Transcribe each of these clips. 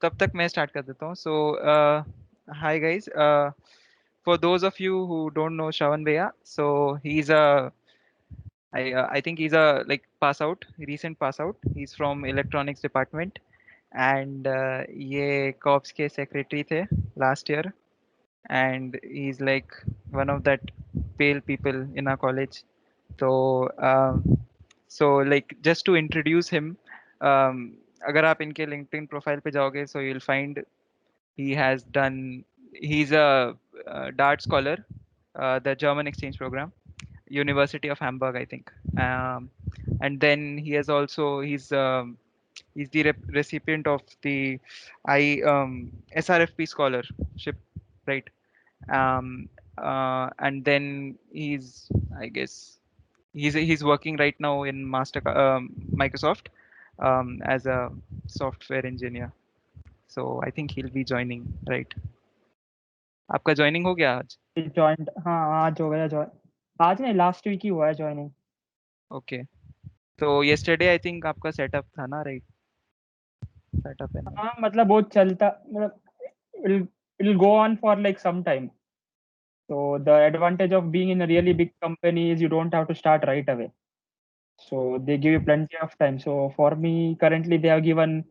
तब तक मैं स्टार्ट कर देता हूँ. So hi guys, for those of you who don't know Shravan Bhaiya, so he's a I think he's a like pass out, recent pass out. He's from electronics department, and ये cops के secretary थे last year, and he's like one of that pale people in our college. So like just to introduce him, अगर आप इनके LinkedIn profile पे जाओगे, so you'll find he has done. He's a Dart scholar, the German exchange program, University of Hamburg, I think. And then he has also he's the recipient of the SRFP scholarship, right? And then I guess he's working right now in Microsoft as a software engineer. So I think he'll be joining, right? आपका joining हो गया आज? Joint हाँ आज हो गया join आज नहीं लास्ट वीक ही हुआ है ज्वाइनिंग ओके. तो yesterday आई थिंक आपका सेटअप था ना, राइट? सेटअप है ना? हाँ मतलब वो चलता मतलब it'll go on for like some time. So the advantage of being in a really big company is you don't have to start right away. So they give you plenty of time. So for me, currently they have given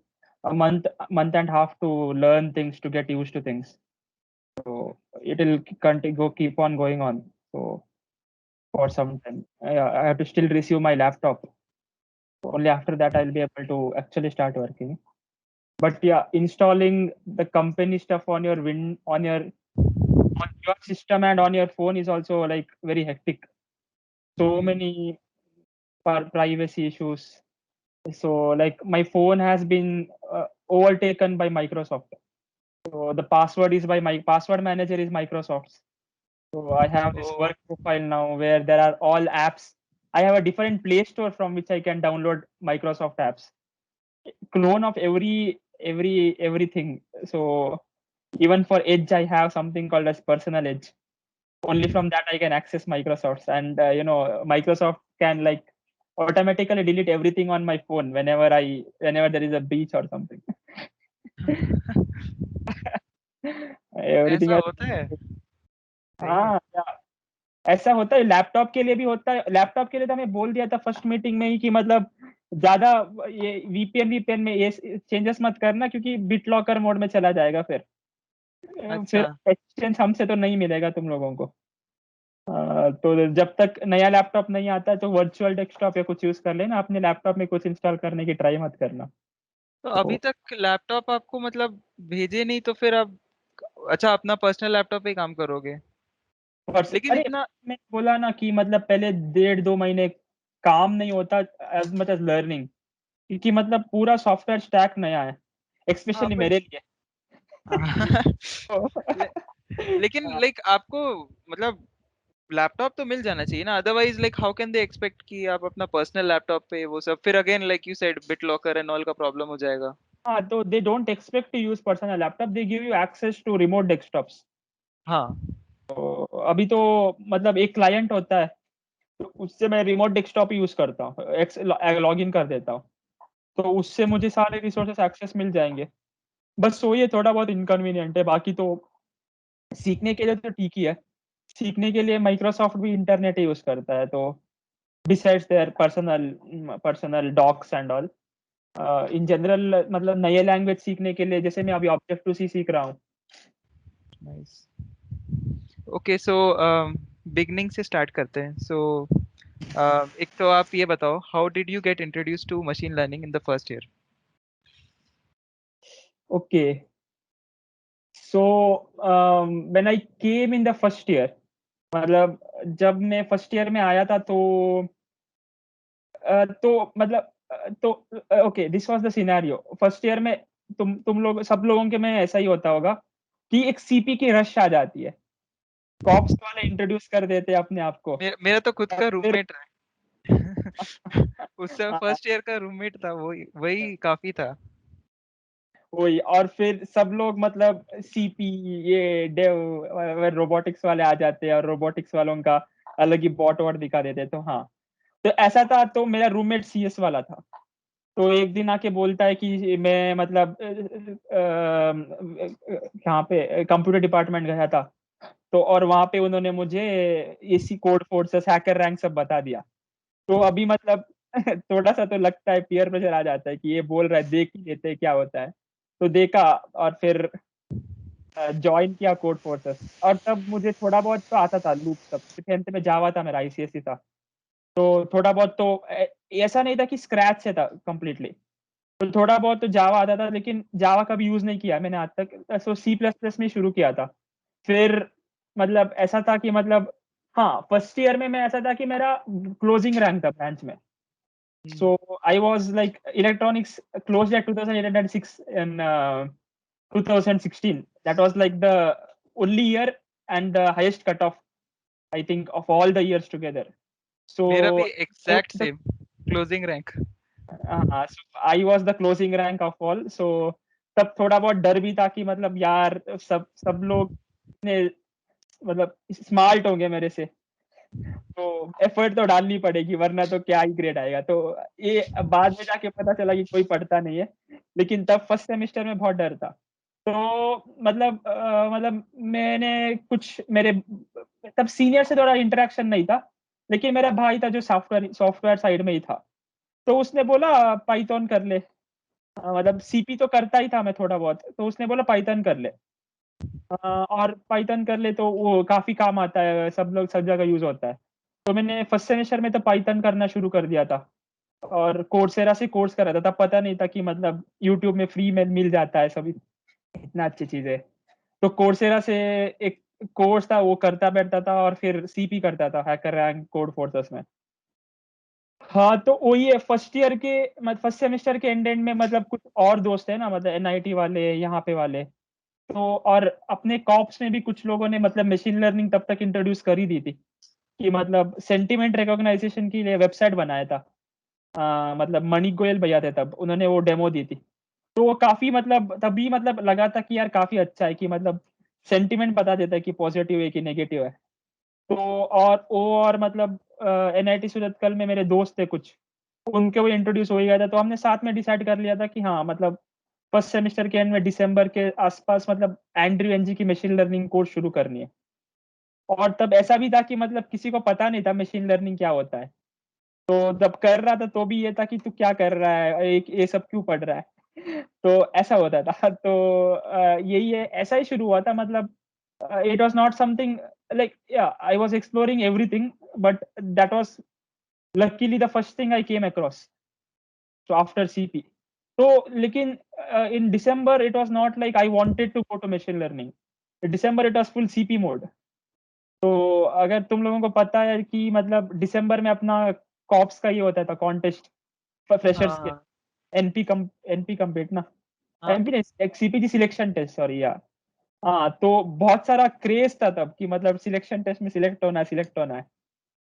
a month and a half to learn things, to get used to things. So it'll keep on going on. So for some time, I have to still receive my laptop. Only after that I'll be able to actually start working. But yeah, installing the company stuff on your system and on your phone is also like very hectic. So many privacy issues. So like my phone has been overtaken by Microsoft. So the password is by my password manager is Microsoft's. So I have this Oh, work profile now where there are all apps. I have a different Play Store from which I can download Microsoft apps. Clone of everything. So even for Edge, I have something called as Personal Edge. Only from that I can access Microsoft's, and Microsoft can like automatically delete everything on my phone whenever there is a breach or something. Everything ऐसा has होता है? सही है. हाँ ऐसा होता है laptop के लिए भी होता है लैपटॉप के लिए तो हमें बोल दिया था फर्स्ट मीटिंग में ही कि मतलब ज्यादा ये वीपीएन में ये चेंजेस मत करना क्योंकि बिट लॉकर मोड में चला जाएगा फिर अच्छा. एक्सचेंज हमसे तो नहीं मिलेगा तुम लोगों को तो जब तक नया लैपटॉप नहीं आता है तो वर्चुअल डेस्कटॉप या कुछ यूज कर लेना अपने लैपटॉप में कुछ इंस्टॉल करने की ट्राई मत करना तो अभी तो तक लैपटॉप आपको मतलब भेजे नहीं, तो फिर आप अच्छा अपना पर्सनल लैपटॉप पे ही काम करोगे? लेकिन अरे इतना मैं बोला ना कि मतलब पहले 1.5-2 महीने काम नहीं होता एज मच एज लर्निंग क्योंकि मतलब पूरा सॉफ्टवेयर स्टैक नया है हाँ, स्पेशली पर मेरे लिए ले, लेकिन लाइक आपको मतलब लैपटॉप तो मिल जाना चाहिए ना, otherwise like how can they expect कि आप अपना पर्सनल लैपटॉप पे वो सब, फिर again like you said bit locker and all का प्रॉब्लम हो जाएगा. हाँ तो they don't expect to use personal laptop they give you access to remote desktops हाँ. अभी तो मतलब एक क्लाइंट होता है तो उससे मैं रिमोट डेस्कटॉप यूज करता हूँ लॉग इन कर देता हूँ तो उससे मुझे सारे रिसोर्सेस एक्सेस मिल जाएंगे बस वो ये थोड़ा बहुत इनकन्वीनियंट है बाकी तो सीखने के लिए तो ठीक ही है सीखने के लिए माइक्रोसॉफ्ट भी इंटरनेट यूज करता है तो besides their personal docs and all in general मतलब नए लैंग्वेज सीखने के लिए जैसे मैं अभी ऑब्जेक्टिव सी सीख रहा हूँ नाइस. ओके, सो बिगनिंग से स्टार्ट करते हैं. सो एक तो आप ये बताओ, how did you get introduce to machine learning in the first year? Okay so when I came in the first year मतलब जब मैं फर्स्ट ईयर में आया था तो मतलब तो okay this was the scenario first year में तुम लोग सब लोगों के में ऐसा ही होता होगा कि एक सीपी की रश आ जाती है कॉप्स वाले इंट्रोड्यूस कर देते हैं अपने आप को मेरा तो खुद और का फिर रूममेट उससे हाँ, फर्स्ट ईयर का रूममेट था, वही वही काफी था. वही और फिर सब लोग मतलब सीपी ये डेव रोबोटिक्स वाले आ जाते हैं और रोबोटिक्स वालों का अलग ही बॉट वॉट दिखा देते हैं तो हाँ तो ऐसा था तो मेरा रूममेट सीएस वाला था तो एक दिन आके बोलता है कि मैं मतलब यहाँ पे कंप्यूटर डिपार्टमेंट गया था, तो और वहां पे उन्होंने मुझे इसी कोड फोर्सेस हैकर रैंक सब बता दिया। तो अभी मतलब थोड़ा सा तो लगता है, पीयर प्रेशर आ जाता है कि ये बोल रहा है, देख ही लेते हैं क्या होता है। तो देखा और फिर ज्वाइन किया कोड फोर्सेस। और तब मुझे थोड़ा बहुत तो आता था लूप सब, 10th में जावा था, मेरा आईसीएसई था। तो थोड़ा बहुत तो ऐसा नहीं था कि स्क्रैच से था कंप्लीटली। तो थोड़ा बहुत तो जावा आता था, लेकिन जावा का भी यूज नहीं किया मैंने आज तक। सो सी प्लस प्लस में शुरू किया था। फिर मतलब ऐसा था कि मतलब, हाँ, फर्स्ट ईयर में मैं ऐसा था कि मेरा क्लोजिंग रैंक था ब्रांच में। हम्म। So I was like electronics closed at 2006 and 2016. That was like the only year and the highest cutoff, I think, of all the years together. मेरा भी So exact the same closing rank. so I was the closing rank of all. So तब थोड़ा बहुत डर भी था कि मतलब यार सब सब लोग ने मतलब स्मार्ट होंगे मेरे से, तो एफर्ट तो डालनी पड़ेगी वरना तो क्या ही ग्रेड आएगा। तो ये बाद में जाके पता चला कि कोई पढ़ता नहीं है, लेकिन तब फर्स्ट सेमेस्टर में बहुत डर था। तो मतलब मतलब मैंने कुछ मेरे तब सीनियर से थोड़ा इंटरेक्शन नहीं था, लेकिन मेरा भाई था जो सॉफ्टवेयर सॉफ्टवेयर साइड में ही था। तो उसने बोला पाइथन कर ले। मतलब सीपी तो करता ही था मैं थोड़ा बहुत, तो उसने बोला पाइथन कर ले। और पाइथन कर ले तो वो काफी काम आता है, सब लोग सब जगह यूज होता है। तो मैंने फर्स्ट सेमेस्टर में तो पाइथन करना शुरू कर दिया था। और कोर्सेरा से कोर्स कर रहा था, तब पता नहीं था कि मतलब यूट्यूब में फ्री में मिल जाता है सभी, इतना अच्छी चीज है। तो कोर्सेरा से एक कोर्स था, वो करता बैठता था और फिर सीपी करता था, हैकर रैंक कोड फोर्सेस में। हाँ, तो वही है, फर्स्ट ईयर के मतलब फर्स्ट सेमेस्टर के एंड में मतलब कुछ और दोस्त है ना, मतलब एनआईटी वाले, यहाँ पे वाले। तो और अपने कॉप्स में भी कुछ लोगों ने मतलब मशीन लर्निंग तब तक इंट्रोड्यूस कर ही दी थी, कि मतलब सेंटिमेंट रिकॉग्नाइजेशन के लिए वेबसाइट बनाया था। मतलब मणि गोयल भैया थे तब, उन्होंने वो डेमो दी थी। तो वो काफी मतलब तभी मतलब लगा था कि यार काफी अच्छा है, कि मतलब सेंटिमेंट बता देता है कि पॉजिटिव है कि नेगेटिव है। तो और वो और मतलब एनआईटी सूरतकल में मेरे दोस्त थे कुछ, उनके वो इंट्रोड्यूस हो ही गया था। तो हमने साथ में डिसाइड कर लिया था कि हाँ मतलब फर्स्ट सेमेस्टर के एंड में दिसंबर के आसपास मतलब एंड्रयू एनजी की मशीन लर्निंग कोर्स शुरू करनी है। और तब ऐसा भी था कि मतलब किसी को पता नहीं था मशीन लर्निंग क्या होता है। तो जब कर रहा था तो भी ये था कि तू क्या कर रहा है, एक ये सब क्यों पढ़ रहा है। तो ऐसा होता था। तो यही है, ऐसा ही शुरू हुआ था मतलब। It was not something like, yeah I was exploring everything, but that was luckily the first thing I came across, so after CP. So लेकिन in December it was not like I wanted to go to machine learning. In December it was full CP mode. तो अगर तुम लोगों को पता है कि मतलब दिसंबर में अपना कॉप्स का ये होता था कॉन्टेस्ट फ्रेशर्स के, हाँ एनपी कम्पीट ना, हाँ। एनपी नहीं, सीपीजी सिलेक्शन टेस्ट, सॉरी या। हाँ, तो बहुत सारा क्रेज था तब कि मतलब सिलेक्शन टेस्ट में सिलेक्ट होना है।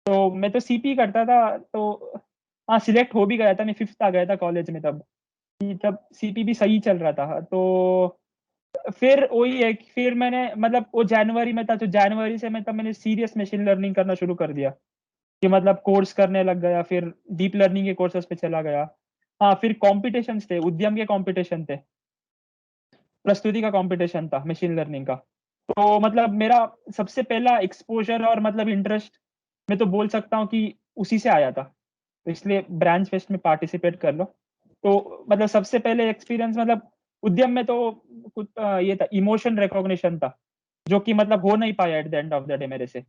तो मैं तो सीपी करता था। तो हाँ, सिलेक्ट हो भी गया था, मैं फिफ्थ आ गया था कॉलेज में तब, कि तब सीपी भी सही चल रहा था। तो फिर वही है कि फिर मैंने मतलब वो जनवरी में था, तो जनवरी से मैं तब मैंने सीरियस मशीन लर्निंग करना शुरू कर दिया, कि मतलब कोर्स करने लग गया, फिर डीप लर्निंग के कोर्सेज पे चला गया। हाँ, फिर कॉम्पिटिशन्स थे, उद्यम के कॉम्पिटिशन थे, प्रस्तुति का कॉम्पिटिशन था मशीन लर्निंग का। तो मतलब मेरा सबसे पहला एक्सपोजर और मतलब इंटरेस्ट, मैं तो बोल सकता हूँ कि उसी से आया था। तो इसलिए ब्रांच फेस्ट में पार्टिसिपेट कर लो। तो मतलब सबसे पहले एक्सपीरियंस मतलब उद्यम में तो कुछ ये था, इमोशन रिकॉग्निशन था, जो कि मतलब हो नहीं पाया at the end of the day मेरे से।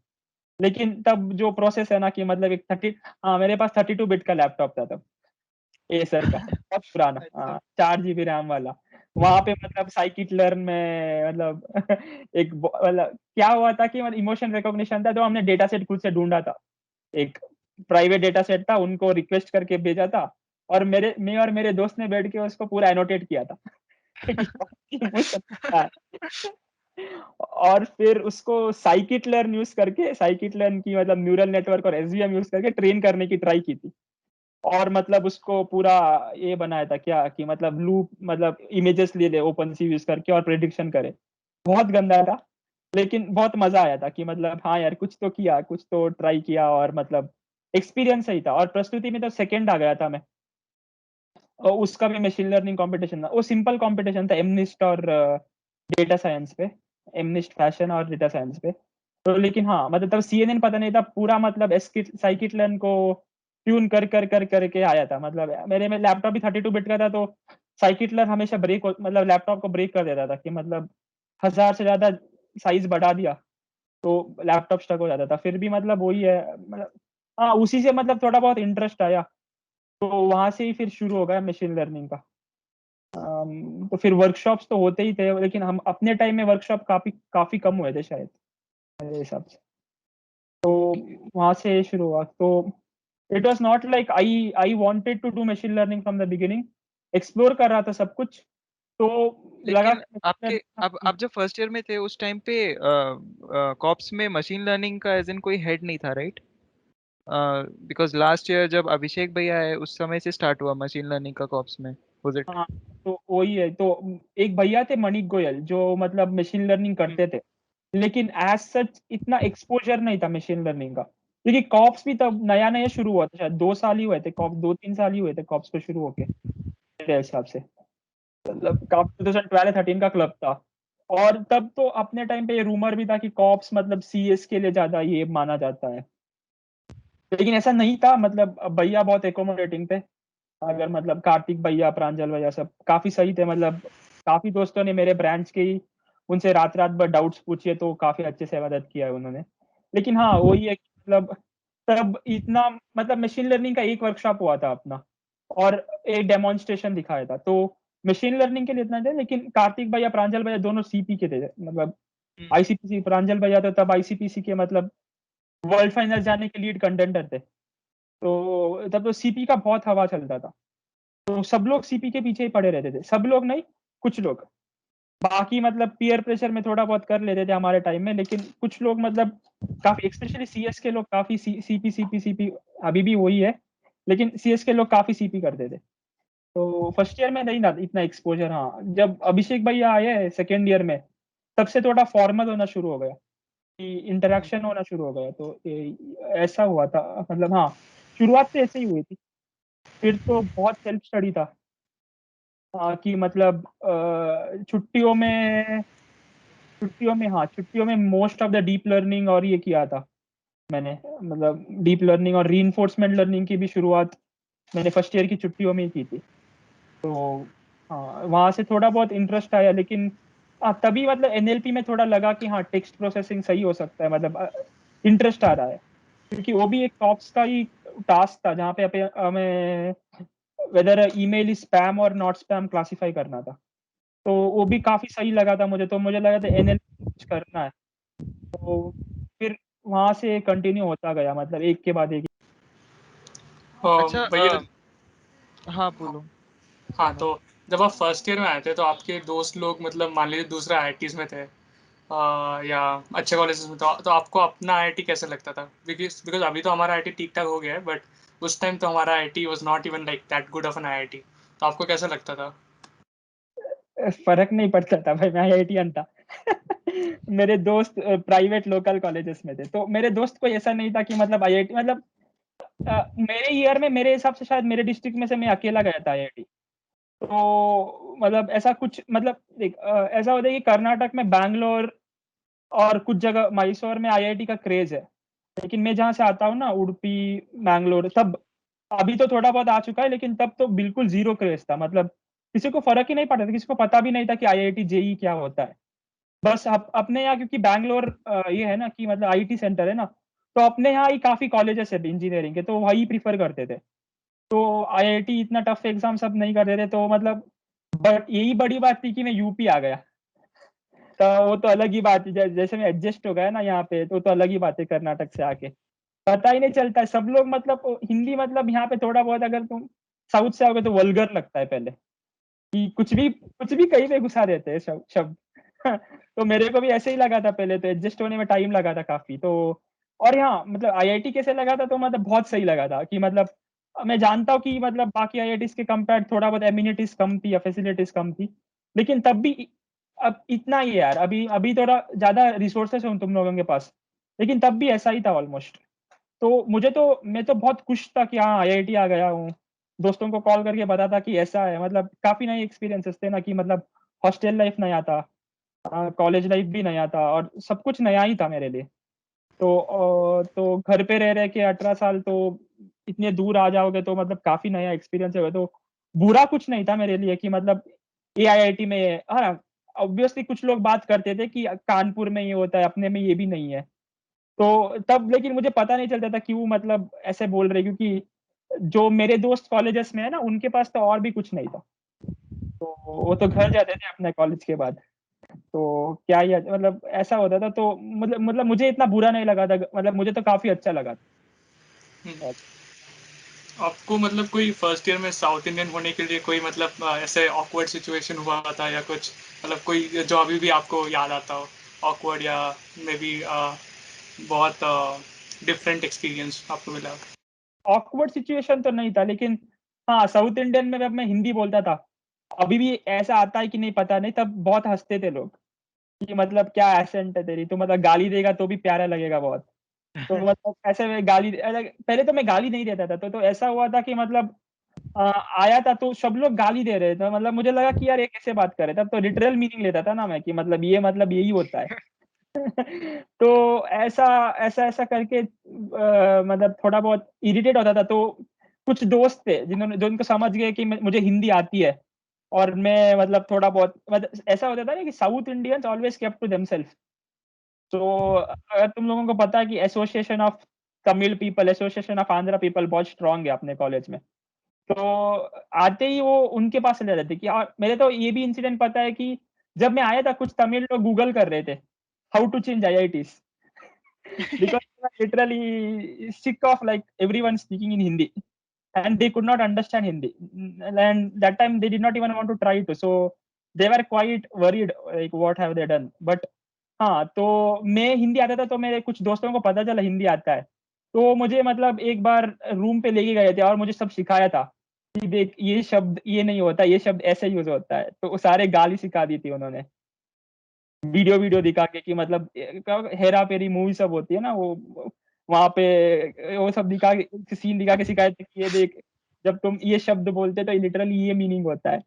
लेकिन तब जो प्रोसेस है ना कि मतलब एक 30, हाँ, मेरे पास 32 बिट का लैपटॉप था तब, एसर का, बहुत पुराना, अच्छा। हाँ, 4 GB रैम वाला। वहां पे मतलब साइकिट लर्न में मतलब एक मतलब क्या हुआ था कि मतलब इमोशन रिकॉग्निशन था, तो हमने डेटा सेट खुद से ढूंढा था। एक प्राइवेट डेटा सेट था, उनको रिक्वेस्ट करके भेजा था। और मैं और मेरे दोस्त ने बैठ के उसको पूरा एनोटेट किया था। इमोशन क्या है। और फिर उसको साइकिट लर्न यूज करके, साइकिट लर्न की मतलब न्यूरल नेटवर्क और एसवीएम यूज करके ट्रेन करने की ट्राई की थी। और मतलब उसको पूरा ये बनाया था क्या, कि मतलब लूप मतलब इमेजेस ले ले ओपन सी यूज करके और प्रेडिक्शन करे। बहुत गंदा था, लेकिन बहुत मजा आया था कि मतलब हाँ यार कुछ तो किया, कुछ तो ट्राई किया, और मतलब एक्सपीरियंस सही था। और प्रस्तुति में तो सेकंड आ गया था मैं। और उसका भी मशीन लर्निंग कंपटीशन था। वो सिंपल कंपटीशन था एमनिस्ट और डेटा साइंस पे, एमनिस्ट फैशन और डेटा साइंस पे। तो लेकिन हाँ मतलब तब CNN पता नहीं था, पूरा मतलब साइकिटलन को ट्यून कर करके आया था। मतलब मेरे में लैपटॉप भी 32 बिट का था, तो साइकिटलर हमेशा ब्रेक मतलब लैपटॉप को ब्रेक कर देता था कि मतलब 1000 से ज्यादा साइज बढ़ा दिया तो लैपटॉप स्टक हो जाता था। फिर भी मतलब वही है, मतलब हाँ उसी से मतलब थोड़ा बहुत इंटरेस्ट आया, तो वहां से ही फिर शुरू हो गया मशीन लर्निंग का। तो फिर वर्कशॉप्स तो होते ही थे, लेकिन हम अपने टाइम में वर्कशॉप काफी काफी कम हुए थे शायद मेरे हिसाब से। तो वहां से शुरू हुआ। तो it was not like I wanted to do machine learning from the beginning, explore कर रहा था सब कुछ, तो लगा लेकिन आपके आप जब फर्स्ट ईयर में थे उस टाइम पे कॉप्स में मशीन लर्निंग का एज इन कोई हेड नहीं था, राइट? बिकॉज लास्ट ईयर जब अभिषेक भैया आए उस समय से स्टार्ट हुआ मशीन लर्निंग का कॉप्स में, वाज इट? हाँ तो वही है। तो एक भैया थे मणिक गोयल जो मतलब मशीन लर्निंग करते थे, लेकिन एज सच इतना एक्सपोजर नहीं था मशीन लर्निंग का, क्योंकि कॉप्स भी तब नया नया शुरू हुआ था, शायद 2 साल ही हुए थे कॉप्स, 2-3 साल ही हुए थे कॉप्स को शुरू होके मेरे हिसाब से। मतलब काफी 2012-13 का क्लब था। और तब तो अपने टाइम पे ये रूमर भी था कि कॉप्स मतलब CS के लिए ज्यादा ये माना जाता है, लेकिन ऐसा नहीं था। मतलब भैया बहुत एकोमोडेटिंग थे। अगर मतलब कार्तिक भैया, प्रांजल भैया सब काफी सही थे। मतलब काफी दोस्तों ने मेरे ब्रांच के ही उनसे रात रात भर डाउट्स पूछिए, तो काफी अच्छे से मदद किया है उन्होंने। लेकिन हाँ वही है कि मतलब तब इतना मतलब मशीन लर्निंग का एक वर्कशॉप हुआ था अपना, और एक डेमोन्स्ट्रेशन दिखाया था, तो मशीन लर्निंग के लिए इतना थे। लेकिन कार्तिक भैया, प्रांजल भैया दोनों CP के थे, मतलब ICPC। प्रांजल भैया तो तब ICPC के मतलब वर्ल्ड फाइनल जाने के लीड कंटेंडर थे, तो तब तो CP का बहुत हवा चलता था। तो सब लोग CP के पीछे ही पड़े रहते थे, सब लोग नहीं, कुछ लोग। बाकी मतलब पीयर प्रेशर में थोड़ा बहुत कर लेते थे हमारे टाइम में, लेकिन कुछ लोग मतलब काफी, स्पेशली CS के लोग काफी CP अभी भी वही है, लेकिन CS के लोग काफी CP करते थे। तो फर्स्ट ईयर में नहीं ना इतना एक्सपोजर। हाँ जब अभिषेक भैया आए सेकेंड ईयर में, तब से थोड़ा फॉर्मल होना शुरू हो गया, कि इंटरेक्शन होना शुरू हो गया। तो ऐसा हुआ था। मतलब हाँ शुरुआत तो ऐसे ही हुई थी। फिर तो बहुत सेल्फ स्टडी था। हाँ कि मतलब छुट्टियों में most of the deep learning और ये किया था मैंने। मतलब डीप लर्निंग और रीइंफोर्समेंट लर्निंग की भी शुरुआत मैंने फर्स्ट ईयर की छुट्टियों में ही की थी। तो हाँ वहां से थोड़ा बहुत इंटरेस्ट आया, लेकिन तभी मतलब NLP में थोड़ा लगा कि हाँ टेक्स्ट प्रोसेसिंग सही हो सकता है, मतलब इंटरेस्ट आ रहा है, क्योंकि वो भी एक टॉप्स का ही टास्क था जहाँ पे हमें वेदर ईमेल स्पैम और नॉट स्पैम क्लासिफाई करना था। तो वो भी काफी सही लगा था मुझे, तो मुझे लगा था NLP कुछ करना है। तो फिर वहां से कंटिन्यू होता गया, मतलब एक के बाद एक। अच्छा भैया। हाँ हाँ, बोलो। हाँ, तो जब आप फर्स्ट ईयर में आए थे तो आपके दोस्त लोग मतलब मान लीजिए दूसरे IITs में थे, या अच्छे कॉलेजेस में, तो आपको अपना IIT कैसे लगता था? बिकॉज बिकॉज अभी तो हमारा IIT ठीक ठाक हो गया है, बट उस टाइम तो हमारा IIT was not even like that good of an IIT। तो आपको कैसा लगता था? फर्क नहीं पड़ता था भाई, मैं IITian था। मेरे दोस्त प्राइवेट लोकल कॉलेजेस में थे, तो मेरे दोस्त कोई ऐसा नहीं था कि मतलब IIT मतलब मेरे ईयर में मेरे हिसाब से शायद मेरे डिस्ट्रिक्ट में से मैं अकेला गया था IIT। तो मतलब ऐसा कुछ मतलब देख ऐसा होता है कि कर्नाटक में बैंगलोर और कुछ जगह मैसूर में IIT का क्रेज है, लेकिन मैं जहाँ से आता हूँ ना उडुपी, मैंगलोर, तब अभी तो थोड़ा बहुत आ चुका है, लेकिन तब तो बिल्कुल जीरो क्रेज था। मतलब किसी को फर्क ही नहीं पड़ता था, किसी को पता भी नहीं था कि IIT JEE क्या होता है। बस अपने यहाँ क्योंकि बैंगलोर ये है ना कि मतलब IT सेंटर है ना, तो अपने यहाँ ही काफी कॉलेजेस है इंजीनियरिंग के, तो वही प्रीफर करते थे। तो IIT इतना टफ एग्जाम सब नहीं करते थे, तो मतलब बट यही बड़ी बात थी कि मैं यूपी आ गया। तो वो तो अलग ही बात है, जैसे मैं एडजस्ट हो गया ना यहाँ पे, तो अलग ही बात है कर्नाटक से आके। पता ही नहीं चलता है, सब लोग मतलब हिंदी मतलब यहाँ पे थोड़ा बहुत अगर तुम साउथ से आओगे तो वल्गर लगता है पहले, कि कुछ भी कहीं पे घुसा देते हैं शब्द शब्द। तो मेरे को भी ऐसे ही लगा था पहले, तो एडजस्ट होने में टाइम लगा था काफी। तो और यहाँ मतलब IIT कैसे लगा था, तो मतलब बहुत सही लगा था कि मतलब मैं जानता हूँ कि मतलब बाकी IITs के कंपेयर थोड़ा बहुत एम्यूनिटीज कम थी या फैसिलिटीज कम थी, लेकिन तब भी अब इतना ही है यार, अभी अभी थोड़ा ज्यादा रिसोर्सेस हो तुम लोगों के पास, लेकिन तब भी ऐसा ही था ऑलमोस्ट। तो मैं तो बहुत खुश था कि हाँ IIT आ गया हूँ। दोस्तों को कॉल करके बताता कि ऐसा है, मतलब काफी नए एक्सपीरियंसेस थे ना, कि मतलब हॉस्टल लाइफ नया था, कॉलेज लाइफ भी नया था, और सब कुछ नया ही था मेरे लिए। तो घर पे रह रहे के 18 साल तो इतने दूर आ जाओगे तो मतलब काफी नया एक्सपीरियंस होगा। तो बुरा कुछ नहीं था मेरे लिए कि मतलब AIIT में, हाँ ऑब्वियसली कुछ लोग बात करते थे कि कानपुर में ये होता है, अपने में ये भी नहीं है। तो तब लेकिन मुझे पता नहीं चलता था क्यों मतलब ऐसे बोल रहे, क्योंकि जो मेरे दोस्त कॉलेजेस में है ना, उनके पास तो और भी कुछ नहीं था, तो वो तो घर जाते थे अपने कॉलेज के बाद। तो क्या ही मतलब ऐसा होता था, तो मतलब मुझे इतना बुरा नहीं लगा था, मतलब मुझे तो काफी अच्छा लगा हम्म। था। आपको मतलब कोई फर्स्ट ईयर में साउथ इंडियन होने के लिए कोई मतलब ऐसे ऑकवर्ड सिचुएशन हुआ था या कुछ, मतलब कोई जो अभी भी आपको याद आता हो, ऑकवर्ड या मे बी बहुत डिफरेंट एक्सपीरियंस आपको मिला? ऑकवर्ड सिचुएशन तो नहीं था, लेकिन हाँ साउथ इंडियन में जब मैं हिंदी बोलता था, अभी भी ऐसा आता है कि नहीं पता नहीं, तब बहुत हंसते थे लोग कि मतलब क्या एसेंट है तेरी, तो मतलब गाली देगा तो भी प्यारा लगेगा बहुत। तो मतलब ऐसे में पहले तो मैं गाली नहीं देता था, तो ऐसा हुआ था कि मतलब आया था तो सब लोग गाली दे रहे थे, मतलब मुझे लगा कि यार ये कैसे बात कर रहे थे, तब तो लिटरल मीनिंग लेता था ना मैं कि मतलब यही होता है। तो ऐसा ऐसा ऐसा करके मतलब थोड़ा बहुत इरिटेट होता था। तो कुछ दोस्त थे जो इनको समझ गए कि मुझे हिंदी आती है, और मैं मतलब थोड़ा बहुत मतलब ऐसा होता था ना कि south Indians always kept to themselves. तो अगर तुम लोगों को पता है कि association of Tamil people, association of Andhra people बहुत स्ट्रांग है अपने कॉलेज में, तो आते ही वो उनके पास चले जाते कि, और मेरे तो ये भी इंसिडेंट पता है कि जब मैं आया था कुछ तमिल लोग गूगल कर रहे थे how to change IITs, because literally sick of like everyone speaking in Hindi, and they could not understand Hindi, and that time they did not even want to try to, so they were quite worried like what have they done, but हाँ तो मैं हिंदी आता था, तो मेरे कुछ दोस्तों को पता चला हिंदी आता है, तो मुझे मतलब एक बार रूम पे लेके गए थे और मुझे सब सिखाया था कि देख ये शब्द ये नहीं होता, ये शब्द ऐसे यूज होता है, तो वो सारे गाली सिखा दी थी उन्होंने, वीडियो दिखा के कि मतलब हेरा फेरी मूवी सब होती है ना, वो वहां पे वो सब दिखा के सीन दिखा के सिखाए थे कि ये देख जब तुम ये शब्द बोलते तो लिटरली ये मीनिंग होता है।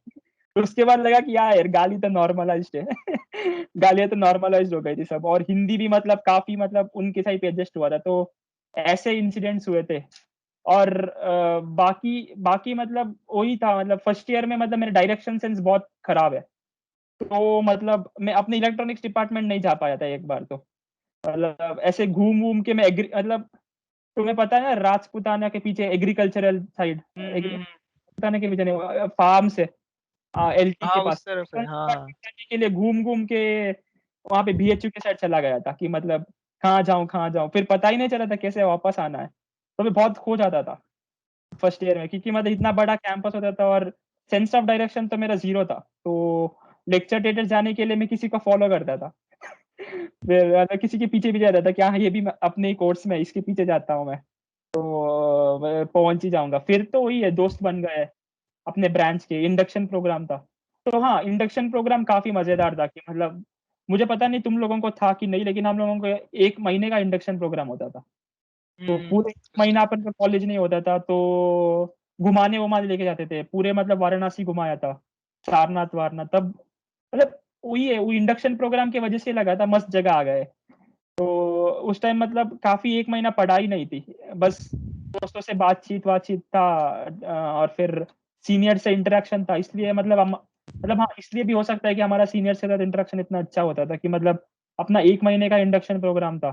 तो उसके बाद लगा कि यार गाली तो नॉर्मलाइज्ड है। गालियां तो नॉर्मलाइज्ड हो गई थी सब, और हिंदी भी मतलब काफी मतलब उनके साइड पे एडजस्ट हुआ था, तो ऐसे इंसिडेंट्स हुए थे। और बाकी बाकी मतलब वही था, मतलब फर्स्ट ईयर में मतलब मेरा डायरेक्शन सेंस बहुत खराब है, तो मतलब मैं अपने इलेक्ट्रॉनिक्स डिपार्टमेंट नहीं जा पाया था एक बार, तो मतलब ऐसे घूम घूम के मैं मतलब तुम्हें पता है ना राजपुताना के पीछे एग्रीकल्चरल साइड, हम्म। एग्रीकल्चर के पीछे नहीं फार्म से LT के हाँ पास, उस तरफ है, हाँ। करने के लिए घूम घूम के वहां पे BHU के साइड चला गया था कि मतलब कहाँ जाऊं, फिर पता ही नहीं चला था कैसे वापस आना है, तो मैं बहुत खो जाता था फर्स्ट ईयर में, क्योंकि मतलब इतना बड़ा कैंपस होता था और सेंस ऑफ डायरेक्शन तो मेरा जीरो था, तो लेक्चर थिएटर जाने के लिए मैं किसी को फॉलो करता था। फिर मैं किसी के पीछे भी जाता था कि हाँ ये भी अपने कोर्स में इसके पीछे जाता हूँ मैं, तो मैं पहुंच ही जाऊंगा। फिर तो वही है, दोस्त बन गए अपने ब्रांच के, इंडक्शन प्रोग्राम था। तो हाँ इंडक्शन प्रोग्राम काफी मजेदार था कि मतलब मुझे पता नहीं तुम लोगों को था कि नहीं, लेकिन हम लोगों को 1 महीने का इंडक्शन प्रोग्राम होता था, तो पूरे महीना अपन का कॉलेज नहीं होता था, तो घुमाने वुमाने लेके जाते थे पूरे, मतलब वाराणसी घुमाया था, सारनाथ वारनाथ, तब मतलब वही है, वो इंडक्शन प्रोग्राम की वजह से लगा था मस्त जगह आ गए। तो उस टाइम मतलब काफी 1 महीना पढ़ाई नहीं थी, बस दोस्तों से बातचीत बातचीत था, और फिर सीनियर से इंटरेक्शन था, इसलिए मतलब हम मतलब हाँ इसलिए भी हो सकता है कि हमारा सीनियर से साथ इंटरेक्शन इतना अच्छा होता था कि मतलब अपना 1 महीने का इंडक्शन प्रोग्राम था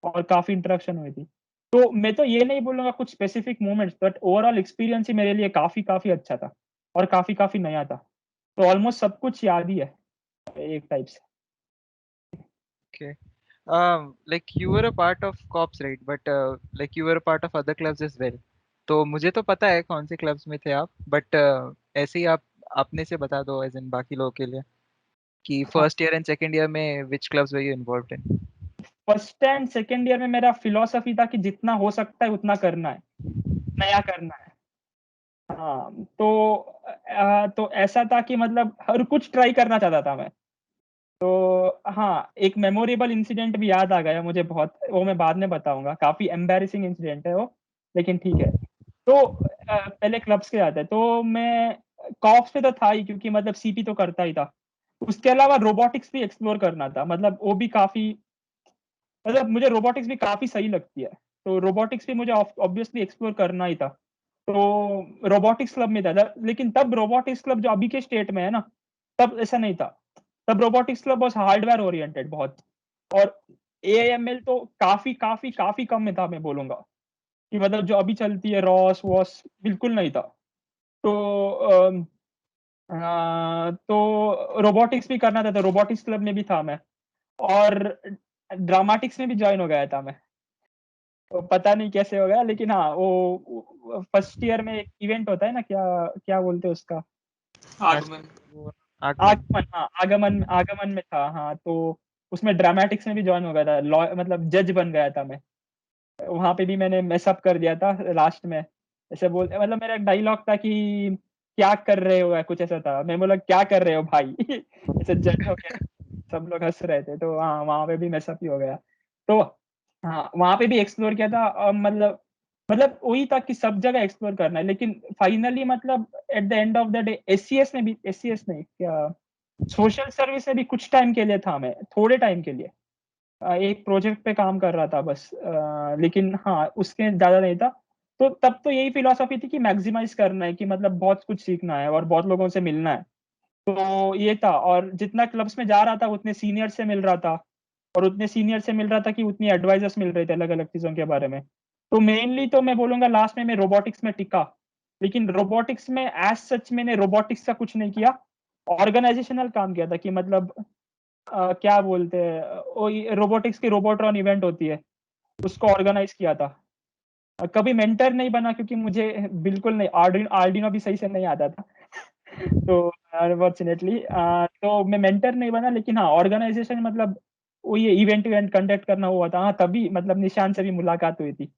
और काफी इंटरेक्शन हुई थी। तो मैं तो ये नहीं बोलूंगा कुछ specific moments, but overall experience ही मेरे लिए काफी काफी अच्छा था और काफी काफी नया था, तो ऑलमोस्ट सब कुछ याद ही है एक टाइप से। Okay. Like you were a part of Corps, right? But like you were a part of other clubs as well. तो मुझे तो पता है कौन से क्लब्स में थे आप, बट ऐसे ही आप अपने से बता दो एज इन बाकी लोगों के लिए कि हाँ first year and second year में which clubs were you involved in? First and second year में मेरा फिलोसफी था कि जितना हो सकता है उतना करना है, नया करना है। हाँ तो ऐसा था कि मतलब हर कुछ ट्राई करना चाहता था मैं। तो हाँ एक मेमोरेबल इंसिडेंट भी याद आ गया मुझे बहुत, वो मैं बाद में बताऊंगा, काफी एम्बैरेसिंग इंसिडेंट है वो, लेकिन ठीक है। तो पहले क्लब्स के जाते हैं, तो मैं कॉप्स पे तो था ही, क्योंकि मतलब सीपी तो करता ही था। उसके अलावा रोबोटिक्स भी एक्सप्लोर करना था, मतलब वो भी काफी, मतलब मुझे रोबोटिक्स भी काफी सही लगती है, तो रोबोटिक्स भी मुझे ऑब्वियसली एक्सप्लोर करना ही था। तो रोबोटिक्स क्लब में था, लेकिन तब रोबोटिक्स क्लब जो अभी के स्टेट में है ना, तब ऐसा नहीं था। तब रोबोटिक्स क्लब बस हार्डवेयर ओरिएंटेड बहुत, और एएमएल तो काफी काफी काफी कम में था, मैं बोलूंगा कि मतलब जो अभी चलती है रॉस वॉस बिल्कुल नहीं था। तो तो रोबोटिक्स भी करना था, तो रोबोटिक्स क्लब में भी था मैं, और ड्रामेटिक्स में भी ज्वाइन हो गया था मैं। तो पता नहीं कैसे हो गया, लेकिन हाँ वो फर्स्ट ईयर में एक इवेंट होता है ना, क्या क्या बोलते हैं उसका, आगमन। वो आगमन। आगमन, हाँ आगमन, आगमन में था हाँ। तो उसमें ड्रामेटिक्स में भी ज्वाइन हो गया था, लॉ मतलब जज बन गया था मैं। वहां पे भी मैंने मेसअप कर दिया था लास्ट में। ऐसे बोल, मतलब मेरा एक डायलॉग था कि क्या कर रहे हो, या कुछ ऐसा था, मैं बोला क्या कर रहे हो भाई ऐसे जज हो गया, सब लोग हंस रहे थे, तो हाँ वहां पे भी मेसअप ही हो गया। तो हाँ वहां पे भी एक्सप्लोर किया था, मतलब वही था कि सब जगह एक्सप्लोर करना है, लेकिन फाइनली मतलब at the end of the day SCS में भी, एससीएस नहीं क्या, सोशल सर्विस में भी कुछ टाइम के लिए था मैं, थोड़े टाइम के लिए एक प्रोजेक्ट पे काम कर रहा था बस, लेकिन हाँ उसके ज्यादा नहीं था। तो तब तो यही फिलॉसफी थी कि मैक्सिमाइज करना है, कि मतलब बहुत कुछ सीखना है और बहुत लोगों से मिलना है। तो ये था, और जितना क्लब्स में जा रहा था उतने सीनियर से मिल रहा था, और उतने सीनियर से मिल रहा था कि उतनी एडवाइजर्स मिल रहे थे अलग अलग चीजों के बारे में। तो मेनली तो मैं बोलूंगा लास्ट में मैं रोबोटिक्स में टिका, लेकिन रोबोटिक्स में एज सच मैंने रोबोटिक्स का कुछ नहीं किया, ऑर्गेनाइजेशनल काम किया था, कि मतलब क्या बोलते हैं, रोबोटिक्स की रोबोट्रॉन इवेंट होती है, उसको ऑर्गेनाइज किया था। कभी मेंटर नहीं बना, क्योंकि मुझे बिल्कुल नहीं, आर्डिनो भी सही से नहीं आता था तो अनफॉर्चुनेटली तो मैं मेंटर नहीं बना, लेकिन हाँ ऑर्गेनाइजेशन मतलब वो ये इवेंट इवेंट कंडक्ट करना हुआ था। हाँ तभी मतलब निशान से भी मुलाकात हुई थी,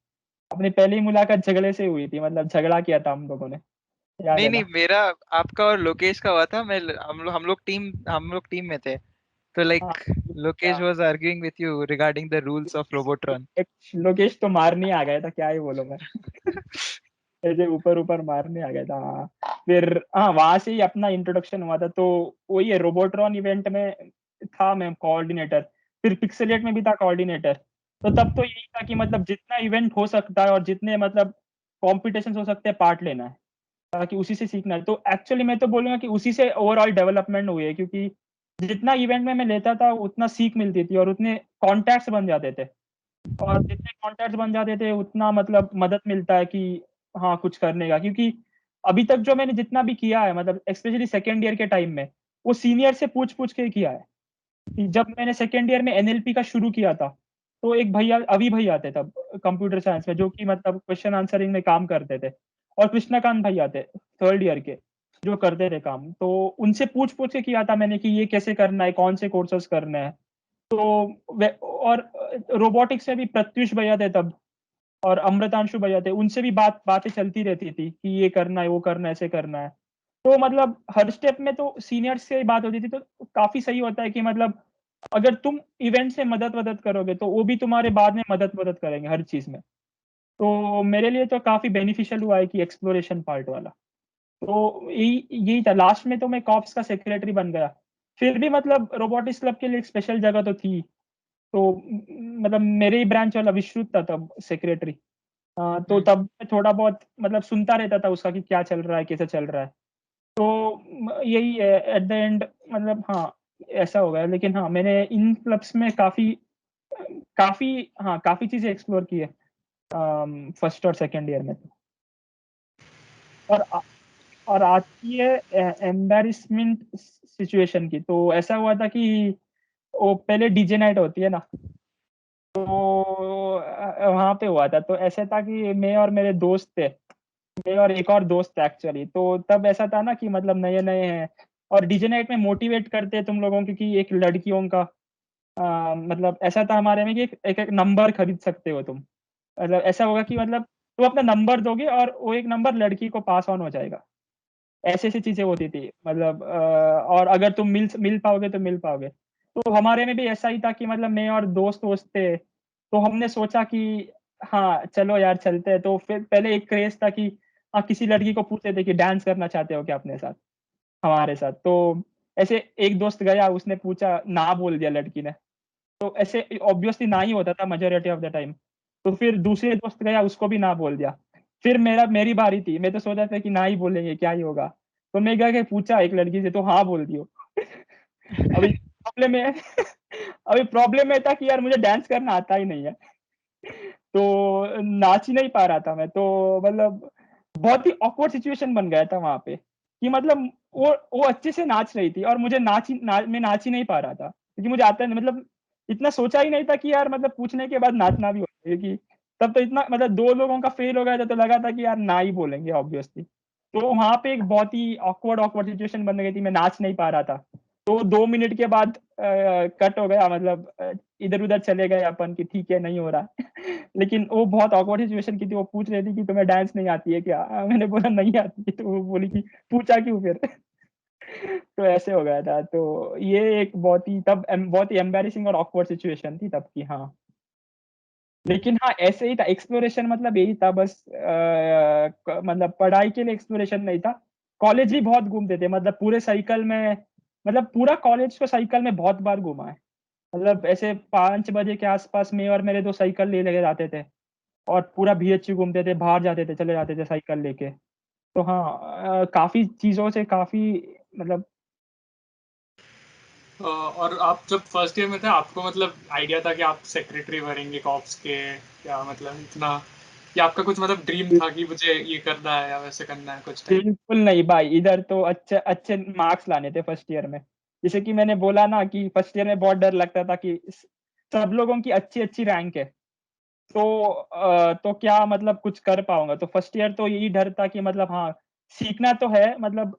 अपनी पहली मुलाकात झगड़े से हुई थी, मतलब झगड़ा किया था हम लोगों ने, याद नहीं है नहीं, ना। मेरा आपका और लोकेश का हुआ था। मैं हम लोग टीम में थे। तो हाँ like Lokesh was arguing with you regarding the rules of Robotron. Lokesh तो मारने आ गया था, क्या ही बोलूं मैं ऐसे ऊपर ऊपर मारने आ गया था हाँ। फिर हाँ वहां से ही अपना इंट्रोडक्शन हुआ था, तो वही है, रोबोट्रॉन इवेंट में था मैं कोऑर्डिनेटर, फिर पिक्सेलेट में भी था कोऑर्डिनेटर। तो तब तो यही था कि मतलब जितना इवेंट हो सकता है और जितने मतलब कॉम्पिटिशन हो सकते हैं पार्ट लेना है, ताकि उसी से सीखना है। तो एक्चुअली मैं तो बोलूंगा कि उसी से ओवरऑल डेवलपमेंट हुई है, क्योंकि जितना इवेंट में मैं लेता था उतना सीख मिलती थी, और उतने कॉन्टैक्ट्स बन जाते थे, और जितने कॉन्टैक्ट्स बन जाते थे उतना मतलब मदद मिलता है कि हाँ कुछ करने का। क्योंकि अभी तक जो मैंने जितना भी किया है, मतलब स्पेशली सेकेंड ईयर के टाइम में, वो सीनियर से पूछ पूछ के ही किया है। कि जब मैंने सेकेंड ईयर में एनएलपी का शुरू किया था, तो एक भैया अभी भैया आते तब कंप्यूटर साइंस में, जो कि मतलब क्वेश्चन आंसरिंग में काम करते थे, और कृष्णकांत भैया थे थर्ड ईयर के, जो करते थे काम। तो उनसे पूछ पूछ के किया था मैंने कि ये कैसे करना है, कौन से कोर्सेज करने हैं। तो और रोबोटिक्स में भी प्रत्युष भैया थे तब, और अमृतांशु भैया थे, उनसे भी बातें चलती रहती थी कि ये करना है, वो करना है, ऐसे करना है। तो मतलब हर स्टेप में तो सीनियर्स से ही बात होती थी, तो काफी सही होता है कि मतलब अगर तुम इवेंट से मदद मदद करोगे, तो वो भी तुम्हारे बाद में मदद मदद करेंगे हर चीज में। तो मेरे लिए तो काफी बेनिफिशियल हुआ है कि एक्सप्लोरेशन पार्ट वाला। तो यही यही था, लास्ट में तो मैं कॉप्स का सेक्रेटरी बन गया। फिर भी मतलब रोबोटिक्स क्लब के लिए एक स्पेशल जगह तो थी। तो मतलब मेरे ही ब्रांच वाला विश्रुत था तब सेक्रेटरी। तो तब मैं थोड़ा बहुत मतलब सुनता रहता था उसका कि क्या चल रहा है, कैसे चल रहा है। तो यही है एट द एंड, मतलब हाँ ऐसा हो गया। लेकिन हाँ मैंने इन क्लब्स में काफी काफी हाँ काफी चीजें एक्सप्लोर की है फर्स्ट और सेकेंड ईयर में। और और आती है एम्बेरसमेंट सिचुएशन की। तो ऐसा हुआ था कि वो पहले डीजे नाइट होती है ना, तो वहां पे हुआ था। तो ऐसा था कि मैं और मेरे दोस्त थे, मैं और एक और दोस्त था एक्चुअली। तो तब ऐसा था ना कि मतलब नए नए हैं, और डीजे नाइट में मोटिवेट करते हैं तुम लोगों की कि एक लड़कियों का मतलब ऐसा था हमारे में कि एक एक नंबर खरीद सकते हो तुम। मतलब ऐसा होगा कि मतलब तुम अपना नंबर दोगे और वो एक नंबर लड़की को पास ऑन हो जाएगा। ऐसी ऐसी चीजें होती थी मतलब और अगर तुम मिल मिल पाओगे तो मिल पाओगे। तो हमारे में भी ऐसा ही था कि मतलब मैं और दोस्त दोस्त थे, तो हमने सोचा कि हाँ चलो यार चलते हैं। तो फिर पहले एक क्रेज था कि हाँ किसी लड़की को पूछते थे कि डांस करना चाहते हो क्या अपने साथ, हमारे साथ। तो ऐसे एक दोस्त गया, उसने पूछा, ना बोल दिया लड़की ने। तो ऐसे ऑब्वियसली ना ही होता था मेजोरिटी ऑफ द टाइम। तो फिर दूसरे दोस्त गया, उसको भी ना बोल दिया। फिर मेरी बारी थी, मैं तो सोचा था कि ना ही बोलेंगे, क्या ही होगा। तो मैं गया के पूछा एक लड़की से, तो हाँ बोल दियो। अभी प्रॉब्लम है अभी प्रॉब्लम ये था कि यार मुझे डांस करना आता ही नहीं है, तो नाच ही नहीं पा रहा था मैं। तो मतलब बहुत ही ऑकवर्ड सिचुएशन बन गया था वहां पे, कि मतलब वो अच्छे से नाच रही थी और मुझे मैं नाच ही नहीं पा रहा था, क्योंकि मुझे आता नहीं, मतलब इतना सोचा ही नहीं था कि यार मतलब पूछने के बाद नाचना भी होता है। कि तब तो इतना मतलब दो लोगों का फेल हो गया था, तो लगा था कि यार ना ही बोलेंगे ऑब्वियसली। तो वहां पे एक बहुत ही ऑकवर्ड सिचुएशन बन गई थी, मैं नाच नहीं पा रहा था। तो 2 मिनट के बाद कट हो गया, मतलब इधर उधर चले गए अपन की ठीक है नहीं हो रहा लेकिन वो बहुत ऑकवर्ड सिचुएशन की थी। वो पूछ रही थी कि तुम्हें डांस नहीं आती है क्या? मैंने बोला नहीं आती है। तो वो बोली कि पूछा क्यों फिर तो ऐसे हो गया था। तो ये एक बहुत ही एम्बैरेसिंग और ऑकवर्ड सिचुएशन थी तब की। हाँ लेकिन हाँ ऐसे ही था एक्सप्लोरेशन, मतलब यही था बस। मतलब पढ़ाई के लिए एक्सप्लोरेशन नहीं था। कॉलेज भी बहुत घूमते थे, मतलब पूरे साइकिल में, मतलब पूरा कॉलेज को साइकिल में बहुत बार घूमा है। मतलब ऐसे 5 बजे के आसपास में और मेरे दो साइकिल ले लगे जाते थे, और पूरा BHU घूमते थे, बाहर जाते थे, चले जाते थे साइकिल लेके। तो हाँ काफी चीजों से काफी मतलब और आप जब फर्स्ट ईयर में थे आपको मतलब आइडिया था कि आप सेक्रेटरी बनेंगे कॉप्स के, या मतलब इतना, या आपका कुछ मतलब ड्रीम था कि मुझे ये करना है या वैसे करना है कुछ टाइम? बिल्कुल नहीं भाई, इधर तो अच्छे अच्छे मार्क्स लाने थे फर्स्ट ईयर में। जैसे कि मैंने बोला ना कि फर्स्ट ईयर में बहुत डर लगता था कि सब लोगों की अच्छी अच्छी रैंक है, तो क्या मतलब कुछ कर पाऊंगा। तो फर्स्ट ईयर तो यही डर था कि मतलब हाँ सीखना तो है, मतलब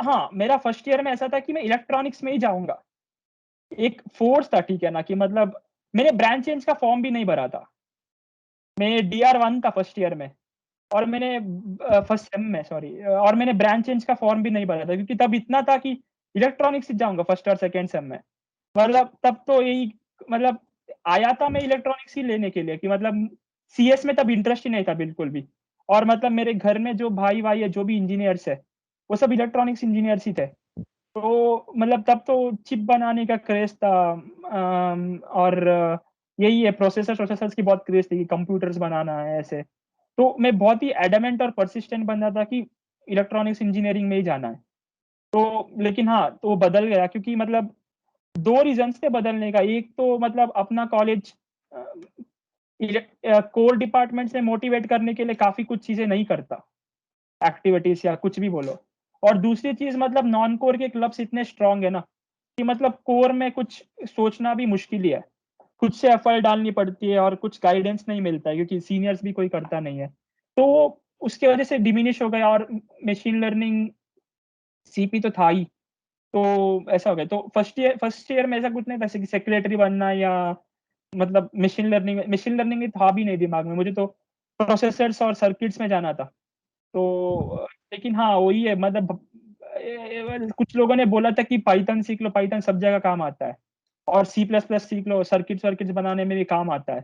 हाँ मेरा फर्स्ट ईयर में ऐसा था कि मैं इलेक्ट्रॉनिक्स में ही जाऊंगा, एक फोर्स था ठीक है ना, कि मतलब मैंने ब्रांच चेंज का फॉर्म भी नहीं भरा था। मैं DR1 था फर्स्ट ईयर में, और मैंने फर्स्ट सेम में सॉरी, और मैंने ब्रांच चेंज का फॉर्म भी नहीं भरा था, क्योंकि तब इतना था कि इलेक्ट्रॉनिक्स से जाऊंगा फर्स्ट और सेकंड सेम में। मतलब तब तो यही, मतलब आया था मैं इलेक्ट्रॉनिक्स ही लेने के लिए, कि मतलब CS में तब इंटरेस्ट ही नहीं था बिल्कुल भी। और मतलब मेरे घर में जो भाई भाई है जो भी इंजीनियर्स है, वो सब इलेक्ट्रॉनिक्स इंजीनियर्स ही थे। तो मतलब तब तो चिप बनाने का क्रेज था। और यही है, प्रोसेसर्स की बहुत क्रेज थी कि कंप्यूटर्स बनाना है ऐसे। तो मैं बहुत ही एडमेंट और परसिस्टेंट बन रहा था कि इलेक्ट्रॉनिक्स इंजीनियरिंग में ही जाना है। तो लेकिन हाँ तो वो बदल गया, क्योंकि मतलब दो रीजंस थे बदलने का। एक तो मतलब अपना कॉलेज कोर डिपार्टमेंट से मोटिवेट करने के लिए काफी कुछ चीजें नहीं करता, एक्टिविटीज या कुछ भी बोलो। और दूसरी चीज मतलब नॉन कोर के क्लब्स इतने स्ट्रांग है ना, कि मतलब कोर में कुछ सोचना भी मुश्किल ही है, खुद से एफर्ट डालनी पड़ती है, और कुछ गाइडेंस नहीं मिलता है क्योंकि सीनियर्स भी कोई करता नहीं है। तो उसके वजह से डिमिनिश हो गया। और मशीन लर्निंग CP तो था ही, तो ऐसा हो गया। तो फर्स्ट ईयर में ऐसा कुछ नहीं था कि सेक्रेटरी बनना, या मतलब मशीन लर्निंग था भी नहीं दिमाग में। मुझे तो प्रोसेसर्स और सर्किट्स में जाना था। तो लेकिन हाँ वही है, मतलब कुछ लोगों ने बोला था कि पाइथन सीख लो, पाइथन सब जगह काम आता है, और C++ सीख लो, सर्किट्स वर्किट्स बनाने में भी काम आता है।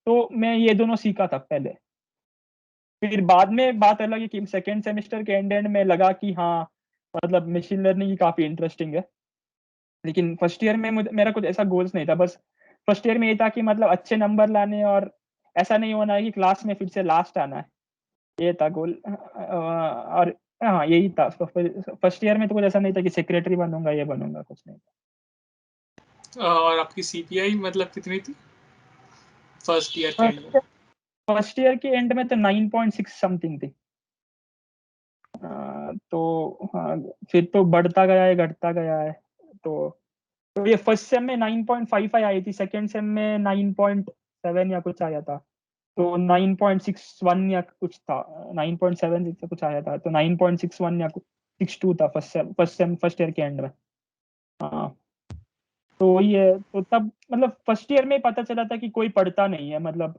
तो मैं ये दोनों सीखा था पहले। फिर बाद में बात अलग है कि सेकेंड सेमेस्टर के एंड में लगा कि हाँ मतलब मशीन लर्निंग ही काफी इंटरेस्टिंग है। लेकिन फर्स्ट ईयर में मेरा कुछ ऐसा गोल्स नहीं था। बस फर्स्ट ईयर में ये था कि मतलब अच्छे नंबर लाने, और ऐसा नहीं होना है कि क्लास में फिर से लास्ट आना है, ये था गोल। और हाँ यही था। फर्स्ट ईयर में तो कुछ ऐसा नहीं था कि सेक्रेटरी बनूंगा, ये बनूंगा, कुछ नहीं और आपकी सीपीआई मतलब कितनी थी फर्स्ट ईयर के था। एंड में? फर्स्ट ईयर के एंड में तो 9.6 समथिंग थी। तो हाँ फिर तो बढ़ता गया है, घटता गया है। तो ये फर्स्ट सेम में 9.55 आई थी, सेकेंड सेम में 9.7 या कुछ आया था। तो 9.61 या कुछ था, 9.76 से कुछ आया था। तो 9.61 या 62 था फर्स्ट ईयर के एंड में। हाँ तो वही है। तो तब मतलब फर्स्ट ईयर में ही पता चला था कि कोई पढ़ता नहीं है, मतलब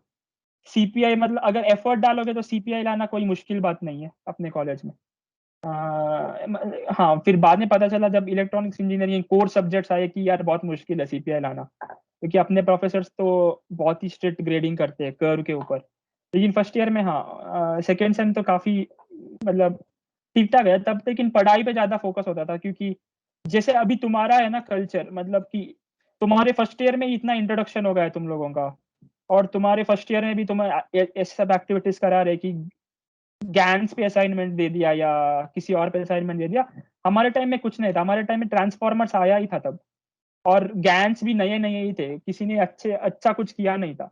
CPI, मतलब अगर एफर्ट डालोगे तो CPI लाना कोई मुश्किल बात नहीं है अपने कॉलेज में। हाँ फिर बाद में पता चला जब इलेक्ट्रॉनिक्स इंजीनियरिंग कोर सब्जेक्ट्स आए कि यार बहुत मुश्किल है CPI लाना, क्योंकि अपने प्रोफेसर्स तो बहुत ही स्ट्रिक्ट ग्रेडिंग करते हैं कर्व के ऊपर। लेकिन फर्स्ट ईयर में हाँ सेकेंड सेम तो काफी मतलब ठीक ठाक है तब, लेकिन पढ़ाई पे ज्यादा फोकस होता था, क्योंकि जैसे अभी तुम्हारा है ना कल्चर, मतलब कि तुम्हारे फर्स्ट ईयर में इतना इंट्रोडक्शन हो गया है तुम लोगों का, और तुम्हारे फर्स्ट ईयर में भी तुम्हें ऐसे सब एक्टिविटीज करा रहे कि गैंस पे असाइनमेंट दे दिया या किसी और पे असाइनमेंट दे दिया। हमारे टाइम में कुछ नहीं था, हमारे टाइम में ट्रांसफॉर्मर्स आया ही था तब, और गैंस भी नए नए ही थे, किसी ने अच्छा कुछ किया नहीं था।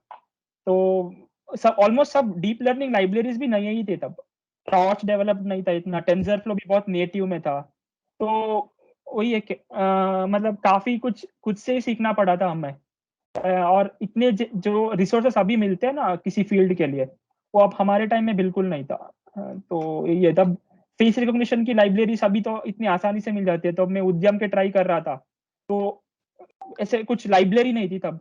तो सब ऑलमोस्ट सब डीप लर्निंग लाइब्रेरीज भी नए ही थे तब, टॉर्च डेवलप नहीं था इतना, टेंसरफ्लो भी बहुत नेटिव में था। तो वही है कि मतलब काफी कुछ खुद से ही सीखना पड़ा था हमें। और इतने जो रिसोर्सेस अभी मिलते हैं ना किसी फील्ड के लिए, वो अब हमारे टाइम में बिल्कुल नहीं था। तो ये तब फेस रिकॉग्निशन की लाइब्रेरीज अभी तो इतनी आसानी से मिल जाती है, तो मैं उद्यम के ट्राई कर रहा था, तो ऐसे कुछ लाइब्रेरी नहीं थी तब,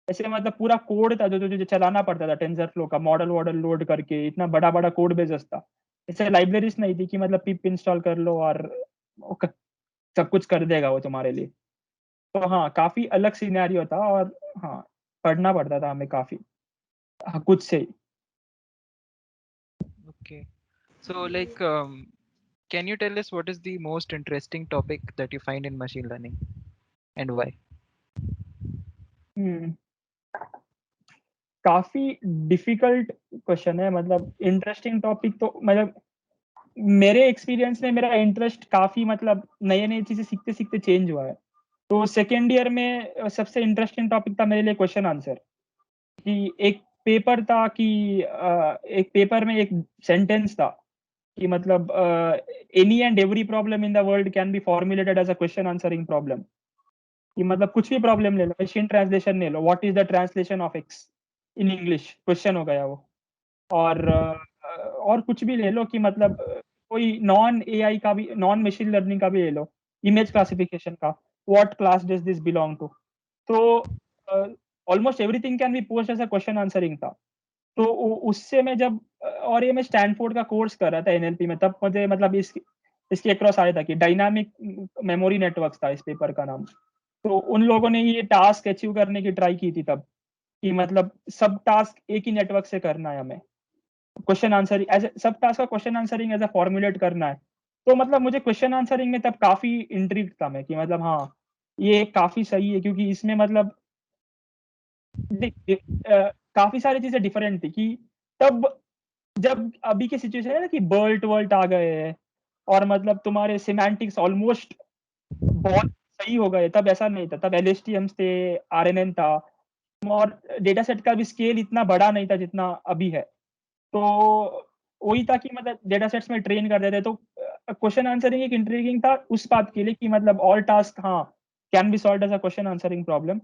ऐसे मतलब पूरा कोड था जो चलाना पड़ता था, टेंसरफ्लो का मॉडल वॉडल लोड करके, इतना बड़ा बड़ा कोड बेस था। ऐसे लाइब्रेरीज नहीं थी कि मतलब पिप इंस्टॉल कर लो और वो सब कुछ कर देगा वो तुम्हारे लिए। तो हाँ, काफी अलग सिनेरियो था, और हाँ, पढ़ना पड़ता था हमें काफी, हाँ, कुछ से ही। Okay. So, like, can you tell us what is the most interesting topic that you find in machine learning and why? काफी डिफिकल्ट क्वेश्चन है, मतलब इंटरेस्टिंग टॉपिक तो मतलब मेरे एक्सपीरियंस में मेरा इंटरेस्ट काफी मतलब नए नए चीजें सीखते सीखते चेंज हुआ है। तो सेकेंड ईयर में सबसे इंटरेस्टिंग टॉपिक था मेरे लिए क्वेश्चन आंसर, कि एक पेपर था कि एक पेपर में एक सेंटेंस था कि मतलब any and every problem in the world can be formulated as a question answering problem. कि मतलब कुछ भी प्रॉब्लम ले लो, मशीन ट्रांसलेशन ले लो, what is the translation of X in English, question हो गया वो। और कुछ भी ले लो कि मतलब कोई नॉन एआई का भी, नॉन मशीन लर्निंग का भी ले लो, इमेज क्लासिफिकेशन का, what class does this belong to. तो almost everything can be posed as a question answering था। तो उससे मैं जब और ये मैं स्टैनफोर्ड का कोर्स कर रहा था एनएलपी में, तब मुझे मतलब इसके अक्रॉस आया था कि डायनामिक मेमोरी नेटवर्क था इस पेपर का नाम। तो उन लोगों ने ये टास्क अचीव करने की ट्राई की थी तब, कि मतलब सब टास्क एक ही नेटवर्क से करना है हमें, क्वेश्चन आंसरिंग एज सब टास्क का question answering as a formulate करना है। तो मतलब मुझे क्वेश्चन आंसरिंग में तब काफी इंट्रिग था मैं, कि मतलब हाँ, ये काफी सही है, क्योंकि इसमें मतलब काफी सारी चीजें डिफरेंट थी। कि तब जब अभी की सिचुएशन है ना कि बर्ट वर्ट आ गए हैं, और मतलब तुम्हारे सिमेंटिक्स ऑलमोस्ट बहुत सही हो गए, तब ऐसा नहीं था। तब एलएसटीएम्स थे, आरएनएन था, और डेटा सेट का भी स्केल इतना बड़ा नहीं था जितना अभी है। तो वही था कि मतलब डेटा सेट्स में ट्रेन कर देते। तो क्वेश्चन आंसरिंग एक इंट्रीगिंग था उस बात के लिए कि मतलब ऑल टास्क हाँ can be solved as a question answering problem.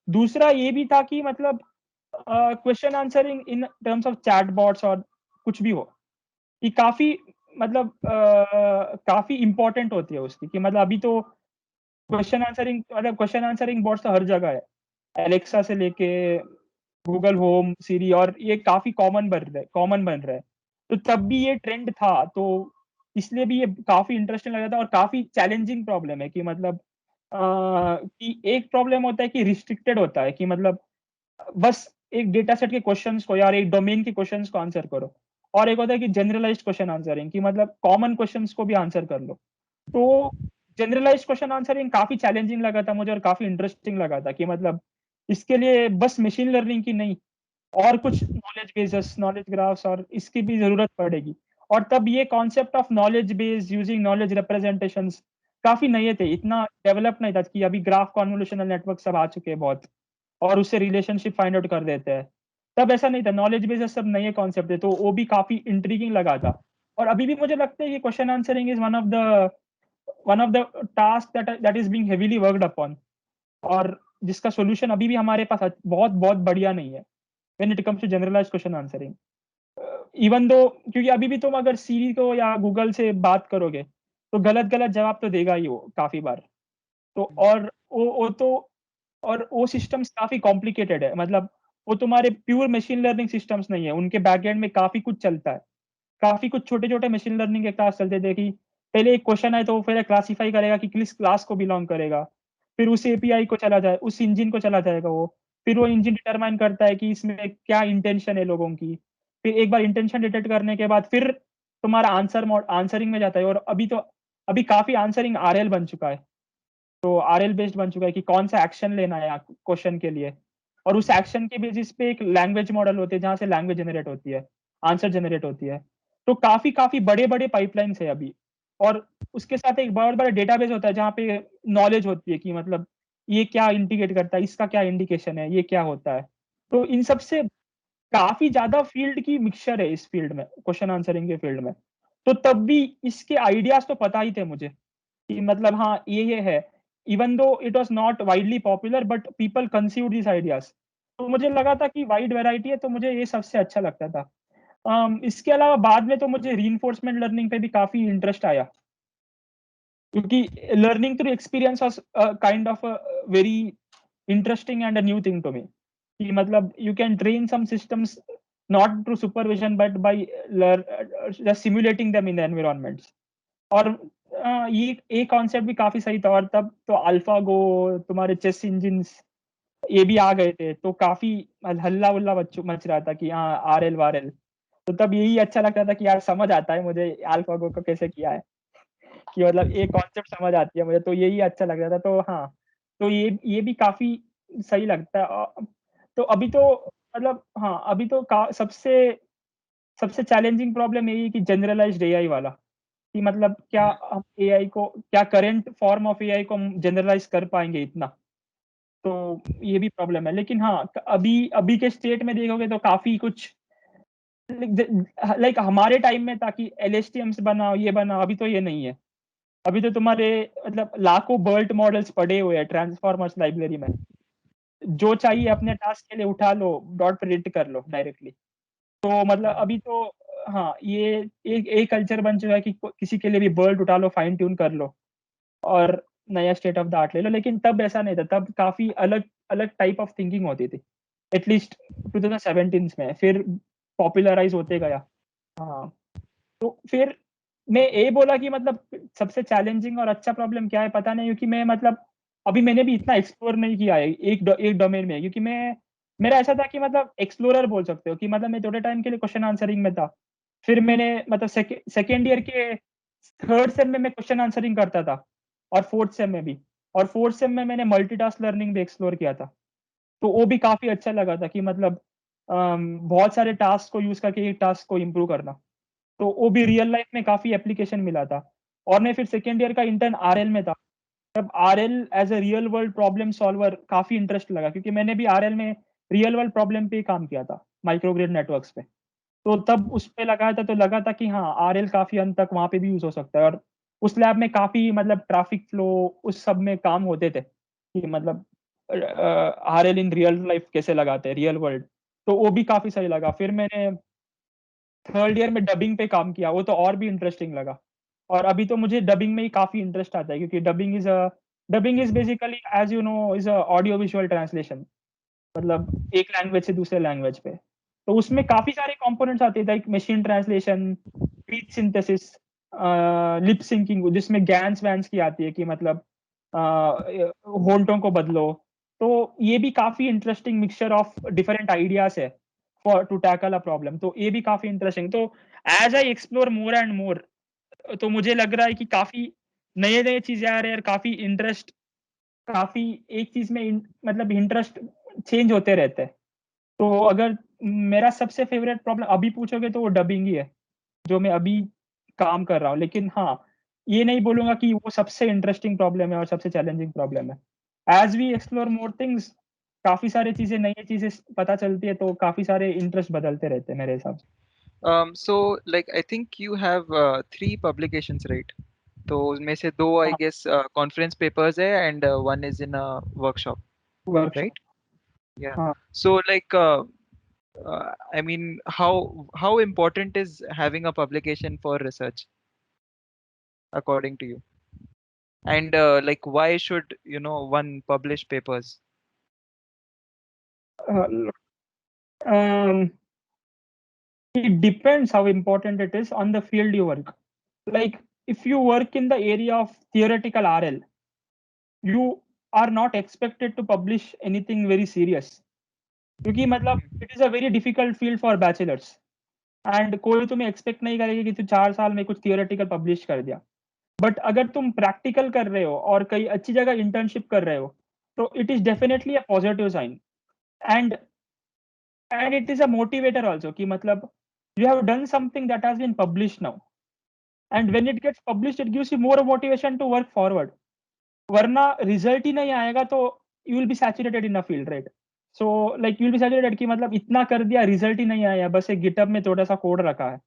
दूसरा ये भी था कि मतलब question answering in terms of chat bots और कुछ भी हो, कि काफी मतलब काफी इंपॉर्टेंट होती है उसकी। कि मतलब अभी तो क्वेश्चन आंसरिंग बॉट्स तो हर जगह है, एलेक्सा से लेके गूगल होम, सीरी, और ये काफी कॉमन बन रहा है। तो तब भी ये ट्रेंड था, तो इसलिए भी ये काफी इंटरेस्टिंग लगा था। और काफी चैलेंजिंग प्रॉब्लम है कि मतलब कि एक प्रॉब्लम होता है कि रिस्ट्रिक्टेड होता है, कि मतलब बस एक डेटा सेट के क्वेश्चंस को या एक डोमेन के क्वेश्चंस को आंसर करो। और एक होता है कि जनरलाइज्ड क्वेश्चन आंसरिंग, कि मतलब कॉमन क्वेश्चंस को भी आंसर कर लो। तो जनरलाइज्ड क्वेश्चन आंसरिंग काफी चैलेंजिंग लगा था मुझे, और काफी इंटरेस्टिंग लगा था। कि मतलब इसके लिए बस मशीन लर्निंग की नहीं, और कुछ नॉलेज बेसेस, नॉलेज ग्राफ्स और इसकी भी जरूरत पड़ेगी। और तब ये concept of knowledge base using knowledge representations काफी नए थे, इतना डेवलप नहीं था। कि अभी ग्राफ कॉन्वोल्यूशनल नेटवर्क सब आ चुके हैं बहुत, और उससे रिलेशनशिप फाइंड आउट कर देते हैं। तब ऐसा नहीं था, नॉलेज बेस सब नए कॉन्सेप्ट है, तो वो भी काफी इंट्रीगिंग लगा था। और अभी भी मुझे लगता है कि question answering is one of the task that is being heavily worked upon, और जिसका सोल्यूशन अभी भी हमारे पास बहुत बहुत बढ़िया नहीं है when it comes to generalized question answering. Even though, क्योंकि अभी भी तुम अगर सीरी को या गूगल से बात करोगे, तो गलत गलत जवाब तो देगा ही वो काफी बार। तो और वो तो और वो सिस्टम्स काफी कॉम्प्लिकेटेड है, मतलब वो तुम्हारे प्योर मशीन लर्निंग सिस्टम्स नहीं है, उनके बैकएंड में काफी कुछ चलता है। काफी कुछ छोटे छोटे मशीन लर्निंग के क्लास चलते थे, कि पहले एक क्वेश्चन है तो वो पहले क्लासीफाई करेगा कि किस क्लास को बिलोंग करेगा, फिर उस एपीआई को चला जाए, उस इंजन को चला जाएगा वो, फिर वो इंजन डिटरमाइन करता है कि इसमें क्या इंटेंशन है लोगों की। फिर एक बार इंटेंशन डिटेक्ट करने के बाद फिर तुम्हारा आंसरिंग में जाता है। और अभी काफी आंसरिंग आरएल बन चुका है। तो आरएल बेस्ड बन चुका है कि कौन सा एक्शन लेना है क्वेश्चन के लिए, और उस एक्शन के बेसिस पे एक लैंग्वेज मॉडल होते हैं जहाँ से लैंग्वेज जनरेट होती है, आंसर जनरेट होती है। तो काफी काफी बड़े बड़े पाइपलाइंस है अभी। और उसके साथ एक बहुत बड़ा डेटाबेस होता है जहाँ पे नॉलेज होती है कि मतलब ये क्या इंडिकेट करता है, इसका क्या इंडिकेशन है, ये क्या होता है। तो इन सब से काफी ज्यादा फील्ड की मिक्सचर है इस फील्ड में, क्वेश्चन आंसरिंग के फील्ड में। तो तब भी इसके आइडियाज तो पता ही थे मुझे कि मतलब हाँ ये है। Even though it was not widely popular but people conceived this ideas. तो मुझे लगा था कि वाइड वैरायटी है, तो मुझे ये सबसे अच्छा लगता था। इसके अलावा बाद में तो मुझे रीइंफोर्समेंट लर्निंग पे भी काफी इंटरेस्ट आया, क्योंकि learning through experience was kind of very interesting and a new thing to me. कि मतलब you can train some systems not through supervision but by just simulating them in the environments। और ये concept भी काफी सही था। और तब तो अल्फा गो, तुम्हारे चेस इंजिन्स ये भी आ गए थे, तो काफी हल्ला उल्ला मच रहा था कि हाँ आरएल वारएल। तो तब यही अच्छा लगता था कि यार समझ आता है मुझे अल्फा गो को कैसे किया है, कि मतलब एक कॉन्सेप्ट समझ आती है मुझे, तो यही अच्छा लगता था। तो हाँ, तो ये भी काफी सही लगता है। तो अभी तो मतलब हाँ, अभी तो सबसे सबसे चैलेंजिंग प्रॉब्लम यही है कि जनरलाइज्ड एआई वाला, कि मतलब क्या हम एआई को, क्या करंट फॉर्म ऑफ एआई को हम जनरलाइज कर पाएंगे इतना। तो ये भी प्रॉब्लम है। लेकिन हाँ, अभी अभी के स्टेट में देखोगे तो काफी कुछ लाइक हमारे टाइम में था कि एलएसटीएम्स बनाओ ये बनाओ, अभी तो ये नहीं है। अभी तो तुम्हारे मतलब लाखों बर्ट मॉडल्स पड़े हुए हैं ट्रांसफॉर्मर्स लाइब्रेरी में, जो चाहिए अपने टास्क के लिए उठा लो, डॉट प्रिडिक्ट कर लो डायरेक्टली। तो मतलब अभी तो हाँ, ये एक कल्चर बन चुका है कि किसी के लिए भी बर्ड उठा लो, फाइन ट्यून कर लो और नया स्टेट ऑफ द आर्ट ले लो। लेकिन तब ऐसा नहीं था, तब काफी अलग अलग टाइप ऑफ थिंकिंग होती थी, एटलीस्ट 2017 में। फिर पॉपुलराइज होते गया। हाँ, तो फिर मैं ये बोला कि मतलब सबसे चैलेंजिंग और अच्छा प्रॉब्लम क्या है पता नहीं, क्योंकि मैं मतलब अभी मैंने भी इतना एक्सप्लोर नहीं किया है एक डोमेन में। क्योंकि मेरा ऐसा था कि मतलब एक्सप्लोरर बोल सकते हो, कि मतलब मैं थोड़े टाइम के लिए क्वेश्चन आंसरिंग में था। फिर मैंने मतलब सेकेंड ईयर के थर्ड सेम में मैं क्वेश्चन आंसरिंग करता था, और फोर्थ सेम में भी। और फोर्थ सेम में मैंने मल्टीटास्क लर्निंग भी एक्सप्लोर किया था। तो वो भी काफी अच्छा लगा था कि मतलब बहुत सारे टास्क को यूज करके एक टास्क को इम्प्रूव करना। तो वो भी रियल लाइफ में काफी एप्लीकेशन मिला था। और मैं फिर सेकेंड ईयर का इंटर्न आरएल में था। तब RL as a real world problem solver काफी इंटरेस्ट लगा, क्योंकि मैंने भी आरएल में रियल वर्ल्ड प्रॉब्लम पे काम किया था, माइक्रोग्रिड नेटवर्क्स पे। तो तब उस पे लगाया था, तो लगा था कि हाँ आरएल काफी हद तक वहां पे भी यूज हो सकता है। और उस लैब में काफी मतलब ट्रैफिक फ्लो उस सब में काम होते थे, कि मतलब आरएल इन रियल लाइफ कैसे लगाते हैं रियल वर्ल्ड। तो वो भी काफी सही लगा। फिर मैंने थर्ड ईयर में डबिंग पे काम किया, वो तो और भी इंटरेस्टिंग लगा। और अभी तो मुझे डबिंग में ही काफी इंटरेस्ट आता है, क्योंकि dubbing is basically as you know is a audio visual translation, मतलब एक लैंग्वेज से दूसरे लैंग्वेज पे। तो उसमें काफी सारे कंपोनेंट्स आते हैं, like machine translation, speech synthesis, lip syncing, जिसमें गैन्स वैन्स की आती है कि मतलब होल्टों को बदलो। तो ये भी काफी interesting mixture of different ideas है for to tackle a problem. तो ये भी काफी इंटरेस्टिंग। तो as I explore more and more, तो मुझे लग रहा है कि काफी नए नए चीजें आ रहे हैं, और काफी एक चीज में मतलब इंटरेस्ट चेंज होते रहते हैं। तो अगर मेरा सबसे फेवरेट प्रॉब्लम अभी पूछोगे तो वो डबिंग ही है, जो मैं अभी काम कर रहा हूँ। लेकिन हाँ, ये नहीं बोलूंगा कि वो सबसे इंटरेस्टिंग प्रॉब्लम है और सबसे चैलेंजिंग प्रॉब्लम है। As we explore more things, काफी सारी चीजें, नई चीजें पता चलती है, तो काफी सारे इंटरेस्ट बदलते रहते हैं मेरे हिसाब से। So like I think you have three publications, right? तो उसमें से दो I हाँ, guess conference papers है and one is in a workshop, workshop. right? Yeah. हाँ, So like I mean how important is having a publication for research according to you? And like why should one publish papers? um, it depends how important it is on the field you work. Like if you work in the area of theoretical RL, you are not expected to publish anything very serious, क्योंकि मतलब it is a very difficult field for bachelors. And कोई तुम्हें expect नहीं करेगी कि तू 4 साल में कुछ थियोरेटिकल पब्लिश कर दिया। बट अगर तुम प्रैक्टिकल कर रहे हो और कई अच्छी जगह इंटर्नशिप कर रहे हो, तो it is definitely a positive sign. And it is a motivator also कि मतलब you have done something that has been published now, and when it gets published it gives you more motivation to work forward. वरना result ही नहीं आएगा तो you will B saturated in a field, right? So like you will B saturated कि मतलब इतना कर दिया, result ही नहीं आया, बस एक गिटहब में थोड़ा सा कोड रखा है।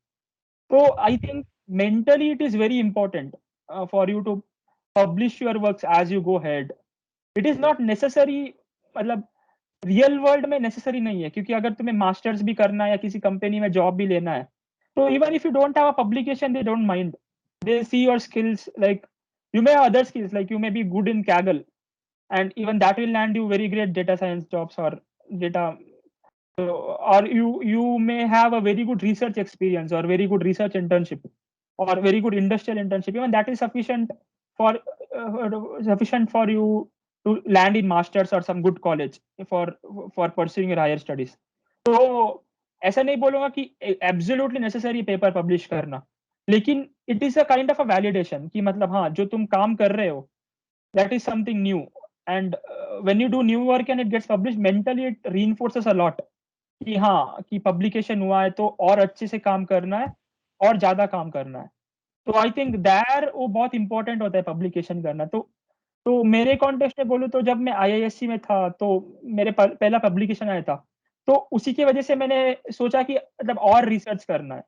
तो I think mentally it is very important for you to publish your works as you go head. It is not necessary, मतलब रियल वर्ल्ड में नेसेसरी नहीं है, क्योंकि अगर तुम्हें मास्टर्स भी करना है या किसी कंपनी में जॉब भी लेना है, तो even if you don't have a publication they don't mind. They see your skills, like you may have other skills, like you may be good in Kaggle, and even that will land you very great data science jobs or data, or you may have a very good research experience or very good research internship or very good industrial internship. Even that is for sufficient for you to land in masters or some good college for pursuing your higher studies. तो ऐसा नहीं बोलूंगा कि absolutely necessary paper publish करना, लेकिन it is a kind of a validation कि मतलब हाँ, जो तुम काम कर रहे हो that is something new, and when you do new work and it gets published, mentally it reinforces a lot कि हाँ, कि पब्लिकेशन हुआ है तो और अच्छे से काम करना है और ज्यादा काम करना है। तो आई थिंक दैर वो बहुत इंपॉर्टेंट होता है पब्लिकेशन करना। तो मेरे कॉन्टेक्स्ट में बोलूँ तो जब मैं आईआईएससी में था तो मेरे पहला पब्लिकेशन आया था, तो उसी की वजह से मैंने सोचा कि मतलब और रिसर्च करना है।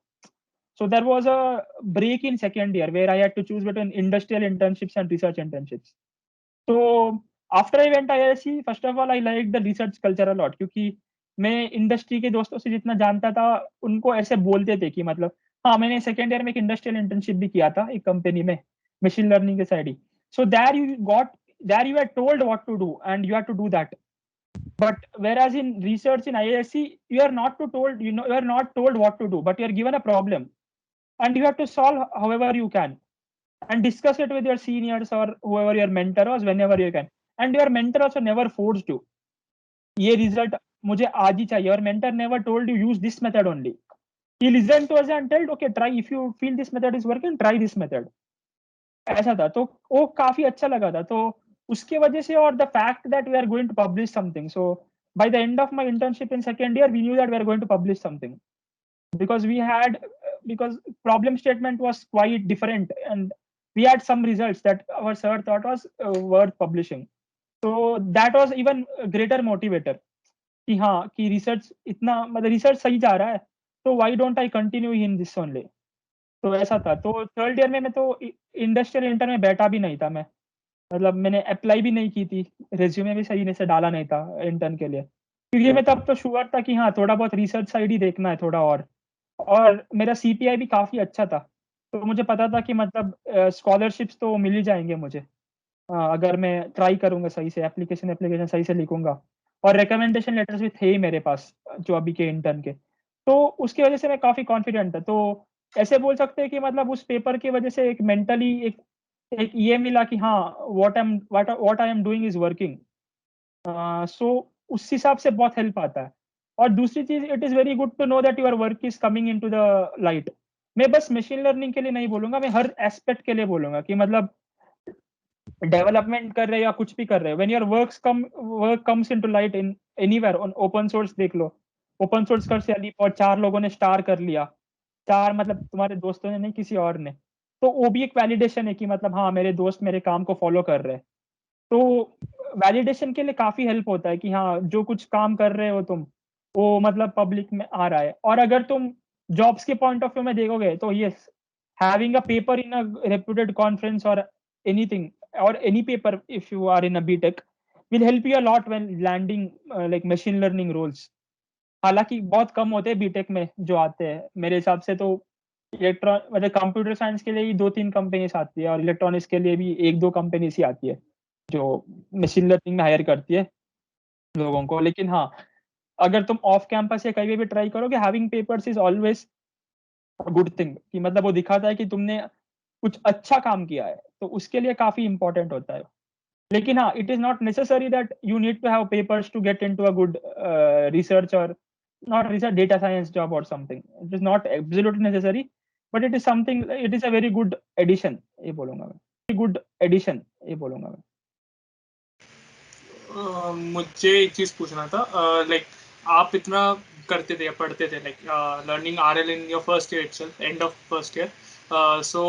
So there was a break in second year where I had to choose between industrial internships and research internships. So after I went IISc, first of all I liked the research culture a lot, क्योंकि मैं industry के दोस्तों से जितना जानता था उनको ऐसे बोलते थे कि मतलब हाँ, मैंने सेकेंड ईयर में एक इंडस्ट्रियल इंटर्नशिप भी किया था एक कंपनी में, मशीन लर्निंग के साइड ही। So there you are told what to do and you have to do that. But whereas in research in IISc, you are not to told, you are not told what to do, but you are given a problem and you have to solve however you can and discuss it with your seniors or whoever your mentor was whenever you can. And your mentor also never forced you ये result मुझे आज ही चाहिए, और mentor never told you use this method only. He listened to us and told okay, try, if you feel this method is working, try this method. ऐसा था, तो वो काफी अच्छा लगा था। तो उसके वजह से, और the fact that we are going to publish something, so by the end of my internship in second year we knew that we are going to publish something, because we had because problem statement was quite different and we had some results that our sir thought was worth publishing. So that was even a greater motivator कि हाँ, कि research इतना मतलब research सही जा रहा है, तो why don't I continue in this only. तो ऐसा था। तो थर्ड ईयर में मैं तो इंडस्ट्रियल इंटर में बैठा भी नहीं था मैं, मतलब मैंने अप्लाई भी नहीं की थी, रेज्यूमे भी सही से डाला नहीं था इंटर्न के लिए, क्योंकि मैं तब तो श्योर था कि हाँ, थोड़ा बहुत रिसर्च साइड ही देखना है थोड़ा। और मेरा सीपीआई भी काफी अच्छा था, तो मुझे पता था कि मतलब स्कॉलरशिप्स तो मिल ही जाएंगे मुझे, अगर मैं ट्राई करूंगा सही से, एप्लीकेशन सही से लिखूंगा, और रिकमेंडेशन लेटर्स भी थे ही मेरे पास जो अभी के इंटर्न के। तो उसकी वजह से मैं काफी कॉन्फिडेंट था। तो ऐसे बोल सकते हैं कि मतलब उस पेपर की वजह से एक मेंटली एक ये मिला कि हाँ, what I am doing is working. So उस हिसाब से बहुत हेल्प आता है। और दूसरी चीज, it is very good to know that your work is coming into the light. मैं बस मशीन लर्निंग के लिए नहीं बोलूंगा, मैं हर एस्पेक्ट के लिए बोलूंगा कि मतलब डेवलपमेंट कर रहे हो या कुछ भी कर रहे हो, when your work comes into light in anywhere, on open source देख लो, ओपन सोर्स कर से और 4 लोगों ने स्टार कर लिया, 4 मतलब तुम्हारे दोस्तों ने नहीं, किसी और ने, तो वो भी एक वैलिडेशन है कि मतलब हाँ, मेरे दोस्त मेरे काम को फॉलो कर रहे हैं। तो वैलिडेशन के लिए काफी हेल्प होता है कि हाँ, जो कुछ काम कर रहे हो तुम, वो मतलब पब्लिक में आ रहा है। और अगर तुम जॉब्स के पॉइंट ऑफ व्यू में देखोगे तो yes, having a paper in a reputed conference और anything or any paper if you are in a BTech will help you a lot when landing like machine learning roles. हालांकि बहुत कम होते हैं BTech में जो आते हैं, मेरे हिसाब से तो इलेक्ट्रॉन मतलब कंप्यूटर साइंस के लिए ही 2-3 कंपनीज आती है और इलेक्ट्रॉनिक्स के लिए भी 1-2 कंपनीज ही आती है जो मशीन लर्निंग में हायर करती है लोगों को। लेकिन हाँ, अगर तुम ऑफ कैंपस या कहीं भी ट्राई करोगे, having papers is always good thing, कि मतलब वो दिखाता है कि तुमने कुछ अच्छा काम किया है, तो उसके लिए काफी इंपॉर्टेंट होता है। लेकिन हाँ, it is not necessary that you need to have papers to get into a good research और not research, data science job or something. It is not absolutely necessary, but it is something, it is a very good addition, ये बोलूंगा मैं, very good addition, ये बोलूंगा मैं. मुझे एक चीज पूछना था, लाइक आप इतना करते थे या पढ़ते थे, like learning RL in your first year itself, end of first year, so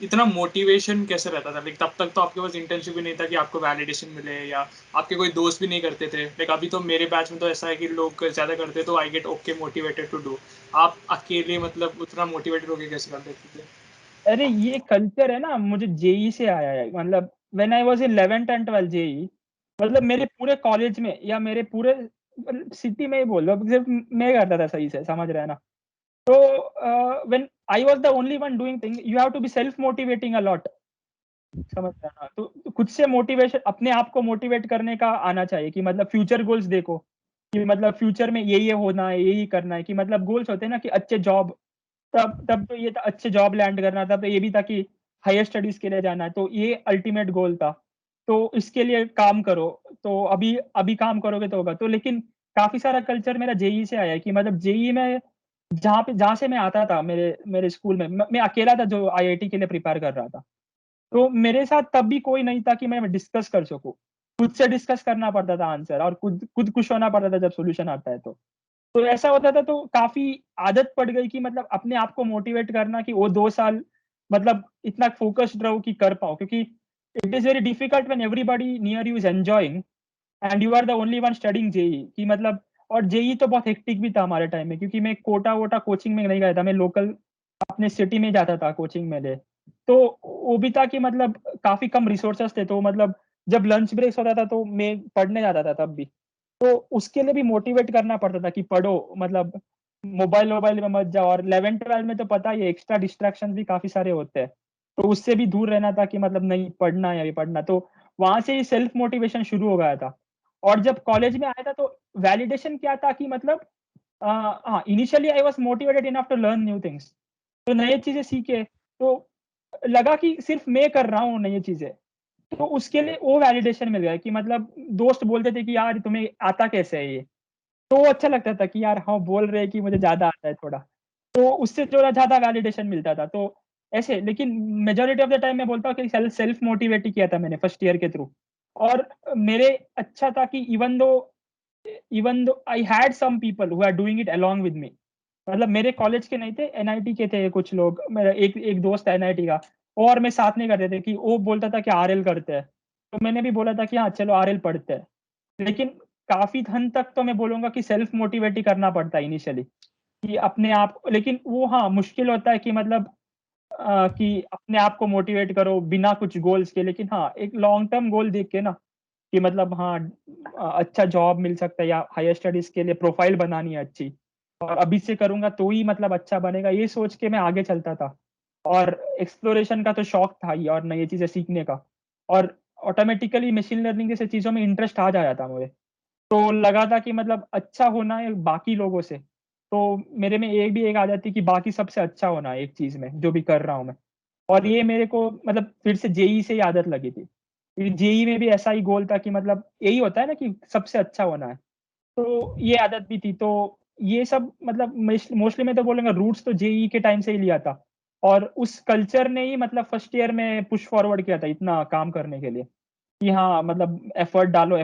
इतना मोटिवेशन कैसे रहता था? लाइक तब तक तो आपके पास इंटर्नशिप भी नहीं था कि आपको वैलिडेशन मिले, या आपके कोई दोस्त भी नहीं करते थे. लाइक अभी तो मेरे बैच में तो ऐसा है कि लोग ज्यादा करते, तो I get okay motivated to do. आप अकेले मतलब उतना मोटिवेटेड होके कैसे कर लेते थे? अरे ये कल्चर है ना, मुझे जेई से आया है. मतलब when I was in 11th and 12th JEE, मतलब मेरे पूरे कॉलेज में या मेरे पूरे सिटी में ही बोल लो, सिर्फ मैं करता था सही से, समझ रहे हैं ना. तो when I was the only one doing thing, you have to be self motivating a lot, समझ रहे हैं ना. तो खुद से मोटिवेशन, अपने आप को मोटिवेट करने का आना चाहिए कि मतलब फ्यूचर गोल्स देखो कि मतलब फ्यूचर में ये होना है, यही करना है, कि मतलब गोल्स होते हैं ना कि अच्छे जॉब, तब तब तो ये था अच्छे जॉब लैंड करना, तब तो ये भी था कि हायर स्टडीज के लिए जाना है, तो ये अल्टीमेट गोल था. तो इसके लिए काम करो, तो अभी अभी काम करोगे तो होगा. तो लेकिन काफी सारा कल्चर मेरा जेई से आया है कि मतलब जेई में जहाँ से मैं आता था, मेरे मेरे स्कूल में मैं अकेला था जो आईआईटी के लिए प्रिपेयर कर रहा था. तो मेरे साथ तब भी कोई नहीं था कि मैं डिस्कस कर सकूं. खुद से डिस्कस करना पड़ता था आंसर, और खुद खुद खुश होना पड़ता था जब सॉल्यूशन आता है. तो ऐसा होता था, तो काफी आदत पड़ गई कि मतलब अपने आप को मोटिवेट करना कि वो 2 साल मतलब इतना फोकस्ड रहो कि कर पाओ, क्योंकि it is very difficult when everybody near you is enjoying and you are the only one studying JEE, कि मतलब. और जेई तो बहुत हेक्टिक भी था हमारे टाइम में, क्योंकि मैं कोटा वोटा कोचिंग में नहीं गया था, मैं लोकल अपने सिटी में जाता था कोचिंग में ले. तो वो भी था कि मतलब काफी कम रिसोर्सेस थे, तो मतलब जब लंच ब्रेक होता था तो मैं पढ़ने जाता था तब भी. तो उसके लिए भी मोटिवेट करना पड़ता था कि पढ़ो, मतलब मोबाइल वोबाइल में मत जाओ. और 11th 12th में तो पता ही है, एक्स्ट्रा डिस्ट्रैक्शन भी काफी सारे होते हैं, तो उससे भी दूर रहना था कि मतलब नहीं पढ़ना है, अभी पढ़ना. तो वहां से ही सेल्फ मोटिवेशन शुरू हो गया था. और जब कॉलेज में आया था तो वैलिडेशन क्या था कि मतलब हाँ, initially I was motivated enough to learn new things, तो नई चीजें सीखे. तो लगा कि सिर्फ मैं कर रहा हूँ नई चीजें, तो उसके लिए वो वैलिडेशन मिल गया कि मतलब दोस्त बोलते थे कि यार तुम्हें आता कैसे है ये. तो वो अच्छा लगता था कि यार हाँ, बोल रहे हैं कि मुझे ज्यादा आता है थोड़ा, तो उससे थोड़ा ज्यादा वैलिडेशन मिलता था. तो ऐसे, लेकिन मेजोरिटी ऑफ द टाइम मैं बोलता हूँ कि सेल्फ मोटिवेट ही किया था मैंने फर्स्ट ईयर के थ्रू. और मेरे अच्छा था कि even though I had some people who are doing it along with me. मतलब मेरे कॉलेज के नहीं थे, एनआईटी के थे कुछ लोग. मेरा एक एक दोस्त है एनआईटी का, और मैं साथ नहीं करते थे, कि वो बोलता था कि आरएल करते हैं, तो मैंने भी बोला था कि हाँ चलो आरएल पढ़ते हैं. लेकिन काफी हद तक तो मैं बोलूंगा कि सेल्फ मोटिवेट ही करना पड़ता है इनिशियली, कि अपने आप. लेकिन वो हाँ, मुश्किल होता है कि मतलब कि अपने आप को मोटिवेट करो बिना कुछ गोल्स के. लेकिन हाँ, एक लॉन्ग टर्म गोल देख के ना, कि मतलब हाँ, अच्छा जॉब मिल सकता है या हायर स्टडीज के लिए प्रोफाइल बनानी है अच्छी, और अभी से करूंगा तो ही मतलब अच्छा बनेगा, ये सोच के मैं आगे चलता था. और एक्सप्लोरेशन का तो शौक था ही, और नई चीजें सीखने का. और ऑटोमेटिकली मशीन लर्निंग जैसे चीजों में इंटरेस्ट आ जाया था मुझे. तो लगा था कि मतलब अच्छा होना है बाकी लोगों से, तो मेरे में एक आ जाती कि बाकी सबसे अच्छा होना है एक चीज में जो भी कर रहा हूँ मैं. और ये मेरे को मतलब फिर से जेई से ही आदत लगी थी. जेई में भी ऐसा ही गोल था कि मतलब यही होता है ना कि सबसे अच्छा होना है, तो ये आदत भी थी. तो ये सब मतलब मोस्टली मैं तो बोलूंगा रूट्स तो जेई के टाइम से ही लिया था. और उस कल्चर ने ही मतलब फर्स्ट ईयर में पुश फॉरवर्ड किया था इतना काम करने के लिए, कि हाँ मतलब एफर्ट डालो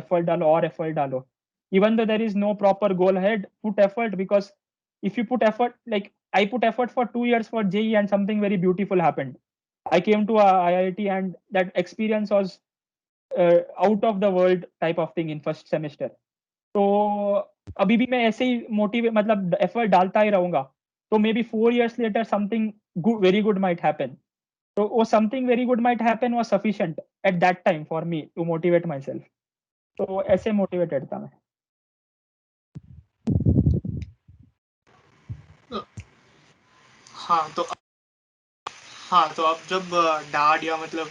और एफर्ट डालो. Even though there is no proper goal head, put effort, because if you put effort, like I put effort for 2 years for JEE and something very beautiful happened. I came to IIT and that experience was out of the world type of thing in first semester. तो अभी भी मैं ऐसे ही motivate मतलब effort डालता ही रहूंगा, तो maybe 4 years later something very good might happen. तो वो something very good might happen was sufficient at that time for me to motivate myself. तो ऐसे मोटिवेटेड था मैं. हाँ तो हाँ, तो आप जब डाड या मतलब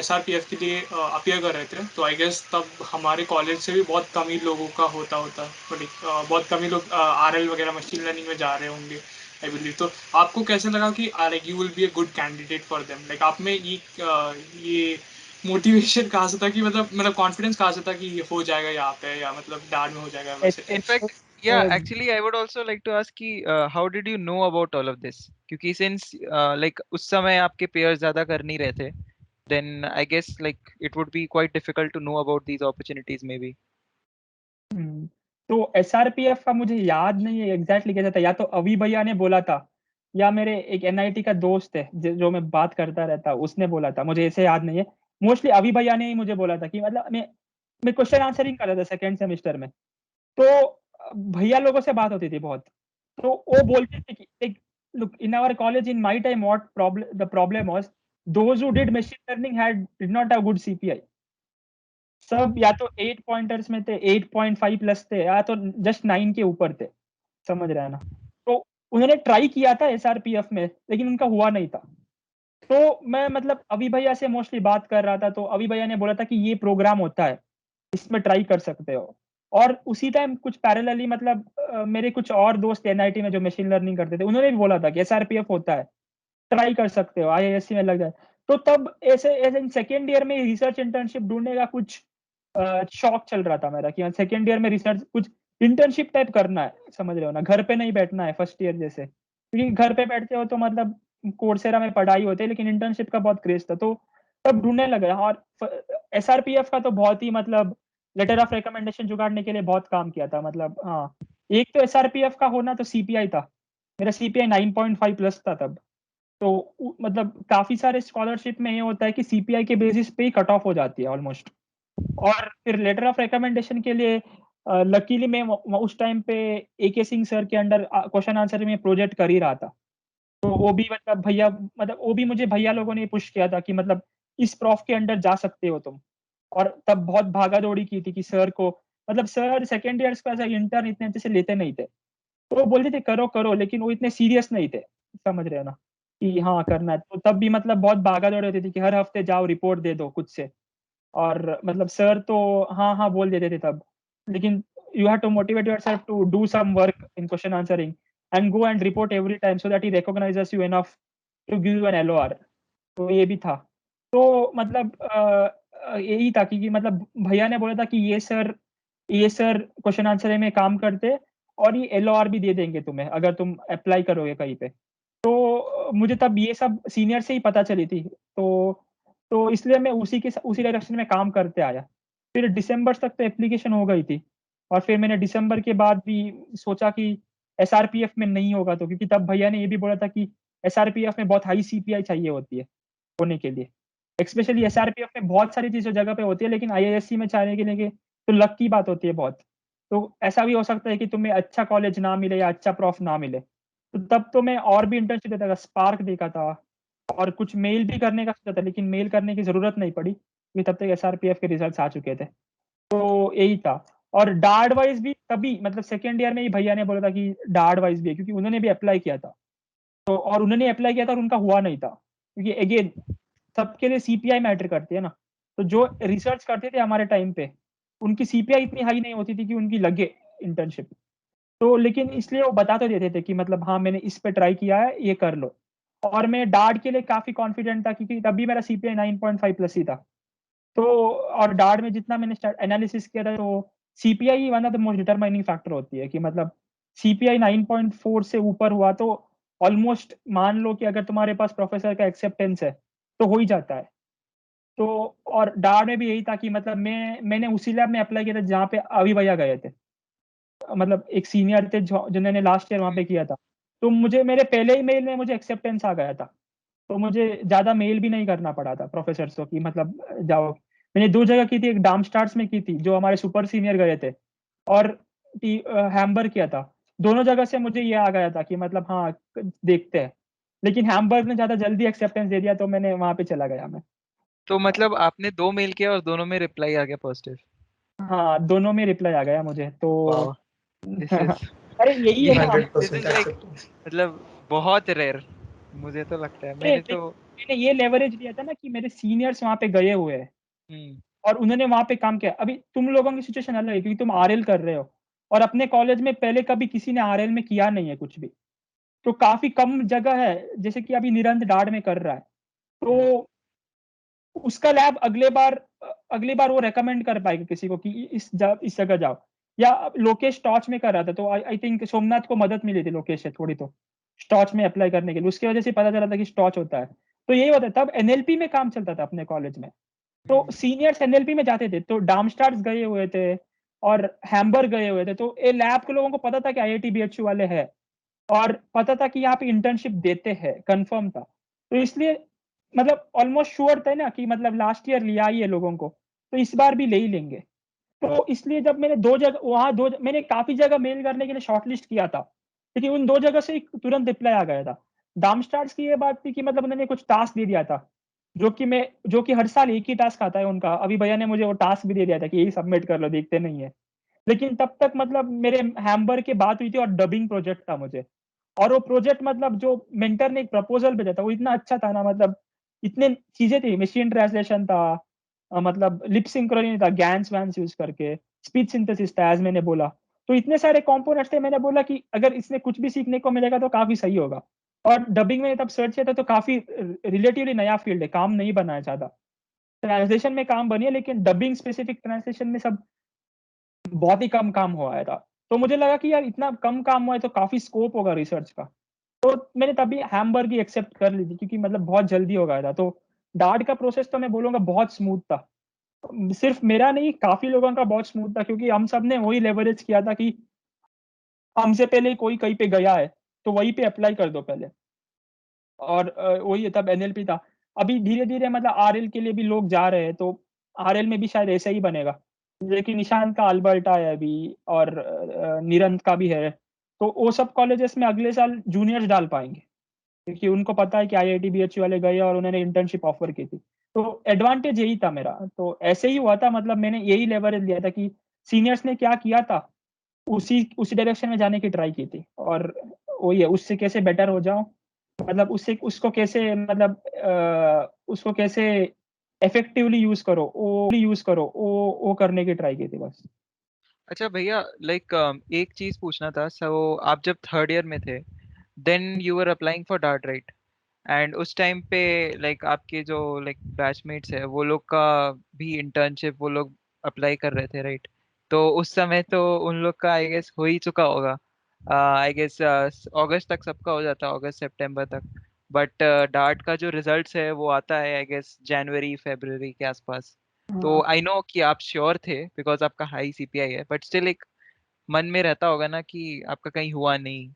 SRPF के लिए अपियर कर रहे थे, तो आई गेस तब हमारे कॉलेज से भी बहुत कम ही लोगों का होता बहुत कम ही लोग RL वगैरह मशीन लर्निंग में जा रहे होंगे आई बिलीव. तो आपको कैसे लगा कि like you will be a good candidate for them? Like आप में ये मोटिवेशन कहाँ से था कि मतलब कॉन्फिडेंस कहाँ से था कि ये हो जाएगा यहाँ पे, या मतलब डाड में हो जाएगा वैसे? In fact Yeah, Uh, actually, I would also like to ask कि how did you know about all of this? क्योंकि since like उस समय आपके peers ज़्यादा कर नहीं रहे थे, then I guess like it would be quite difficult to know about these opportunities maybe. तो SRPF का मुझे याद नहीं है एग्जैक्टली कैसा था, या तो अभी भैया ने बोला था या मेरे एक NIT का दोस्त है जो मैं बात करता रहता उसने बोला था, मुझे ऐसे याद नहीं है। मोस्टली अभी भैया ने ही मुझे बोला था कि मतलब मैं क्वेश्चन आंसरिंग कर रहा था सेकेंड सेमेस्टर में, तो भैया लोगों से बात होती थी बहुत, तो वो बोलते थे कि look, in our college in my time what problem the problem was, those who did machine learning did not have good CPI। सब या तो 8 पॉइंटर्स में थे, 8.5 प्लस थे, या तो जस्ट 9 के ऊपर थे, समझ रहे हैं ना। तो उन्होंने ट्राई किया था SRPF में, लेकिन उनका हुआ नहीं था। तो मैं मतलब अभी भैया से मोस्टली बात कर रहा था, तो अभी भैया ने बोला था कि ये प्रोग्राम होता है, इसमें ट्राई कर सकते हो। और उसी टाइम कुछ पैरेलली मतलब मेरे कुछ और दोस्त NIT में जो मशीन लर्निंग करते थे, उन्होंने भी बोला था कि SRPF होता है, ट्राई कर सकते हो, IISc में लग जाए। तो तब ऐसे ऐसे सेकेंड ईयर में रिसर्च इंटर्नशिप ढूंढने का कुछ शौक चल रहा था मेरा कि सेकेंड ईयर में रिसर्च कुछ इंटर्नशिप टाइप करना है, समझ रहे हो ना, घर पे नहीं बैठना है फर्स्ट ईयर जैसे, क्योंकि घर पे बैठते हो तो मतलब कोर्सेरा में पढ़ाई होती है, लेकिन इंटर्नशिप का बहुत क्रेज था, तो तब ढूंढने लगा। और SRPF का तो बहुत ही मतलब लेटर ऑफ रिकमेंडेशन जुगाड़ने के लिए बहुत काम किया था, मतलब हाँ। एक तो SRPF का होना तो CPI था, मेरा CPI 9.5 प्लस था तब। तो मतलब काफी सारे स्कॉलरशिप में ये होता है कि CPI के बेसिस पे ही कट ऑफ हो जाती है ऑलमोस्ट। और फिर लेटर ऑफ रिकमेंडेशन के लिए लकीली मैं उस टाइम पे AK सिंह सर के अंडर क्वेश्चन आंसर में प्रोजेक्ट कर ही रहा था। तो वो भी मतलब भैया, मतलब वो भी मुझे भैया लोगों ने पुश किया था कि मतलब इस प्रॉफ के अंडर जा सकते हो तुम। और तब बहुत भागा दौड़ी की थी कि सर को, मतलब सर सेकेंड ईयर्स को ऐसा इंटर्न इतने अच्छे से लेते नहीं थे, तो वो बोलते थे करो करो, लेकिन वो इतने सीरियस नहीं थे, समझ रहे हो ना, कि हाँ करना है। तो तब भी मतलब बहुत भागा दौड़ी होती थी कि हर हफ्ते जाओ रिपोर्ट दे दो खुद से। और मतलब सर तो हाँ हाँ बोल देते थे तब, लेकिन you have to motivate yourself to do some work in question answering and go and report every time so that he recognizes you enough to give you an LOR। तो ये भी था। तो मतलब यही था कि मतलब भैया ने बोला था कि ये सर क्वेश्चन आंसर में काम करते, और ये LOR भी दे देंगे तुम्हें अगर तुम अप्लाई करोगे कहीं पे। तो मुझे तब ये सब सीनियर से ही पता चली थी, तो इसलिए मैं उसी डायरेक्शन में काम करते आया। फिर दिसंबर तक तो एप्लीकेशन हो गई थी, और फिर मैंने दिसंबर के बाद भी सोचा कि SRPF में नहीं होगा, तो क्योंकि तब भैया ने ये भी बोला था कि SRPF में बहुत हाई CPI चाहिए होती है होने के लिए। स्पेशली SRPF में बहुत सारी चीजें जगह पे होती है, लेकिन IISc में जाने के लिए तो लक की बात होती है बहुत। तो ऐसा भी हो सकता है कि तुम्हें अच्छा कॉलेज ना मिले या अच्छा प्रॉफ ना मिले। तो तब तो मैं और भी इंटर्नशिप देता था, स्पार्क देखा था, और कुछ मेल भी करने का सोचा था, लेकिन मेल करने की जरूरत नहीं पड़ी क्योंकि तब तक SRPF के रिजल्ट आ चुके थे। तो यही था। और डार्ड वाइज भी तभी मतलब सेकेंड ईयर में ही भैया ने बोला था कि डार्ड वाइज भी है, क्योंकि उन्होंने भी अप्लाई किया था। तो और उन्होंने अप्लाई किया था और उनका हुआ नहीं था, क्योंकि अगेन सबके लिए CPI मैटर करती है ना। तो जो रिसर्च करते थे हमारे टाइम पे, उनकी CPI इतनी हाई नहीं होती थी कि उनकी लगे इंटर्नशिप। तो लेकिन इसलिए वो बता तो देते थे कि मतलब हाँ मैंने इस पे ट्राई किया है, ये कर लो। और मैं डार्ड के लिए काफी कॉन्फिडेंट था, क्योंकि तभी मेरा CPI 9.5 प्लस ही था। तो और डार्ड में जितना मैंने एनालिसिस किया था, तो CPI one of the most determining factor होती है कि मतलब CPI 9.4 से ऊपर हुआ तो ऑलमोस्ट मान लो कि अगर तुम्हारे पास प्रोफेसर का एक्सेप्टेंस है तो हो ही जाता है। तो और डार्ड में भी यही था कि मतलब मैंने उसी लैब में अप्लाई किया था जहाँ पे अभी भैया गए थे, मतलब एक सीनियर थे जिन्होंने लास्ट ईयर वहाँ पे किया था। तो मुझे मेरे पहले ही मेल में मुझे एक्सेप्टेंस आ गया था, तो मुझे ज्यादा मेल भी नहीं करना पड़ा था प्रोफेसर को कि मतलब जाओ। मैंने 2 जगह की थी, एक डार्मस्टार्ट्स में की थी जो हमारे सुपर सीनियर गए थे, और हैम्बर्ग किया था। दोनों जगह से मुझे ये आ गया था कि मतलब हाँ देखते हैं, लेकिन हैम्बर्ग ने ज्यादा जल्दी एक्सेप्टेंस दे दिया, तो मैंने वहां पे चला गया मैं। तो मतलब आपने 2 मेल किया और दोनों में रिप्लाई आ गया पॉजिटिव। हाँ दोनों में रिप्लाई आ गया मुझे तो। वाओ, दिस इज अरे यही ये है ना। This 100% is like acceptance. मतलब बहुत रेयर, मुझे तो लगता है। मैंने तो मैंने ये लेवरेज लिया था ना कि मेरे सीनियर्स वहां पे गए हुए हैं हम्म और उन्होंने वहां पे काम किया। अभी तुम लोगों की सिचुएशन अलग है, क्योंकि तुम RL कर रहे हो, और अपने कॉलेज में पहले कभी किसी ने RL में किया नहीं है कुछ भी। तो काफी कम जगह है, जैसे कि अभी निरंत डाड में कर रहा है, हम्म। तो उसका लैब अगले बार वो रेकमेंड कर पाएगा किसी को कि इस जगह जाओ। या लोकेश टॉर्च में कर रहा था, तो आई थिंक सोमनाथ को मदद मिली थी लोकेश से थोड़ी, तो स्टॉच में अप्लाई करने के लिए उसकी वजह से पता चला था कि स्टॉच होता है। तो यही होता है, तब एनएलपी में काम चलता था अपने कॉलेज में, तो सीनियर्स एनएलपी में जाते थे, तो डार्मस्टार्ट्स गए हुए थे और हैम्बर्ग गए हुए थे, तो ये लैब के लोगों को पता था कि आईआईटी बीएचयू वाले हैं और पता था कि यहाँ पे इंटर्नशिप देते हैं, कंफर्म था। तो इसलिए मतलब ऑलमोस्ट श्योर था ना कि मतलब लास्ट ईयर लिया ही है लोगों को, तो इस बार भी ले ही लेंगे। तो इसलिए जब मैंने मैंने काफी जगह मेल करने के लिए शॉर्टलिस्ट किया था, लेकिन उन 2 जगह से तुरंत रिप्लाई आ गया था। डार्मस्टार्ट्स की ये बात थी कि मतलब उन्होंने कुछ टास्क दे दिया था, जो कि हर साल एक ही टास्क आता है उनका। अभी भैया ने मुझे वो टास्क भी दे दिया था कि यही सबमिट कर लो, देखते नहीं है। लेकिन तब तक मतलब मेरे हैम्बर्ग की बात हुई थी और डबिंग प्रोजेक्ट था मुझे, और वो प्रोजेक्ट मतलब जो मेंटर ने एक प्रपोजल भेजा था वो इतना अच्छा था ना, मतलब इतने चीजें थी, मशीन ट्रांसलेशन था, मतलब लिप सिंक्रोनी था, गैन्स वैन्स यूज करके, स्पीच सिंथेसिस था एज मैंने बोला। तो इतने सारे कंपोनेंट्स थे, मैंने बोला कि अगर इसमें कुछ भी सीखने को मिलेगा तो काफी सही होगा। और डबिंग में तब सर्च किया था तो काफी रिलेटिवली नया फील्ड है, काम नहीं बना है ज्यादा। ट्रांसलेशन में काम बनी है, लेकिन डबिंग स्पेसिफिक ट्रांसलेशन में सब बहुत ही कम काम हुआ है था। तो मुझे लगा कि यार इतना कम काम हुआ है तो काफी स्कोप होगा रिसर्च का। तो मैंने तभी हैम्बर्ग ही एक्सेप्ट कर ली थी, क्योंकि मतलब बहुत जल्दी हो गया था। तो डार्ट का प्रोसेस तो मैं बोलूंगा बहुत स्मूथ था, सिर्फ मेरा नहीं काफी लोगों का बहुत स्मूथ था, क्योंकि हम सब ने वही लेवरेज किया था कि हमसे पहले कोई कहीं पे गया है तो वहीं पे अप्लाई कर दो पहले। और वही तब एनएलपी था। अभी धीरे धीरे मतलब आरएल के लिए भी लोग जा रहे हैं, तो आरएल में भी शायद ऐसा ही बनेगा। लेकिन निशांत का अल्बर्टा है अभी, और निरंत का भी है। तो वो सब कॉलेजेस में अगले साल जूनियर्स डाल पाएंगे, क्योंकि उनको पता है कि आईआईटी बीएचयू वाले गए और उन्होंने इंटर्नशिप ऑफर की थी। तो एडवांटेज यही था मेरा, तो ऐसे ही हुआ था, मतलब मैंने यही लेवरेज लिया था कि सीनियर्स ने क्या किया था उसी डायरेक्शन में जाने की ट्राई की थी, और वही है, उससे कैसे बेटर हो जाऊं, मतलब उसको कैसे इफेक्टिवली यूज करो वो करने की ट्राई की थी बस। अच्छा भैया, लाइक एक चीज पूछना था। सो आप जब थर्ड ईयर में थे, then you were applying for dart, right? And उस टाइम पे लाइक आपके जो लाइक बैचमेट्स है वो लोग का भी इंटर्नशिप वो लोग अप्लाई कर रहे थे, राइट? तो उस समय तो उन लोग का आई गेस हो ही चुका होगा। आई गेस अगस्त तक सबका हो जाता है, अगस्त सितंबर तक। बट डार्ट का जो रिजल्ट्स है वो आता है आई गेस जनवरी फरवरी के आसपास। तो हाँ, आई नो कि आप श्योर थे बिकॉज आपका हाई सीपीआई है, बट स्टिल एक मन में रहता होगा ना कि आपका कहीं हुआ नहीं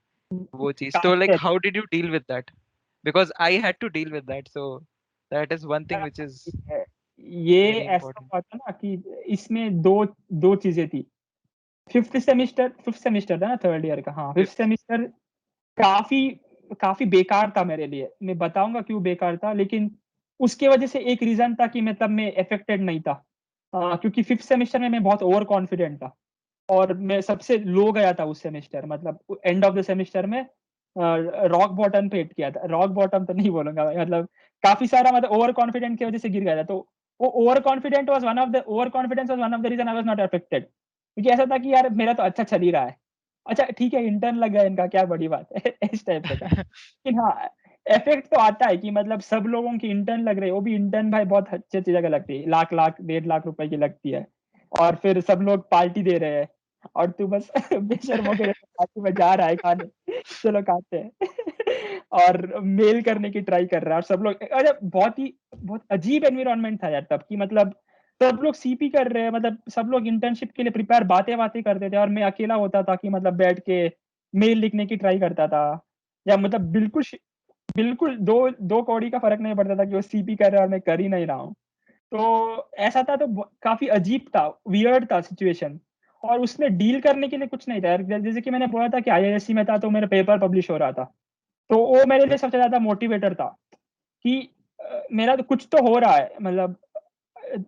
वो चीज। तो काफी like how did you deal with that? Because I had to deal with that. So that is one thing which is अच्छा है। ये very ऐसा important. हुआ था ना कि इसमें दो दो चीजें थी। फिफ्थ सेमिस्टर था ना थर्ड ईयर का, हाँ फिफ्थ Fifth. सेमिस्टर काफी काफी बेकार था मेरे लिए। मैं बताऊंगा क्यों बेकार था, लेकिन उसके वजह से एक रीजन था कि मतलब मैं अफेक्टेड नहीं था। क्योंकि फिफ्थ सेमेस्टर में मैं बहुत ओवर कॉन्फिडेंट था, और मैं सबसे लो गया था उस सेमेस्टर, मतलब एंड ऑफ द सेमेस्टर में रॉक बॉटम पे हिट किया था। रॉक बॉटम तो नहीं बोलूंगा भाई, मतलब काफी सारा मतलब ओवर कॉन्फिडेंट की वजह से गिर गया था। तो वो over confidence was one of the reason I was not affected, क्योंकि ऐसा था कि यार मेरा तो अच्छा चल ही रहा है, अच्छा ठीक है इंटर्न लग गया इनका, क्या बड़ी बात है इस टाइप का था। लेकिन हाँ, इफेक्ट तो आता है कि मतलब सब लोगों की इंटर्न लग रही है, वो भी इंटर्न भाई बहुत अच्छी अच्छी जगह लगती है, लाख लाख 1.5 लाख रुपए की लगती है, और फिर सब लोग पार्टी दे रहे हैं और तू बस बेशर्मों के जैसे पार्टी में जा रहा है खाने, चलो खाते हैं और मेल करने की ट्राई कर रहा है, और सब लोग, अरे बहुत अजीब एनवायरनमेंट था यार तब की, मतलब सब लोग सीपी कर रहे हैं, मतलब सब लोग इंटर्नशिप के लिए प्रिपेयर बातें बातें करते थे, और मैं अकेला होता था कि मतलब बैठ के मेल लिखने की ट्राई करता था, या मतलब बिल्कुल दो दो कौड़ी का फर्क नहीं पड़ता था कि वो सीपी कर रहा है और मैं कर ही नहीं रहा हूँ। तो ऐसा था, तो काफी अजीब था, वियर्ड था सिचुएशन, और उसमें डील करने के लिए कुछ नहीं था यार। जैसे कि मैंने बोला था कि आईआईएससी में था तो मेरा पेपर पब्लिश हो रहा था, तो वो मेरे लिए सबसे ज्यादा मोटिवेटर था कि मेरा तो कुछ तो हो रहा है, मतलब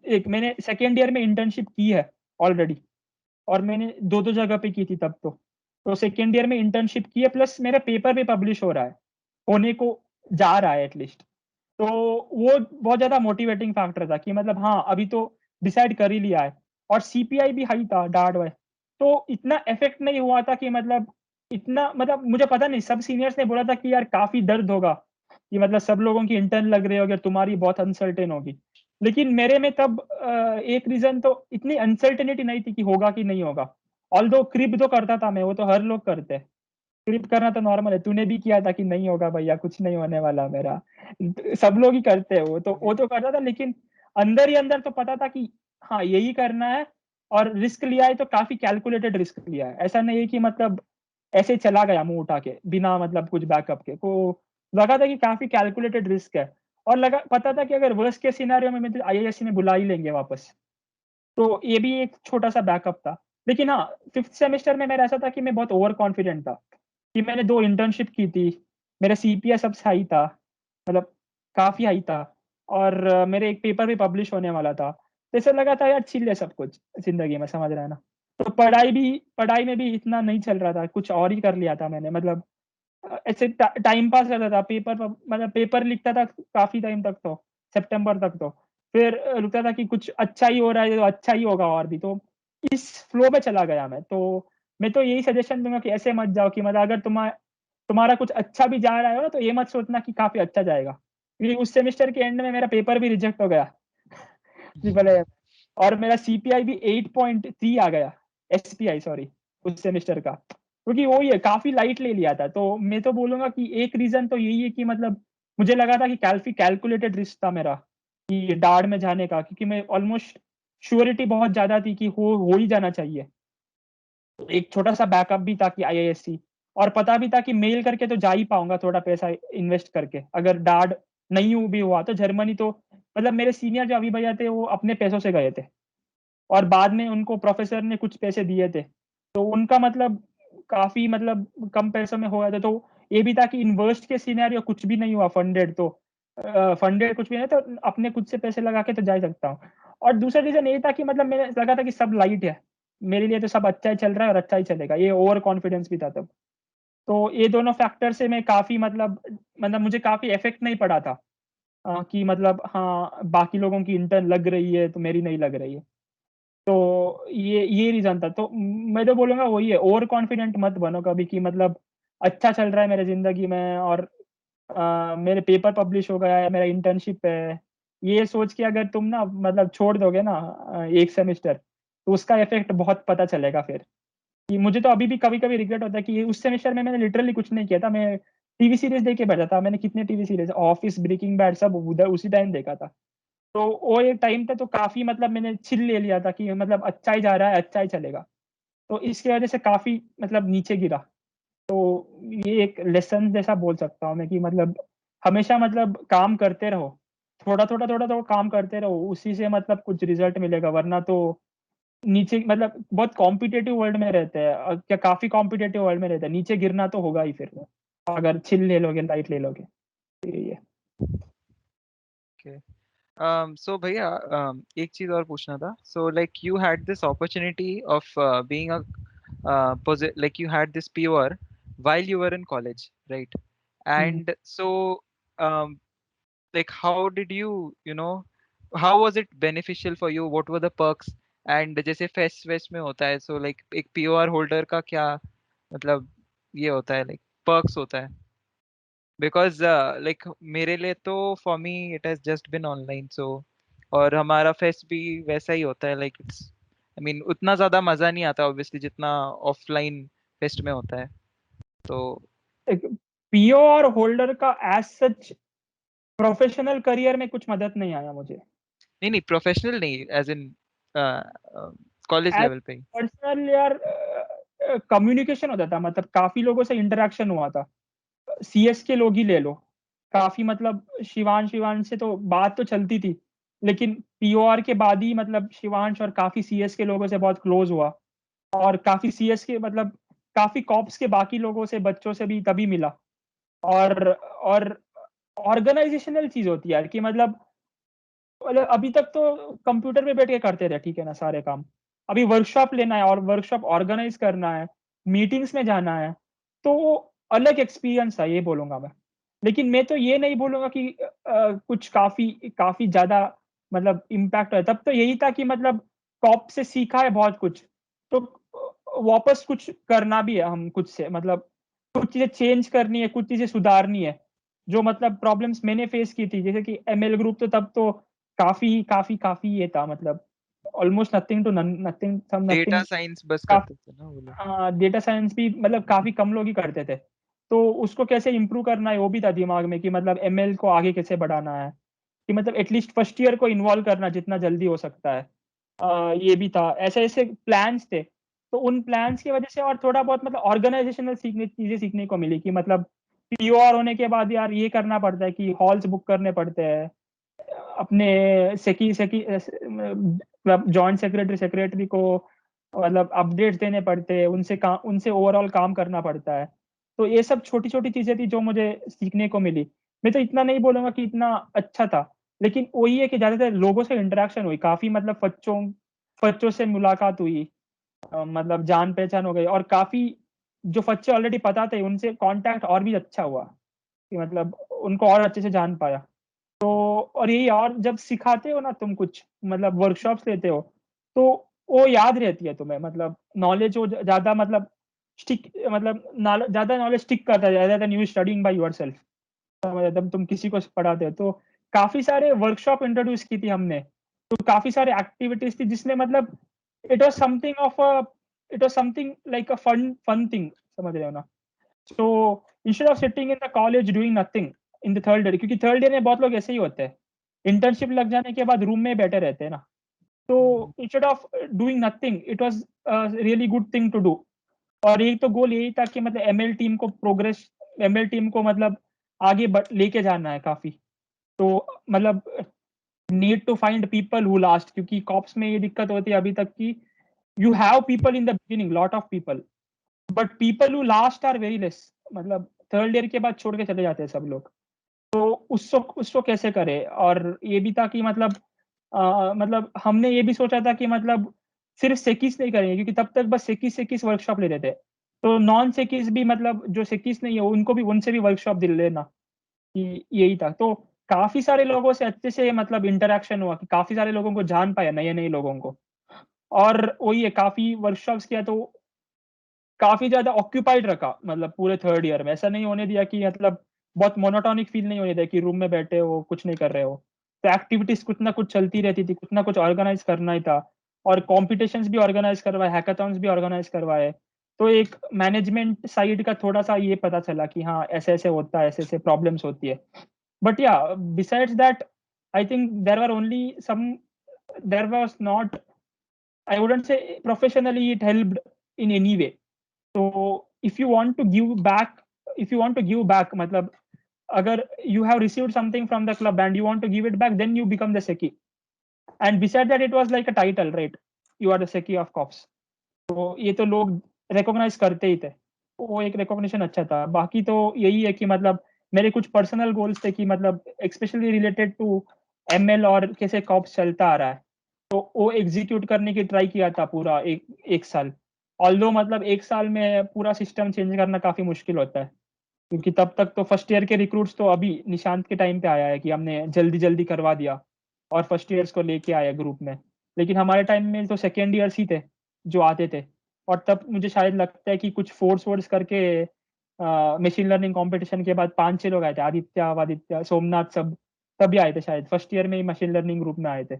एक मैंने सेकेंड ईयर में इंटर्नशिप की है ऑलरेडी, और मैंने दो दो जगह पे की थी तब तो सेकेंड ईयर में इंटर्नशिप की है, प्लस मेरा पेपर भी पब्लिश हो रहा है, होने को जा रहा है एटलीस्ट। तो वो बहुत ज्यादा मोटिवेटिंग फैक्टर था कि मतलब हाँ अभी तो डिसाइड कर ही लिया है, और सीपीआई भी हाई था डार्ट वाई, तो इतना इफेक्ट नहीं हुआ था कि मतलब इतना, मतलब मुझे पता नहीं, सब सीनियर्स ने बोला था कि यार काफी दर्द होगा, कि मतलब सब लोगों की इंटर्न लग रही होगी और तुम्हारी बहुत अनसर्टेन होगी। लेकिन मेरे में तब एक रीजन तो इतनी अनसर्टेनिटी नहीं थी कि होगा कि नहीं होगा, ऑल्दो क्रिप तो करता था मैं, वो तो हर लोग करते हैं, क्रिप करना तो नॉर्मल है, तूने भी किया था कि नहीं होगा भैया कुछ नहीं होने वाला मेरा, सब लोग ही करते हैं, वो तो करता था, लेकिन अंदर ही अंदर तो पता था कि हाँ यही करना है, और रिस्क लिया है तो काफी कैलकुलेटेड रिस्क लिया है, ऐसा नहीं है कि मतलब ऐसे ही चला गया मुंह उठा के बिना मतलब कुछ बैकअप के, को लगा था कि काफी कैलकुलेटेड रिस्क है, और लगा पता था कि अगर वर्स्ट के सिनेरियो में तो आईआईएससी में बुला ही लेंगे वापस, तो ये भी एक छोटा सा बैकअप था। लेकिन हाँ, 5th सेमेस्टर में मेरा ऐसा था कि मैं बहुत ओवर कॉन्फिडेंट था कि मैंने 2 इंटर्नशिप की थी, मेरा सीपीए सबसे हाई था, मतलब काफी हाई था, और मेरे एक पेपर भी पब्लिश होने वाला था, तो ऐसा लगा था यार चिल है सब कुछ जिंदगी में, समझ रहे हैं ना। तो पढ़ाई में भी इतना नहीं चल रहा था, कुछ और ही कर लिया था मैंने, मतलब ऐसे टाइम पास करता था, मतलब पेपर लिखता था काफी टाइम तक, तो सितंबर तक, तो फिर रुकता था कि कुछ अच्छा ही हो रहा है तो अच्छा ही होगा, और भी तो इस फ्लो में चला गया मैं तो यही सजेशन दूंगा कि ऐसे मत जाओ कि मतलब अगर तुम्हारा कुछ अच्छा भी जा रहा है ना, तो ये मत सोचना कि काफी अच्छा जाएगा, क्योंकि उस सेमेस्टर के एंड में मेरा पेपर भी रिजेक्ट हो गया ट्रिपल ए, और मेरा सीपीआई भी 8.3 आ गया, एसपीआई सॉरी, उस सेमेस्टर का, क्योंकि वो ये काफी लाइट ले लिया था। तो मैं तो बोलूंगा कि एक रीजन तो यही है कि मतलब मुझे लगा था कि काफी कैलकुलेटेड रिस्क था मेरा कि डार्ड में जाने का, क्योंकि मैं ऑलमोस्ट श्योरिटी बहुत ज्यादा थी कि हो ही जाना चाहिए, एक छोटा सा बैकअप भी था कि आईआईएससी, और पता भी था कि मेल करके तो जा ही पाऊंगा थोड़ा पैसा इन्वेस्ट करके, अगर डार्ड नहीं भी हुआ तो जर्मनी तो, मतलब मेरे सीनियर जो अभी भैया थे वो अपने पैसों से गए थे, और बाद में उनको प्रोफेसर ने कुछ पैसे दिए थे, तो उनका मतलब काफी मतलब कम पैसों में हो गया था। तो ये भी था कि इन वर्स्ट के सिनेरियो कुछ भी नहीं हुआ फंडेड, तो फंडेड कुछ भी नहीं तो अपने खुद से पैसे लगा के तो जा ही सकता हूँ। और दूसरा रीजन ये था कि मतलब मेरे लगा था कि सब लाइट है, मेरे लिए तो सब अच्छा ही चल रहा है और अच्छा ही चलेगा, ये ओवर कॉन्फिडेंस भी था तब। तो ये दोनों फैक्टर से मैं काफी मतलब मुझे काफी इफेक्ट नहीं पड़ा था, कि मतलब हाँ बाकी लोगों की इंटर्न लग रही है तो मेरी नहीं लग रही है, तो ये रीजन था। तो मैं तो बोलूंगा वही है, ओवर कॉन्फिडेंट मत बनो कभी कि मतलब अच्छा चल रहा है मेरे जिंदगी में, और मेरे पेपर पब्लिश हो गया है, मेरा इंटर्नशिप है, ये सोच के अगर तुम ना मतलब छोड़ दोगे ना एक सेमेस्टर, तो उसका इफेक्ट बहुत पता चलेगा फिर। कि मुझे तो अभी भी कभी कभी रिग्रेट होता है कि उस सेमेस्टर में मैंने लिटरली कुछ नहीं किया था, मैं टीवी सीरीज देख के बैठा था, मैंने कितने TV series, Office, Breaking Bad, सब उधर उसी टाइम देखा था। तो वो एक टाइम था तो काफी मतलब मैंने चिल ले लिया था कि मतलब अच्छा ही जा रहा है, अच्छा ही चलेगा, तो इसकी वजह से काफी मतलब नीचे गिरा। तो ये एक लेसन जैसा बोल सकता हूँ मैं कि मतलब हमेशा मतलब काम करते रहो, थोड़ा थोड़ा काम करते रहो, उसी से मतलब कुछ रिजल्ट मिलेगा, वरना तो नीचे मतलब बहुत कॉम्पिटेटिव वर्ल्ड में रहते हैं, क्या काफी कॉम्पिटेटिव वर्ल्ड में रहते हैं, नीचे गिरना तो होगा ही फिर, अगर चिल ले लोगे, लाइट ले लोगे, तो यही है। Okay. So भैया, एक चीज और पूछना था. So like you had this opportunity of being a like you had this PR while you were in college, right? Hmm. And so um, like how did you, how was it beneficial for you? What were the perks? And जैसे fest waste में होता है, so like एक PR holder का क्या मतलब ये होता है, like perks होता है? बिकॉज लाइक मेरे लिए तो for me it has just been online, so और हमारा फेस्ट भी वैसा ही होता है, लाइक इट्स आई मीन उतना ज्यादा मजा नहीं आता ऑब्वियसली जितना ऑफलाइन फेस्ट में होता है, तो एक पीओ और होल्डर का एज सच प्रोफेशनल करियर में कुछ मदद नहीं आया मुझे, नहीं नहीं, प्रोफेशनल नहीं, as in college as level पे ही. पर्सनल यार, कम्युनिकेशन होता था, मतलब काफी लोगों से इंटरेक्शन हुआ था, सीएस के लोग ही ले लो, काफी मतलब शिवांश से तो बात तो चलती थी, लेकिन पीओआर के बाद ही मतलब शिवांश और काफी सीएस के लोगों से बहुत क्लोज हुआ, और काफी सीएस के मतलब काफी कॉप्स के बाकी लोगों से, बच्चों से भी तभी मिला। और ऑर्गेनाइजेशनल चीज होती है यार कि मतलब अभी तक तो कंप्यूटर पे बैठ के करते थे, ठीक है ना, सारे काम, अभी वर्कशॉप लेना है और वर्कशॉप ऑर्गेनाइज करना है, मीटिंग्स में जाना है, तो वो अलग एक्सपीरियंस था, ये बोलूंगा मैं। लेकिन मैं तो ये नहीं बोलूंगा कि कुछ काफी काफी ज्यादा मतलब इम्पैक्ट है, तब तो यही था कि मतलब कॉप से सीखा है बहुत कुछ, तो वापस कुछ करना भी है हम खुद से, मतलब कुछ चीजें चेंज करनी है, कुछ चीजें सुधारनी है, जो मतलब प्रॉब्लम्स मैंने फेस की थी, जैसे कि एमएल ग्रुप, तो तब तो काफी काफी काफी ये था, मतलब almost nothing to nothing some data nothing. Science बस का- करते थे ना वो लोग। हाँ, डेटा साइंस भी मतलब काफी कम लोग ही करते थे। तो उसको कैसे इम्प्रूव करना है वो भी था दिमाग में, कि मतलब एमएल को आगे कैसे बढ़ाना है, कि मतलब एटलीस्ट फर्स्ट ईयर को इन्वॉल्व करना जितना जल्दी हो सकता है। ये भी था, ऐसे ऐसे प्लान्स थे। तो उन प्लान्स की वजह से और थोड़ा बहुत मतलब ऑर्गेनाइजेशनल चीजें सीखने को मिली, कि मतलब पीओआर होने के बाद यार ये करना पड़ता है कि हॉल्स बुक करने पड़ते हैं, अपने सेकी सेकी जॉइंट सेक्रेटरी को मतलब अपडेट्स देने पड़ते हैं, उनसे ओवरऑल काम करना पड़ता है। तो ये सब छोटी छोटी चीजें थी जो मुझे सीखने को मिली। मैं तो इतना नहीं बोलूंगा कि इतना अच्छा था, लेकिन वही है कि ज्यादातर लोगों से इंटरेक्शन हुई काफी, मतलब बच्चों से मुलाकात हुई, मतलब जान पहचान हो गई, और काफी जो बच्चे ऑलरेडी पता थे उनसे कांटेक्ट और भी अच्छा हुआ, कि मतलब उनको और अच्छे से जान पाया। तो और यही, और जब सिखाते हो ना तुम कुछ, मतलब वर्कशॉप्स लेते हो, तो वो याद रहती है तुम्हें, मतलब नॉलेज वो ज्यादा मतलब स्टिक, मतलब ज्यादा नॉलेज स्टिक करता है ज्यादा then you studying by yourself. जब तुम किसी को पढ़ाते हो तो काफी सारे वर्कशॉप इंट्रोड्यूस की थी हमने, तो काफी सारे एक्टिविटीज थी जिसमें मतलब it was something of a it was something like a fun fun thing, समझ रहे हो ना। तो instead of sitting in the college doing nothing in the third year, क्योंकि थर्ड ईयर में बहुत लोग ऐसे ही होते हैं, इंटर्नशिप लग जाने के बाद रूम में बैठे रहते हैं ना। तो instead of doing nothing it was really good thing to do. और एक तो गोल यही था कि मतलब एमएल टीम को मतलब आगे लेके जाना है काफी। तो मतलब need to find people who last, क्योंकि कॉप्स में ये दिक्कत होती है अभी तक की, you have people in the beginning, lot of people, but people who last are very less, मतलब थर्ड ईयर के बाद छोड़ के चले जाते हैं सब लोग। तो उसको कैसे करे। और ये भी था कि मतलब मतलब हमने ये भी सोचा था कि मतलब सिर्फ सेकिस नहीं करेंगे, क्योंकि तब तक बस सेकिस वर्कशॉप ले रहे थे। तो नॉन सेकिस भी, मतलब जो सेकिस नहीं है उनको भी, उनसे भी वर्कशॉप दिल लेना, कि यही था। तो काफी सारे लोगों से अच्छे से मतलब इंटरेक्शन हुआ, कि काफी सारे लोगों को जान पाया, नए नए लोगों को। और वही है, काफी वर्कशॉप्स किया तो काफी ज्यादा ऑक्यूपाइड रखा, मतलब पूरे थर्ड ईयर में ऐसा नहीं होने दिया कि मतलब बहुत मोनोटॉनिक फील नहीं होने दिया कि रूम में बैठे हो कुछ नहीं कर रहे हो। तो एक्टिविटीज कुछ ना कुछ चलती रहती थी, कुछ ना कुछ ऑर्गेनाइज करना ही था। और कॉम्पिटिशन्स भी ऑर्गेनाइज करवाए, हैकाथॉन्स भी ऑर्गेनाइज करवाए। तो एक मैनेजमेंट साइड का थोड़ा सा ये पता चला कि हाँ ऐसे ऐसे होता है, ऐसे ऐसे प्रॉब्लम्स होती है। बट या besides that I think there were only some, there was not, I wouldn't say professionally it helped in any way. So if you want to give back, मतलब अगर you have received something from the club and you want to give it back, then you become the Seki. And beside that, it was like a title, right? You are the Seki of cops. तो ये तो लोग recognize करते ही थे, वो एक recognition अच्छा था। बाकी तो यही है कि मतलब मेरे कुछ पर्सनल गोल्स थे, कि मतलब स्पेशली रिलेटेड टू एमएल और कैसे कॉप्स चलता आ रहा है, तो वो एग्जीक्यूट करने की ट्राई किया था पूरा एक साल। ऑल्दो मतलब एक साल में पूरा सिस्टम चेंज करना काफी मुश्किल होता है, क्योंकि तब तक तो फर्स्ट ईयर के रिक्रूट्स तो अभी निशांत के टाइम पे आया है कि हमने जल्दी जल्दी करवा दिया और फर्स्ट ईयर्स को लेके आया ग्रुप में। लेकिन हमारे टाइम में तो सेकेंड ईयर्स ही थे जो आते थे। और तब मुझे शायद लगता है कि कुछ फोर्स वोर्स करके मशीन लर्निंग कंपटीशन के बाद 5-6 लोग आए थे, आदित्य सोमनाथ सब तभी आए थे, शायद फर्स्ट ईयर में ही मशीन लर्निंग ग्रुप में आए थे।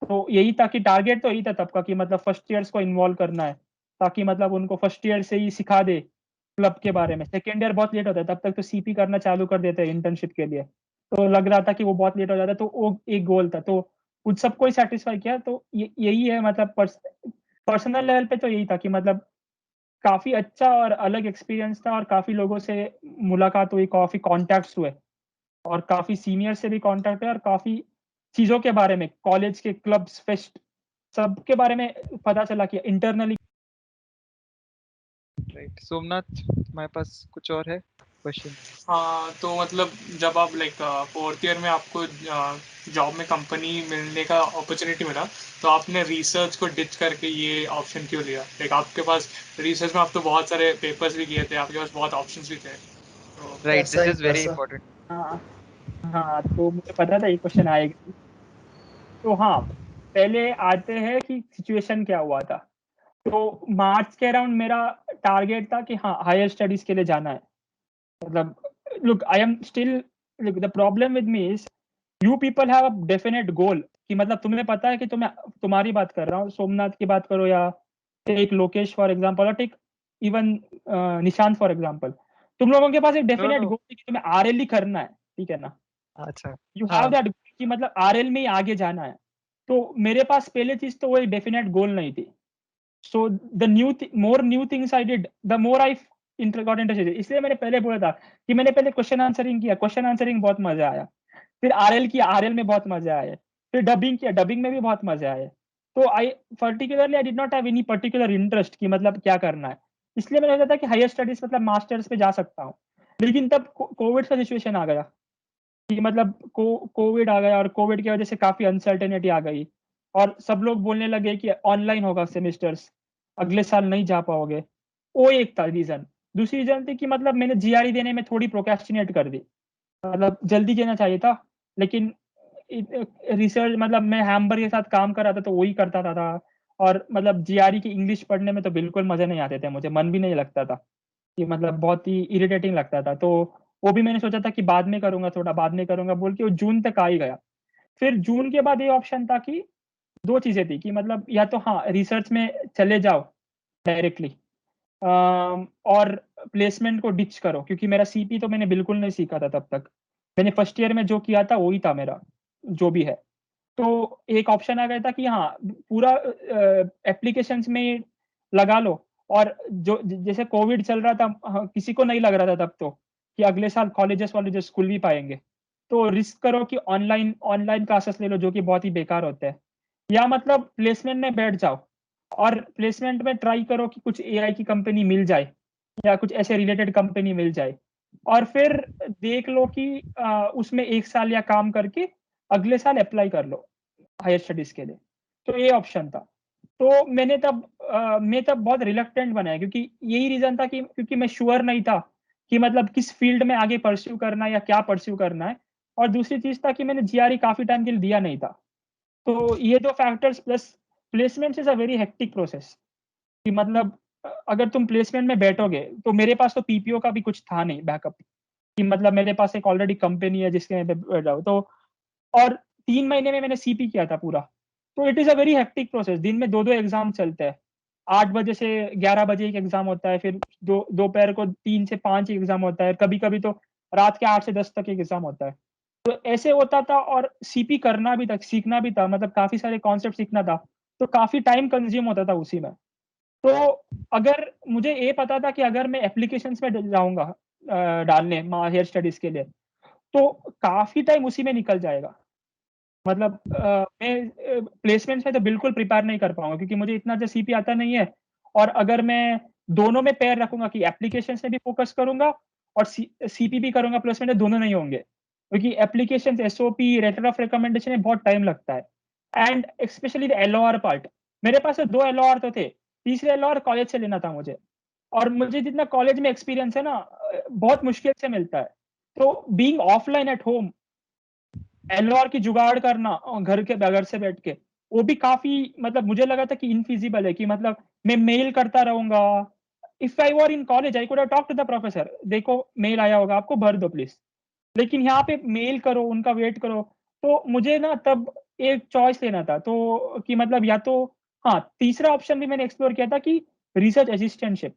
तो यही था कि टारगेट तो यही था तब का, कि मतलब फर्स्ट ईयर्स को इन्वॉल्व करना है, ताकि मतलब उनको फर्स्ट ईयर से ही सिखा दे क्लब के बारे में। सेकेंड ईयर बहुत लेट होता है, तब तक तो सीपी करना चालू कर देते हैं इंटर्नशिप के लिए। तो लग रहा था कि वो बहुत लेट हो जाता है, तो वो एक गोल था। तो उन सबको ही सेटिस्फाई किया। तो यही है, मतलब पर्सनल लेवल पे तो यही था कि मतलब काफी अच्छा और अलग एक्सपीरियंस था, और काफी लोगों से मुलाकात हुई, काफी कॉन्टैक्ट्स हुए, और काफी सीनियर से भी कांटेक्ट है, और काफी चीजों के बारे में, कॉलेज के क्लब्स फेस्ट सब के बारे में पता चला कि इंटरनली। राइट सोमनाथ, तुम्हारे पास कुछ और है क्वेश्चन? हाँ, तो मतलब जब आप लाइक फोर्थ ईयर में आपको जॉब में कंपनी मिलने का अपॉर्चुनिटी मिला, तो आपने रिसर्च को डिच करके ये ऑप्शन क्यों लिया? लाइक आपके पास रिसर्च में आप तो बहुत सारे पेपर्स भी किए थे, आपके पास बहुत ऑप्शंस भी थे, तो राइट, ऐसा दिस ही इज वेरी ऐसा इंपॉर्टेंट। हाँ हाँ, तो मुझे पता था ये क्वेश्चन आएगा। तो हाँ, पहले आते हैं कि सिचुएशन क्या हुआ था। तो मार्च के अराउंड मेरा टारगेट था कि हाँ हायर स्टडीज के लिए जाना है। मतलब look, I am still, look, the problem with me is you people have a definite goal कि मतलब तुम्हें पता है कि तुम्हारी बात कर रहा हूँ, सोमनाथ की बात करो या टेक लोकेश फॉर एग्जांपल, और take even Nishant for example, तुम लोगों के पास एक डेफिनेट no. गोल है कि तुम्हें आरएल ही करना है, ठीक है ना? अच्छा यू हाँ हैव दैट कि मतलब आरएल में ही आगे जाना है। तो मेरे पास पहले चीज तो वही डेफिनेट गोल नहीं थी। So the more new things I did, the more I got interested. इसलिए मैंने पहले बोला था कि मैंने पहले क्वेश्चन आंसरिंग किया, क्वेश्चन आंसरिंग बहुत मजा आया। फिर आरएल किया, आरएल में बहुत मजा आया। फिर डबिंग किया, डबिंग में भी बहुत मजा आया। तो I did not have any particular interest कि मतलब क्या करना है। इसलिए मैंने सोचा था कि हायर स्टडीज मतलब मास्टर्स पे जा सकता हूँ। लेकिन तब कोविड का सिचुएशन आ गया कि मतलब कोविड आ गया, और कोविड की वजह से काफी अनसर्टेनिटी आ गई, और सब लोग बोलने लगे कि ऑनलाइन होगा सेमेस्टर्स, अगले साल नहीं जा पाओगे। वो एक था रीजन। दूसरी रीजन थी कि मतलब मैंने जीआरई देने में थोड़ी प्रोक्रेस्टिनेट कर दी, मतलब जल्दी देना चाहिए था, लेकिन रिसर्च मतलब मैं हैम्बर के साथ काम कर रहा था तो वही करता था। और मतलब जीआरई की इंग्लिश पढ़ने में तो बिल्कुल मजे नहीं आते थे, मुझे मन भी नहीं लगता था, कि मतलब बहुत ही इरिटेटिंग लगता था। तो वो भी मैंने सोचा था कि बाद में करूंगा, थोड़ा बाद में करूंगा बोल के वो जून तक आ ही गया। फिर जून के बाद ये ऑप्शन था कि दो चीजें थी कि मतलब या तो हाँ रिसर्च में चले जाओ डायरेक्टली, और प्लेसमेंट को डिच करो, क्योंकि मेरा सीपी तो मैंने बिल्कुल नहीं सीखा था तब तक। मैंने फर्स्ट ईयर में जो किया था वही था मेरा, जो भी है। तो एक ऑप्शन आ गया था कि हाँ पूरा एप्लीकेशंस में लगा लो। और जो जैसे कोविड चल रहा था, हाँ, किसी को नहीं लग रहा था तब तो कि अगले साल कॉलेजेस वॉलेजेस खुल भी पाएंगे। तो रिस्क करो कि ऑनलाइन ऑनलाइन क्लासेस ले लो, जो कि बहुत ही बेकार होते हैं, या मतलब प्लेसमेंट में बैठ जाओ। और प्लेसमेंट में ट्राई करो कि कुछ एआई की कंपनी मिल जाए, या कुछ ऐसे रिलेटेड कंपनी मिल जाए, और फिर देख लो कि उसमें एक साल या काम करके अगले साल अप्लाई कर लो हायर स्टडीज के लिए। तो ये ऑप्शन था। तो मैं तब बहुत रिलक्टेंट बनाया, क्योंकि यही रीजन था कि क्योंकि मैं श्योर नहीं था कि मतलब किस फील्ड में आगे परस्यू करना है या क्या परस्यू करना है। और दूसरी चीज था कि मैंने जीआरई काफी टाइम के लिए दिया नहीं था। तो ये दो factors plus placement is a very hectic process, कि मतलब अगर तुम प्लेसमेंट में बैठोगे तो मेरे पास तो पीपीओ का भी कुछ था नहीं बैकअप, कि मतलब मेरे पास एक ऑलरेडी कंपनी है जिसके मैं बैठ जाऊँ तो। और 3 महीने में मैंने सीपी किया था पूरा। तो it is a very hectic process, दिन में दो दो एग्जाम चलते हैं। 8 बजे से 11 बजे एक एग्जाम होता है, फिर दोपहर को 3 से 5 एग्जाम होता है, कभी कभी तो रात के 8 से 10 तक एक एग्जाम होता है। तो ऐसे होता था, और सीपी करना भी था, सीखना भी था, मतलब काफी सारे कॉन्सेप्ट सीखना था। तो काफी टाइम कंज्यूम होता था उसी में। तो अगर मुझे ये पता था कि अगर मैं एप्लीकेशंस में जाऊंगा डालने हेयर स्टडीज के लिए, तो काफी टाइम उसी में निकल जाएगा। मतलब मैं प्लेसमेंट में तो बिल्कुल प्रिपेयर नहीं कर पाऊंगा, क्योंकि मुझे इतना अच्छा सीपी आता नहीं है। और अगर मैं दोनों में पैर रखूंगा कि एप्लीकेशन में भी फोकस करूंगा और सीपी भी करूंगा, प्लेसमेंट में दोनों नहीं होंगे, क्योंकि application SOP letter of recommendation में बहुत टाइम लगता है। And specially the LOR part, मेरे पास तो 2 एलओआर तो थे, तीसरे एलओआर कॉलेज से लेना था मुझे। और मुझे जितना कॉलेज में एक्सपीरियंस है ना, बहुत मुश्किल से मिलता है। तो being offline at home, LOR की जुगाड़ करना घर के बगैर से बैठ के, वो भी काफी मतलब मुझे लगा था कि इनफिजिबल है, कि मतलब मैं मेल करता रहूंगा। If I were in college I could have talk to the professor, देखो मेल आया होगा आपको, भर दो प्लीज। लेकिन यहाँ पे मेल करो, उनका वेट करो। तो मुझे ना तब एक चॉइस लेना था, तो कि मतलब या तो हाँ, तीसरा ऑप्शन भी मैंने एक्सप्लोर किया था कि रिसर्च असिस्टेंटशिप,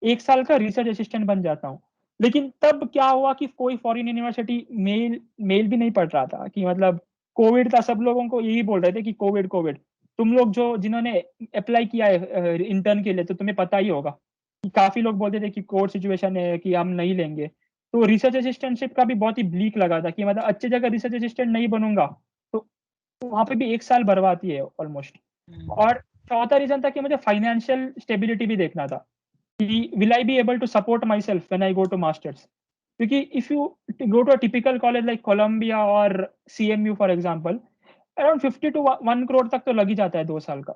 1 साल का रिसर्च असिस्टेंट बन जाता हूँ। लेकिन तब क्या हुआ कि कोई फॉरेन यूनिवर्सिटी मेल मेल भी नहीं पढ़ रहा था, कि मतलब कोविड था, सब लोगों को यही बोल रहे थे कि कोविड कोविड। तुम लोग जो जिन्होंने अप्लाई किया है इंटर्न के लिए, तो तुम्हें पता ही होगा कि काफी लोग बोलते थे कि कोविड सिचुएशन है, कि हम नहीं लेंगे। तो रिसर्च असिस्टेंटशिप का भी बहुत ही ब्लीक लगा था, कि मतलब अच्छी जगह रिसर्च असिस्टेंट नहीं बनूंगा तो वहां पे भी 1 साल बर्बाद ही है ऑलमोस्ट। और चौथा रीजन था कि मुझे फाइनेंशियल स्टेबिलिटी भी देखना था, कि will I be able to support myself when I go to masters? क्योंकि if you go to a typical college like Columbia or CMU for example, around 50 to 1 crore तक तो लग ही जाता है 2 साल का।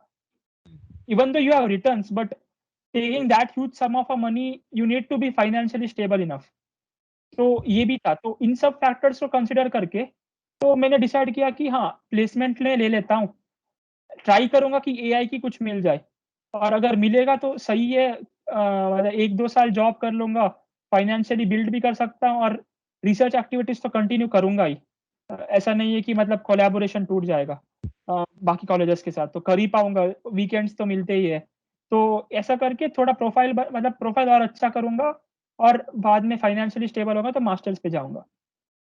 Even though you have returns, but taking that huge sum of a money, you need to be financially stable enough. तो ये भी था, तो इन सब फैक्टर्स को कंसिडर करके तो मैंने डिसाइड किया कि हाँ प्लेसमेंट ले लेता हूँ, ट्राई करूंगा कि एआई की कुछ मिल जाए। और अगर मिलेगा तो सही है, मतलब 1-2 साल जॉब कर लूंगा, फाइनेंशियली बिल्ड भी कर सकता हूँ, और रिसर्च एक्टिविटीज तो कंटिन्यू करूंगा ही। ऐसा नहीं है कि मतलब कोलैबोरेशन टूट जाएगा बाकी कॉलेजेस के साथ, तो कर ही पाऊंगा, वीकेंड्स तो मिलते ही है। तो ऐसा करके थोड़ा प्रोफाइल मतलब प्रोफाइल और अच्छा करूंगा, और बाद में फाइनेंशियली स्टेबल होगा तो मास्टर्स पे जाऊंगा।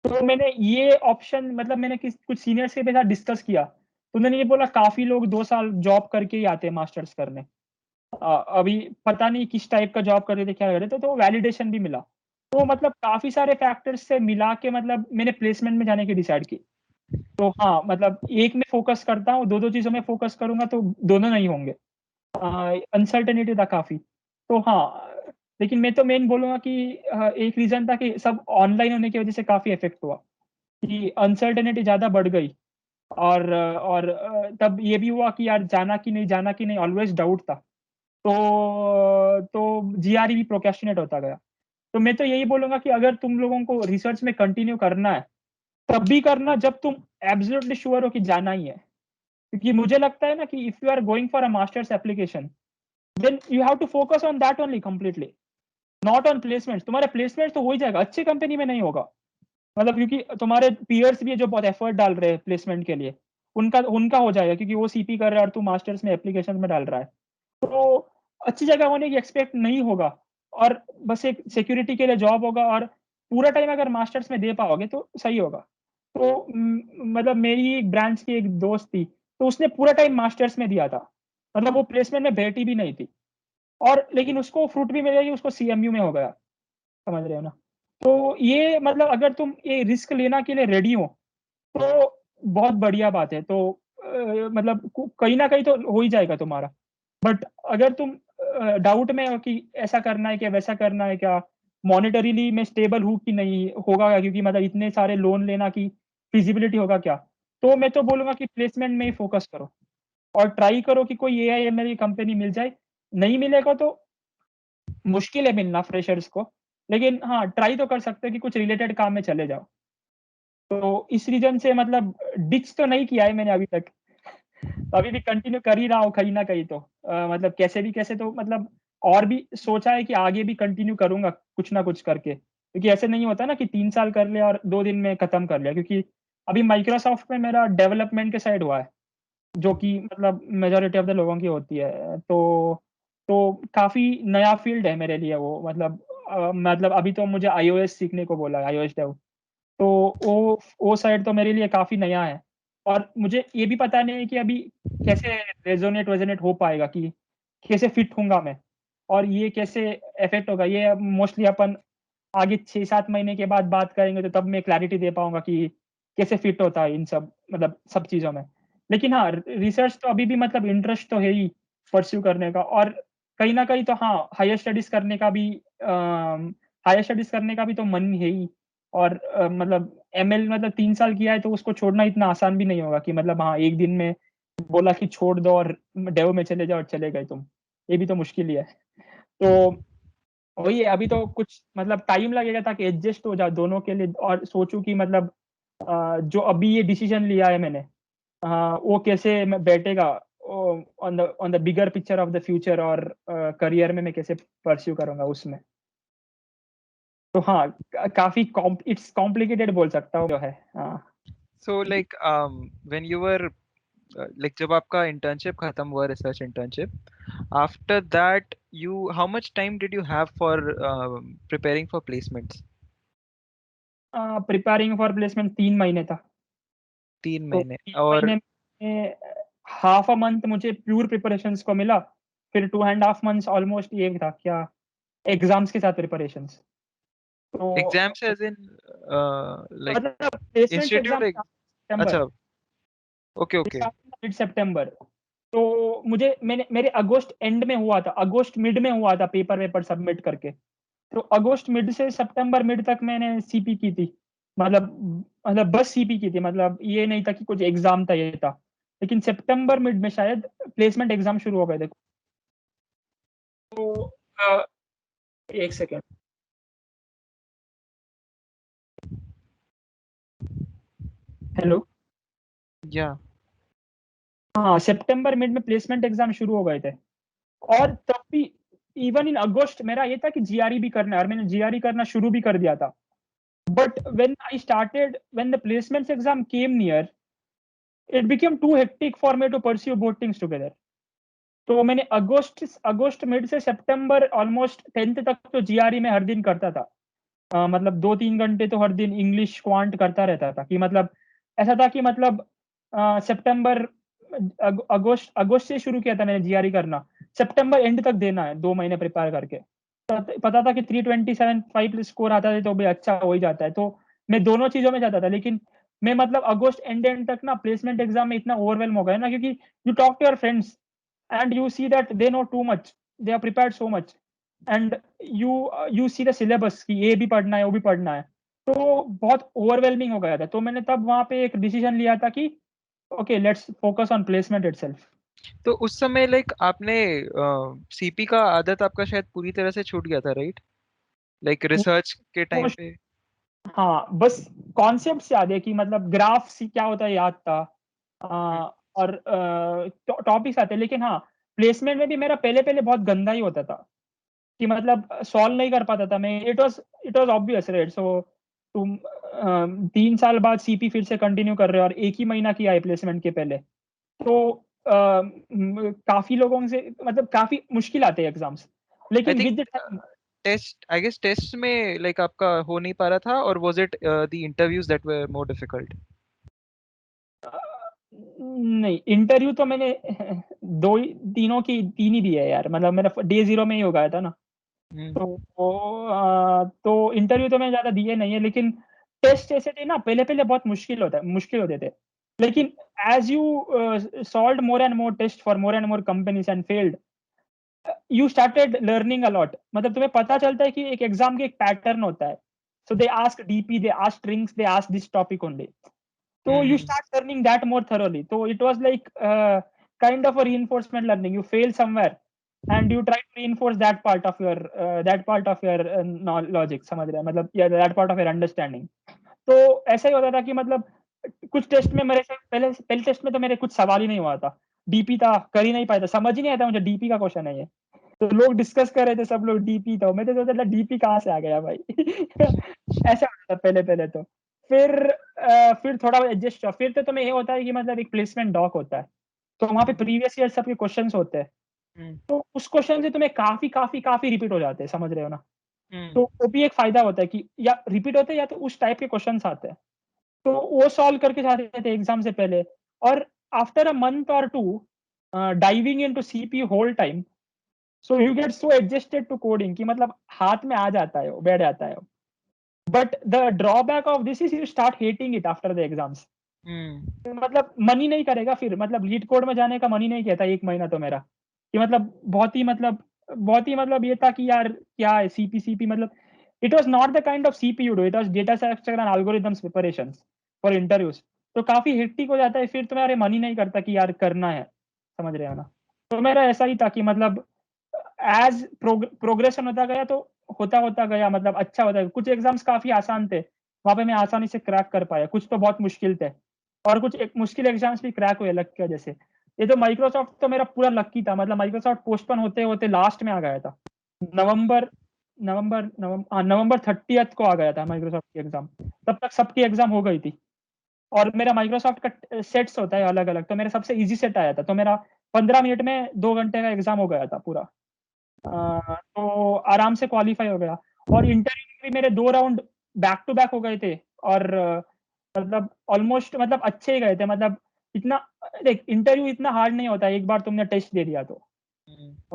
तो मैंने ये ऑप्शन मतलब मैंने कुछ सीनियर्स के साथ डिस्कस किया, तो उन्होंने ये बोला काफी लोग 2 साल जॉब करके ही आते हैं मास्टर्स करने। अभी पता नहीं किस टाइप का जॉब कर रहे थे, क्या कर रहे थे, तो वैलिडेशन भी मिला। तो मतलब काफी सारे फैक्टर्स से मिला के मतलब मैंने प्लेसमेंट में जाने की डिसाइड की। तो हाँ, मतलब एक में फोकस करता हूँ, दो दो चीजों में फोकस करूंगा तो दोनों नहीं होंगे, अनसर्टेनिटी था काफी। तो हाँ, लेकिन मैं तो मेन बोलूंगा कि एक रीजन था कि सब ऑनलाइन होने की वजह से काफी इफेक्ट हुआ, कि अनसर्टेनिटी ज्यादा बढ़ गई। और तब ये भी हुआ कि यार जाना कि नहीं, जाना कि नहीं, ऑलवेज डाउट था। तो जीआरई भी प्रोक्रेस्टिनेट होता गया। तो मैं तो यही बोलूंगा कि अगर तुम लोगों को रिसर्च में कंटिन्यू करना है, तब भी करना जब तुम एब्सोल्युटली श्योर हो कि जाना ही है। क्योंकि मुझे लगता है ना कि if you are going for a masters application, then you have to focus on that only completely, not on placement. तुम्हारे प्लेसमेंट तो हो ही जाएगा, अच्छी कंपनी में नहीं होगा, मतलब क्योंकि तुम्हारे पीयर्स भी है जो बहुत एफर्ट डाल रहे हैं प्लेसमेंट के लिए, उनका उनका हो जाएगा, क्योंकि वो सीपी कर रहा है और तू मास्टर्स में एप्लीकेशन में डाल रहा है। तो अच्छी जगह होने की एक्सपेक्ट नहीं होगा, और बस एक सिक्योरिटी के लिए जॉब होगा, और पूरा टाइम अगर मास्टर्स में दे पाओगे तो सही होगा। तो मतलब मेरी एक ब्रांच की एक दोस्त थी, तो उसने पूरा टाइम मास्टर्स में दिया था, मतलब वो प्लेसमेंट में बैठी भी नहीं थी, और लेकिन उसको फ्रूट भी मिलेगी, उसको सीएमयू में हो गया। समझ रहे हो ना? तो ये मतलब अगर तुम ये रिस्क लेना के लिए रेडी हो तो बहुत बढ़िया बात है। तो मतलब कहीं ना कहीं तो हो ही जाएगा तुम्हारा। बट अगर तुम डाउट में हो कि ऐसा करना है क्या, वैसा करना है क्या, मॉनेटरीली मैं स्टेबल हूँ कि नहीं होगा क्या, क्योंकि मतलब इतने सारे लोन लेना की फिजिबिलिटी होगा क्या, तो मैं तो बोलूंगा कि प्लेसमेंट में ही फोकस करो, और ट्राई करो कि कोई एआईएमएल की कंपनी मिल जाए। नहीं मिलेगा तो मुश्किल है मिलना फ्रेशर्स को, लेकिन हाँ ट्राई तो कर सकते हो कि कुछ रिलेटेड काम में चले जाओ। तो इस रीजन से मतलब डिच तो नहीं किया है मैंने अभी तक, तो अभी भी कंटिन्यू कर ही रहा हूँ कहीं ना कहीं। तो मतलब कैसे भी कैसे तो मतलब और भी सोचा है कि आगे भी कंटिन्यू करूंगा कुछ ना कुछ करके, क्योंकि ऐसे नहीं होता ना कि 3 साल कर लिया और 2 दिन में खत्म कर लिया। क्योंकि अभी माइक्रोसॉफ्ट में मेरा डेवलपमेंट के साइड हुआ है, जो कि मतलब मेजोरिटी ऑफ द लोगों की होती है। तो काफी नया फील्ड है मेरे लिए वो, मतलब अभी तो मुझे आईओएस सीखने को बोला है, आईओएस डेव। तो वो साइड तो मेरे लिए काफी नया है, और मुझे ये भी पता नहीं है कि अभी कैसे रेजोनेट वेजोनेट हो पाएगा, कि कैसे फिट होऊंगा मैं, और ये कैसे इफेक्ट होगा। ये मोस्टली अपन आगे 6-7 महीने के बाद बात करेंगे, तो तब मैं क्लैरिटी दे पाऊंगा कि कैसे फिट होता है इन सब मतलब सब चीजों में। लेकिन हाँ, रिसर्च तो अभी भी मतलब इंटरेस्ट तो है ही परस्यू करने का, और कहीं ना कहीं तो हाँ हायर स्टडीज करने का भी तो मन है ही। और मतलब एमएल मतलब 3 साल किया है, तो उसको छोड़ना इतना आसान भी नहीं होगा कि मतलब हाँ एक दिन में बोला कि छोड़ दो और डेव में चले जाओ और चले गए तुम, ये भी तो मुश्किल ही है। तो वही है, अभी तो कुछ मतलब टाइम लगेगा ताकि एडजस्ट हो जाए दोनों के लिए, और सोचूं कि मतलब जो अभी ये डिसीजन लिया है मैंने, वो कैसे बैठेगा on the bigger picture of the future, और करियर में मैं कैसे परस्यू करूंगा उसमें। तो हाँ, काफी इट्स कॉम्प्लिकेटेड बोल सकता हूँ जो है। हाँ So like when you were like जब आपका internship खत्म हुआ, research internship, after that you how much time did you have for preparing for placements? Preparing for placement 3 महीने था। 3 महीने। तीन और महीने में हाफ अ मंथ मुझे प्योर प्रिपरेशंस को मिला, फिर 2.5 मंथ्स ऑलमोस्ट ये था क्या, एग्जाम्स के साथ प्रिपरेशंस। तो एग्जाम्स एज इन like मतलब प्लेसमेंट institute एग्जाम सितंबर, अच्छा, ओके ओके। मिड सितंबर। तो मुझे मेरे अगस्त एंड में हुआ था, अगस्त मिड में हुआ था पेपर सबमिट करके। तो अगस्त मिड से सितंबर मिड तक मैंने सीपी की थी, मतलब मतलब बस सीपी की थी, मतलब ये नहीं था कि कुछ एग्जाम था ये था। लेकिन सितंबर मिड में शायद प्लेसमेंट एग्जाम शुरू हो गए थे। तो एक सेकेंड। हेलो। या हाँ, सितंबर मिड में प्लेसमेंट एग्जाम शुरू हो गए थे, और तब भी इवन इन अगस्त मेरा ये था कि जीआरई भी करना है, और मैंने जीआरई करना शुरू भी कर दिया था। But when the placements exam came near, it became too hectic for me to pursue both things together. तो मैंने अगस्त मिड से सितंबर ऑलमोस्ट 10th तक तो जीआरई में हर दिन करता था. मतलब 2-3 घंटे तो हर दिन इंग्लिश क्वांट करता रहता था कि मतलब ऐसा था कि मतलब सितंबर अगस्त से शुरू किया था मैंने जीआरई करना. सितंबर एंड तक देना है 2 महीने प्रिपेयर करके. पता था कि 327 स्कोर आता है तो भी अच्छा हो ही जाता है. तो मैं दोनों चीजों में जाता था. लेकिन मैं मतलब अगस्त एंड तक ना प्लेसमेंट एग्जाम में इतना ओवरवेलम हो गया ना, क्योंकि you talk to your friends and you see that they know too much, they are prepared so much, and you see the syllabus कि ये भी पढ़ना है वो भी पढ़ना है. तो बहुत ओवरवेलमिंग हो गया था. तो मैंने तब वहां पे एक डिसीजन लिया था कि okay let's focus on placement itself. तो उस समय लाइक आपने सीपी का आदत आपका शायद पूरी तरह से छूट गया था, राइट? लाइक रिसर्च के टाइम पे. हाँ, बस कॉन्सेप्ट याद है कि मतलब ग्राफ सी क्या होता है याद था, और टॉपिक्स आते. लेकिन हाँ, प्लेसमेंट में भी मेरा पहले बहुत गंदा ही होता था कि मतलब सॉल्व नहीं कर पाता था मैं. It was obvious, right? So तुम 3 साल बाद सीपी फिर से कंटिन्यू कर रहे हो और एक ही महीना किया है प्लेसमेंट के पहले. तो काफी लोगों से मतलब काफी मुश्किल आते हैं एग्जाम्स. आई लेकिन think with the time test, I guess test में लाइक आपका हो नहीं पा रहा था, और was it the interviews that were more difficult? नहीं, इंटरव्यू तो मैंने तीन ही दिए यार. मतलब मेरा डे 0 में ही हो गया था ना. तो इंटरव्यू तो मैंने ज्यादा दिए नहीं है. लेकिन टेस्ट ऐसे थे ना, पहले बहुत मुश्किल होते थे. लेकिन as you solve more and more test for more and more companies and failed, you started learning a lot. मतलब तुम्हें पता चलता है कि एक एग्जाम के एक पैटर्न होता है. So they ask DP, they ask strings, they ask this topic only. So you start learning that more thoroughly. So it was like kind of a reinforcement learning. You fail somewhere, and you try to reinforce that part of your logic. समझ रहे हैं मतलब, या that part of your understanding. तो ऐसा ही होता था कि मतलब कुछ टेस्ट में मेरे से पहले टेस्ट में तो मेरे कुछ सवाल ही नहीं हुआ था. डीपी था, कर ही नहीं पाया था, समझ ही नहीं आता मुझे डीपी का क्वेश्चन है ये. तो लोग डिस्कस कर रहे थे, सब लोग डीपी था. मैं तो सोचा था डीपी कहाँ से आ गया भाई. ऐसा होता था पहले तो. फिर थोड़ा एडजस्ट हुआ. फिर तो तुम्हें ये होता है कि मतलब एक प्लेसमेंट डॉक होता है, तो वहाँ पे प्रीवियस ईयर सबके क्वेश्चंस होते हैं. तो उस क्वेश्चन से तुम्हें काफी रिपीट हो जाते हैं, समझ रहे हो ना. तो वो भी एक फायदा होता है कि या रिपीट होते हैं या तो उस टाइप के क्वेश्चंस आते हैं. तो वो सॉल्व करके जाते थे एग्जाम से पहले. और आफ्टर अ मंथ और 2 diving into CP whole time, so you get so adjusted to coding कि मतलब हाथ में आ जाता है, वो बैठ जाता है. But the drawback of this is you start hating it after the exams. मतलब मन ही नहीं करेगा फिर. मतलब लीड कोड में जाने का मन ही नहीं कहता 1 महीना तो मेरा. कि मतलब बहुत ही मतलब ये था कि यार क्या है सीपी मतलब. It was not the kind of CP you do, it was data structure and algorithms preparations for interviews. तो काफी हेक्टिक हो जाता है फिर. तुम्हारे मन ही नहीं करता कि यार करना है, समझ रहे हो ना. तो मेरा ऐसा ही था कि मतलब एज प्रोग्रेशन होता गया मतलब अच्छा होता है. कुछ एग्जाम्स काफी आसान थे, वहां पे मैं आसानी से क्रैक कर पाया. कुछ तो बहुत मुश्किल थे, और कुछ एक मुश्किल एग्जाम्स भी क्रैक हुए लक की वजह से. ये तो माइक्रोसॉफ्ट तो मेरा पूरा लक्की था. मतलब माइक्रोसॉफ्ट पोस्टपोन होते होते लास्ट में आ गया था. नवंबर 30th को आ गया था माइक्रोसॉफ्ट की एग्जाम. तब तक सबकी एग्जाम हो गई थी. और मेरा माइक्रोसॉफ्ट का सेट्स होता है अलग अलग, तो मेरा सबसे इजी सेट आया था. तो मेरा 15 मिनट में 2 घंटे का एग्जाम हो गया था पूरा. तो आराम से क्वालिफाई हो गया. और इंटरव्यू में भी मेरे 2 राउंड बैक टू बैक हो गए थे. और मतलब ऑलमोस्ट मतलब अच्छे ही गए थे. मतलब इतना देख, इंटरव्यू इतना हार्ड नहीं होता एक बार तुमने टेस्ट दे दिया तो.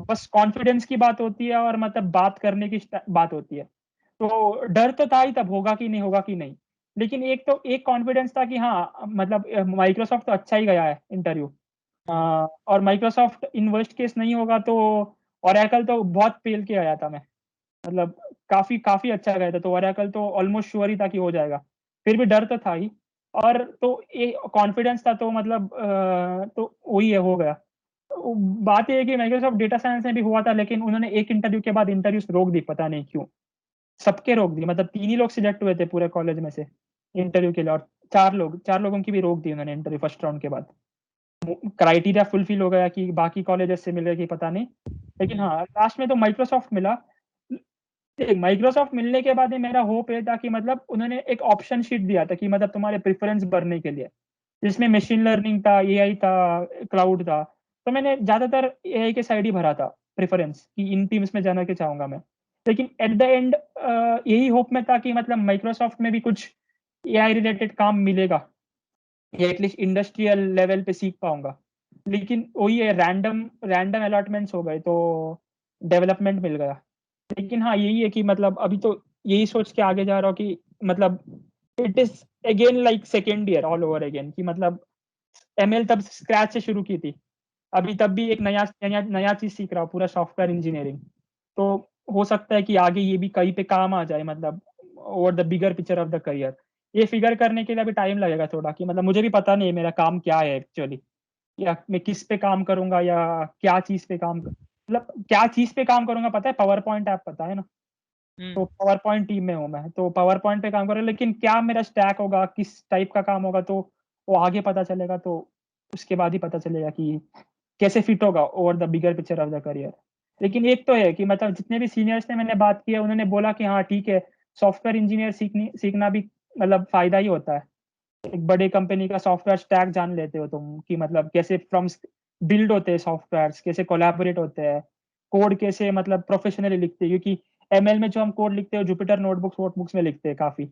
बस कॉन्फिडेंस की बात होती है और मतलब बात करने की बात होती है. तो डर तो था ही तब, होगा कि नहीं. लेकिन एक कॉन्फिडेंस था कि हाँ मतलब माइक्रोसॉफ्ट तो अच्छा ही गया है इंटरव्यू. और माइक्रोसॉफ्ट इन वर्स्ट केस नहीं होगा तो ओरेकल तो बहुत फेल के आया था मैं. मतलब काफी अच्छा गया था. तो ओरेकल तो ऑलमोस्ट श्योर ही था कि हो जाएगा. फिर भी डर तो था ही. और तो ये कॉन्फिडेंस था. तो मतलब तो वही है, हो गया. तो बात ये है कि माइक्रोसॉफ्ट डेटा साइंस में भी हुआ था, लेकिन उन्होंने एक इंटरव्यू के बाद इंटरव्यूज रोक दी, पता नहीं क्यों. सबके रोक दी. मतलब 3 ही लोग सिलेक्ट हुए थे पूरे कॉलेज में से इंटरव्यू के लिए, और 4 लोगों की भी रोक दी उन्होंने इंटरव्यू फर्स्ट राउंड के बाद. क्राइटेरिया फुलफिल हो गया कि बाकी कॉलेजेस से मिल गया कि पता नहीं. लेकिन हाँ, लास्ट में तो माइक्रोसॉफ्ट मिला. माइक्रोसॉफ्ट मिलने के बाद ही मेरा होप ये था कि मतलब उन्होंने एक ऑप्शन शीट दिया था कि मतलब तुम्हारे प्रेफरेंस भरने के लिए, जिसमें मशीन लर्निंग था, एआई था, क्लाउड था। तो मैंने ज्यादातर एआई के साइड ही भरा था प्रेफरेंस कि इन टीम्स में जाना के चाहूंगा मैं। लेकिन एट द एंड यही होप में था कि मतलब माइक्रोसॉफ्ट में भी कुछ एआई रिलेटेड काम मिलेगा या एटलीस्ट इंडस्ट्रियल लेवल पे सीख पाऊंगा। लेकिन वही है, रैंडम रैंडम अलॉटमेंट्स हो गए तो डेवलपमेंट मिल गया। लेकिन हाँ यही है कि मतलब अभी तो यही सोच के आगे जा रहा हूँ कि मतलब it is again like second year all over again, कि मतलब एमएल तब स्क्रैच से शुरू की थी, अभी तब भी एक नया नया नया चीज सीख रहा हूँ, पूरा सॉफ्टवेयर इंजीनियरिंग। तो हो सकता है कि आगे ये भी कहीं पे काम आ जाए, मतलब over the bigger picture of the career. ये फिगर करने के लिए अभी टाइम लगेगा थोड़ा, कि मतलब मुझे भी पता नहीं है मेरा काम क्या है एक्चुअली, या मैं किस पे काम करूंगा या क्या चीज पे काम मतलब क्या चीज पे काम करूंगा पता है, पावर पॉइंट ऐप पता है ना। तो पावर पॉइंट टीम में हूँ मैं, तो पावर पॉइंट पे काम कर रहा हूँ, लेकिन क्या मेरा स्टैक होगा, किस टाइप का काम होगा, तो वो आगे पता चलेगा। तो उसके बाद ही पता चलेगा कि कैसे फिट होगा over the bigger picture of the career. लेकिन एक तो है कि मतलब जितने भी सीनियर्स ने मैंने बात की है, उन्होंने बोला कि हाँ ठीक है, सॉफ्टवेयर इंजीनियर सीखना भी मतलब फायदा ही होता है। एक बड़े कंपनी का सॉफ्टवेयर स्टैक जान लेते हो तुम, कि मतलब कैसे फ्रॉम बिल्ड होते हैं सॉफ्टवेयर, कैसे कोलैबोरेट होते हैं, कोड कैसे मतलब प्रोफेशनली लिखते हैं। क्योंकि एमएल में जो हम कोड लिखते हैं जुपिटर नोटबुक्स वोटबुक्स में लिखते हैं काफी,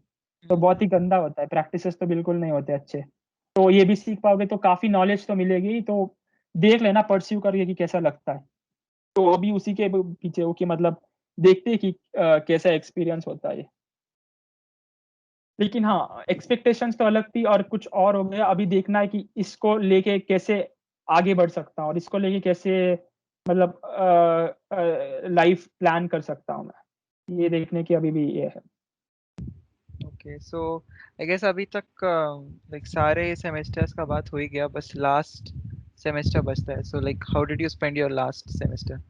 तो बहुत ही गंदा होता है, प्रैक्टिसेस तो बिल्कुल नहीं होते अच्छे। तो ये भी सीख पाओगे तो काफी नॉलेज तो मिलेगी। तो देख लेना परस्यू करके कि कैसा लगता है। तो अभी उसी के पीछे हो कि मतलब देखते हैं कि कैसा एक्सपीरियंस होता है। लेकिन हाँ एक्सपेक्टेशंस तो अलग थी और कुछ और हो गया। अभी देखना है कि इसको लेके कैसे आगे बढ़ सकता हूँ और इसको लेके कैसे मतलब लाइफ प्लान कर सकता हूँ मैं, ये देखने की अभी भी ये है। ओके, सो आई गेस अभी तक लाइक सारे सेमेस्टर्स का बात हो ही गया, बस लास्ट सेमेस्टर बचता है। So like how did you spend your last semester?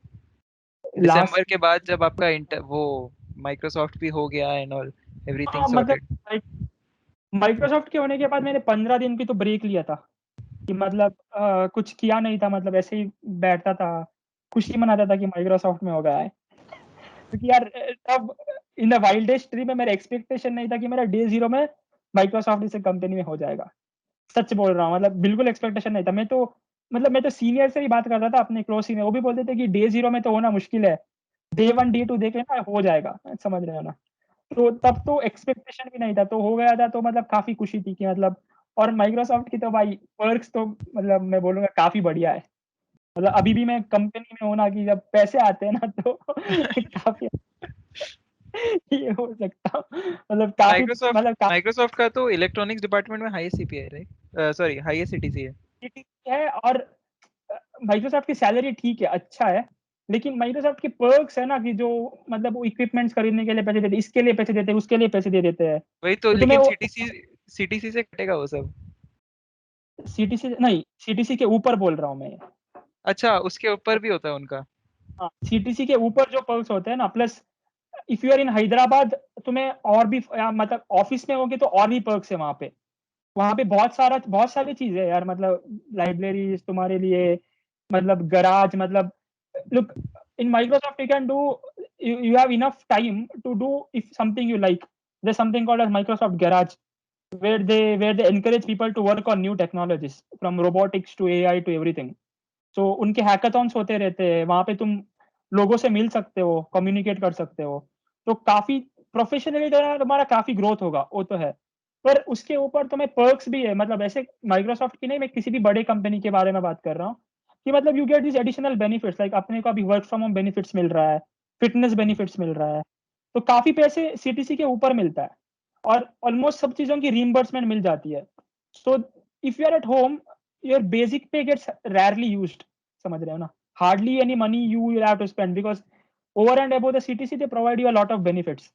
Last December के बाद जब आपका वो माइक्रोसॉफ्ट भी हो गया एंड ऑल, एवरीथिंग हाँ मतलब सॉर्टेड। माइक्रोसॉफ्ट के होने के बाद मैंने 15 दिन की तो ब्रेक लिया था, कि मतलब कुछ किया नहीं था, मतलब ऐसे ही बैठता था, खुशी मनाता था कि माइक्रोसॉफ्ट में हो गया है। क्योंकि यार तब इन द वाइल्डेस्ट ड्रीम में मेरा एक्सपेक्टेशन नहीं था कि मेरा डे जीरो में माइक्रोसॉफ्ट जैसे कंपनी में हो जाएगा। सच बोल रहा हूँ, मतलब बिल्कुल एक्सपेक्टेशन नहीं था। मैं तो सीनियर से ही बात करता था, अपने क्लोज सीनियर, वो भी बोलते थे कि डे जीरो में तो होना मुश्किल है, डे वन डे टू देख लेना हो जाएगा, समझ रहे हो ना। तो तब तो एक्सपेक्टेशन भी नहीं था, तो हो गया था, तो मतलब काफी खुशी थी कि मतलब। और माइक्रोसॉफ्ट की तो भाई पर्क्स तो मतलब मैं बोलूंगा काफी बढ़िया है। मतलब अभी भी मैं कंपनी में हूं ना, कि जब पैसे आते हैं ना तो काफी ये हो सकता हूँ। मतलब काफी माइक्रोसॉफ्ट मतलब काफी माइक्रोसॉफ्ट का तो इलेक्ट्रॉनिक्स डिपार्टमेंट में highest CPI, right? Sorry, highest CTC है। है। और माइक्रोसॉफ्ट की सैलरी ठीक है, अच्छा है। लेकिन माइक्रोसॉफ्ट के पर्क्स है ना, कि जो मतलब वो इक्विपमेंट्स खरीदने के लिए पैसे देते, इसके लिए पैसे देते, उसके लिए पैसे दे देते हैं। वही तो, तो तुम्हें लेकिन वो सीटीसी से कटेगा वो सब। सीटीसी नहीं, सीटीसी के ऊपर बोल रहा हूँ मैं। अच्छा, उसके ऊपर भी होता है उनका? हाँ सीटीसी के ऊपर जो पर्क्स होते हैं ना, plus if you are in Hyderabad, तुम्हें और भी मतलब ऑफिस में होगे तो और भी पर्क्स है वहाँ पे। वहाँ पे बहुत सारी चीजें हैं यार, मतलब लाइब्रेरी तुम्हारे लिए, मतलब गराज, मतलब look, in Microsoft you can do, you have enough time to do if something you like. There's something called as Microsoft Garage, where they encourage people to work on new technologies from robotics to AI to everything. So उनके hackathons होते रहते हैं वहाँ पे, तुम लोगों से मिल सकते हो, कम्युनिकेट कर सकते हो। तो काफी प्रोफेशनली तुम्हारा काफी ग्रोथ होगा, वो तो है। पर उसके ऊपर तुम्हें पर्क्स भी है, मतलब ऐसे माइक्रोसॉफ्ट की नहीं, मैं किसी भी बड़े कंपनी के बारे में बात कर रहा हूँ, कि मतलब you get this additional benefits, like अपने को अभी वर्क फ्रॉम होम बेनिफिट्स मिल रहा है, फिटनेस बेनिफिट्स मिल रहा है। तो काफी पैसे सीटीसी के ऊपर मिलता है, और ऑलमोस्ट सब चीजों की रीइंबर्समेंट मिल जाती है। So if you are at home, your basic pay gets rarely used, समझ रहे हो ना। Hardly any money you will have to spend, because over and above the CTC they provide you a lot of benefits.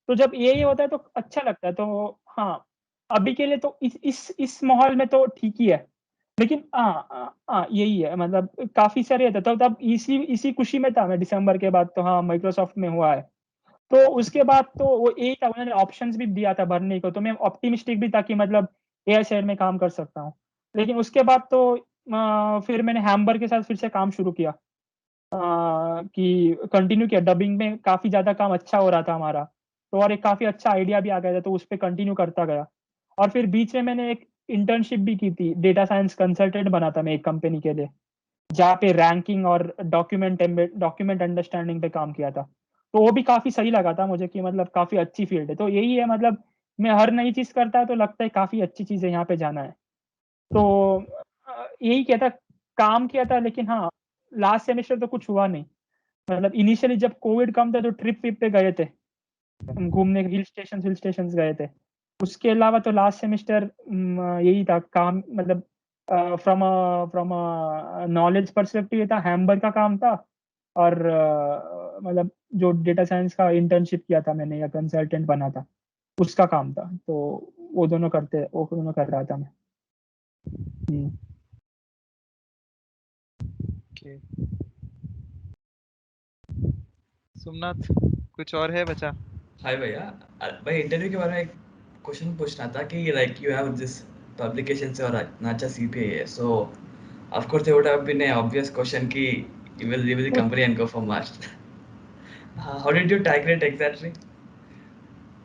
तो जब ये होता है तो अच्छा लगता है। तो हाँ, अभी के लिए तो इस माहौल में तो ठीक ही है। लेकिन यही है, मतलब काफी सारे थे तो तब इसी इसी खुशी में था मैं दिसंबर के बाद, तो हाँ माइक्रोसॉफ्ट में हुआ है। तो उसके बाद तो वो एक था, उन्होंने ऑप्शंस भी दिया था भरने को, तो मैं ऑप्टिमिस्टिक भी था कि मतलब एआई साइड में काम कर सकता हूँ। लेकिन उसके बाद तो फिर मैंने हैम्बर के साथ फिर से काम शुरू किया, कि कंटिन्यू किया। डबिंग में काफी ज्यादा काम अच्छा हो रहा था हमारा, तो और एक काफी अच्छा आइडिया भी आ गया था, तो उस पर कंटिन्यू करता गया। और फिर बीच में मैंने एक इंटर्नशिप भी की थी, डेटा साइंस कंसल्टेंट बना था मैं एक कंपनी के लिए, जहाँ पे रैंकिंग और डॉक्यूमेंट अंडरस्टैंडिंग पे काम किया था। तो वो भी काफी सही लगा था मुझे कि मतलब काफी अच्छी फील्ड है। तो यही है, मतलब मैं हर नई चीज करता है तो लगता है काफी अच्छी चीज है, यहाँ पे जाना है। तो यही किया था, काम किया था। लेकिन हाँ, लास्ट सेमेस्टर तो कुछ हुआ नहीं। मतलब इनिशियली जब कोविड कम था तो ट्रिप विप पे गए थे हम, घूमने हिल स्टेशन गए थे। उसके अलावा तो लास्ट सेमेस्टर यही था काम, मतलब फ्रॉम नॉलेज परस्पेक्टिव ये था, हैम्बर का काम था। और मतलब जो डेटा साइंस का इंटर्नशिप किया था मैंने या कंसल्टेंट बना था, उसका काम था। तो वो दोनों कर रहा था मैं। हम्म। Okay. सोमनाथ, कुछ और है बचा? हाय भैया, भाई इंटरव्यू के बारे में एक क्वेश्चन पूछना था कि like you have this publication से और इतना अच्छा सीपीए है, so of course there would have been a obvious question कि you will leave the company and go for master. How did you tackle it exactly?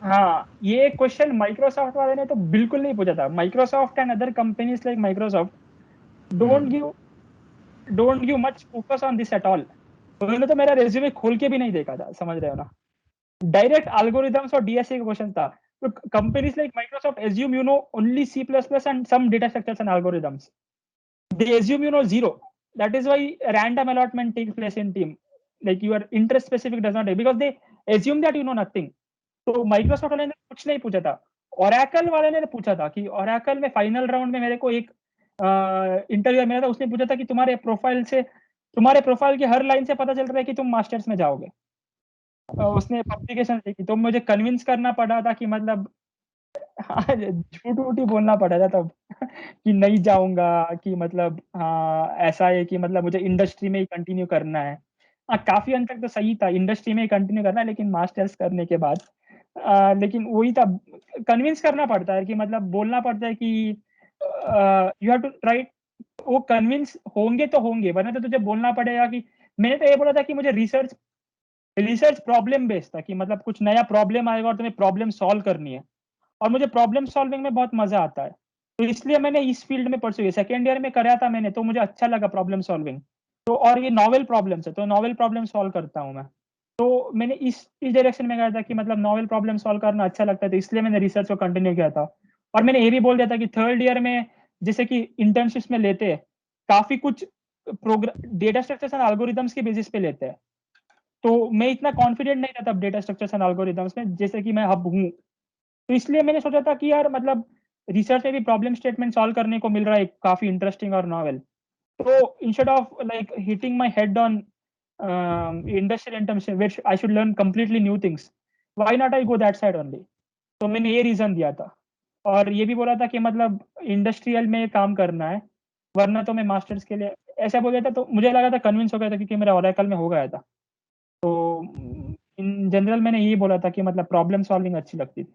हाँ, ये question Microsoft वाले ने तो बिल्कुल नहीं पूछा था। Microsoft and other companies like Microsoft don't give don't give much focus on this at all. उन्होंने तो मेरा रेज्यूमे खोल के भी नहीं देखा था, समझ रहे हो ना। डायरेक्ट एल्गोरिथम्स और डीएसए का क्वेश्चन था। तो companies like Microsoft assume you know only C++ and some data structures and algorithms. They assume you know zero. That is why random allotment takes place in team. Like your interest specific does not take, because they assume that you know nothing. तो Microsoft वाले ने कुछ नहीं पूछा था। Oracle वाले ने पूछा था कि ओरेकल में फाइनल राउंड में मेरे को एक इंटरव्यू मेरा था, उसने पूछा था कि तुम्हारे प्रोफाइल की हर लाइन से पता चल रहा है कि तुम मास्टर्स में जाओगे। उसने पब्लिकेशन देखी तो मुझे कन्विंस करना पड़ा था कि मतलब झूठ वूठ ही बोलना पड़ा था तब कि नहीं जाऊंगा, कि मतलब हाँ ऐसा है कि मतलब मुझे इंडस्ट्री में ही कंटिन्यू करना है। हाँ, काफी हद तक तो सही था, इंडस्ट्री में ही कंटिन्यू करना है, लेकिन मास्टर्स करने के बाद लेकिन वही था, कन्विंस करना पड़ता है कि मतलब बोलना पड़ता है कि यू हैव टू ट्राई। वो कन्विंस होंगे तो होंगे, वरना तो तुझे बोलना पड़ेगा कि मैंने तो ये बोला था कि मुझे रिसर्च प्रॉब्लम बेस्ड था, कि मतलब कुछ नया प्रॉब्लम आएगा और तुम्हें प्रॉब्लम सॉल्व करनी है, और मुझे प्रॉब्लम सॉल्विंग में बहुत मजा आता है। तो इसलिए मैंने इस फील्ड में परस्यू किया। सेकेंड ईयर में कराया था मैंने, तो मुझे अच्छा लगा प्रॉब्लम सॉल्विंग। तो और ये नॉवेल प्रॉब्लम्स है, तो नॉवेल प्रॉब्लम सॉल्व करता हूँ मैं। तो मैंने इस डायरेक्शन में गया था कि मतलब नॉवेल प्रॉब्लम सॉल्व करना अच्छा लगता है, तो इसलिए मैंने रिसर्च को कंटिन्यू किया था। और मैंने ये भी बोल दिया था कि थर्ड ईयर में जैसे कि इंटर्नशिप्स में लेते हैं, काफी कुछ program data structures and algorithms के बेसिस पे लेते हैं। तो मैं इतना कॉन्फिडेंट नहीं था तब डेटा स्ट्रक्चर्स एंड एल्गोरिथम्स में, जैसे कि मैं अब हूँ। तो इसलिए मैंने सोचा था कि यार मतलब रिसर्च में भी प्रॉब्लम स्टेटमेंट सॉल्व करने को मिल रहा है, काफी इंटरेस्टिंग और नॉवेल। तो instead of like hitting my head on industrial internship which I should learn completely new things, why not I go that side only. तो मैंने ये रीजन दिया था, और ये भी बोला था कि मतलब इंडस्ट्रियल में काम करना है, वरना तो मैं मास्टर्स के लिए ऐसा बोल दिया था। तो मुझे लगा था, कन्विंस हो गया था, क्योंकि मेरा ओरेकल में हो गया था। तो इन जनरल मैंने ये बोला था कि मतलब प्रॉब्लम सॉल्विंग अच्छी लगती थी।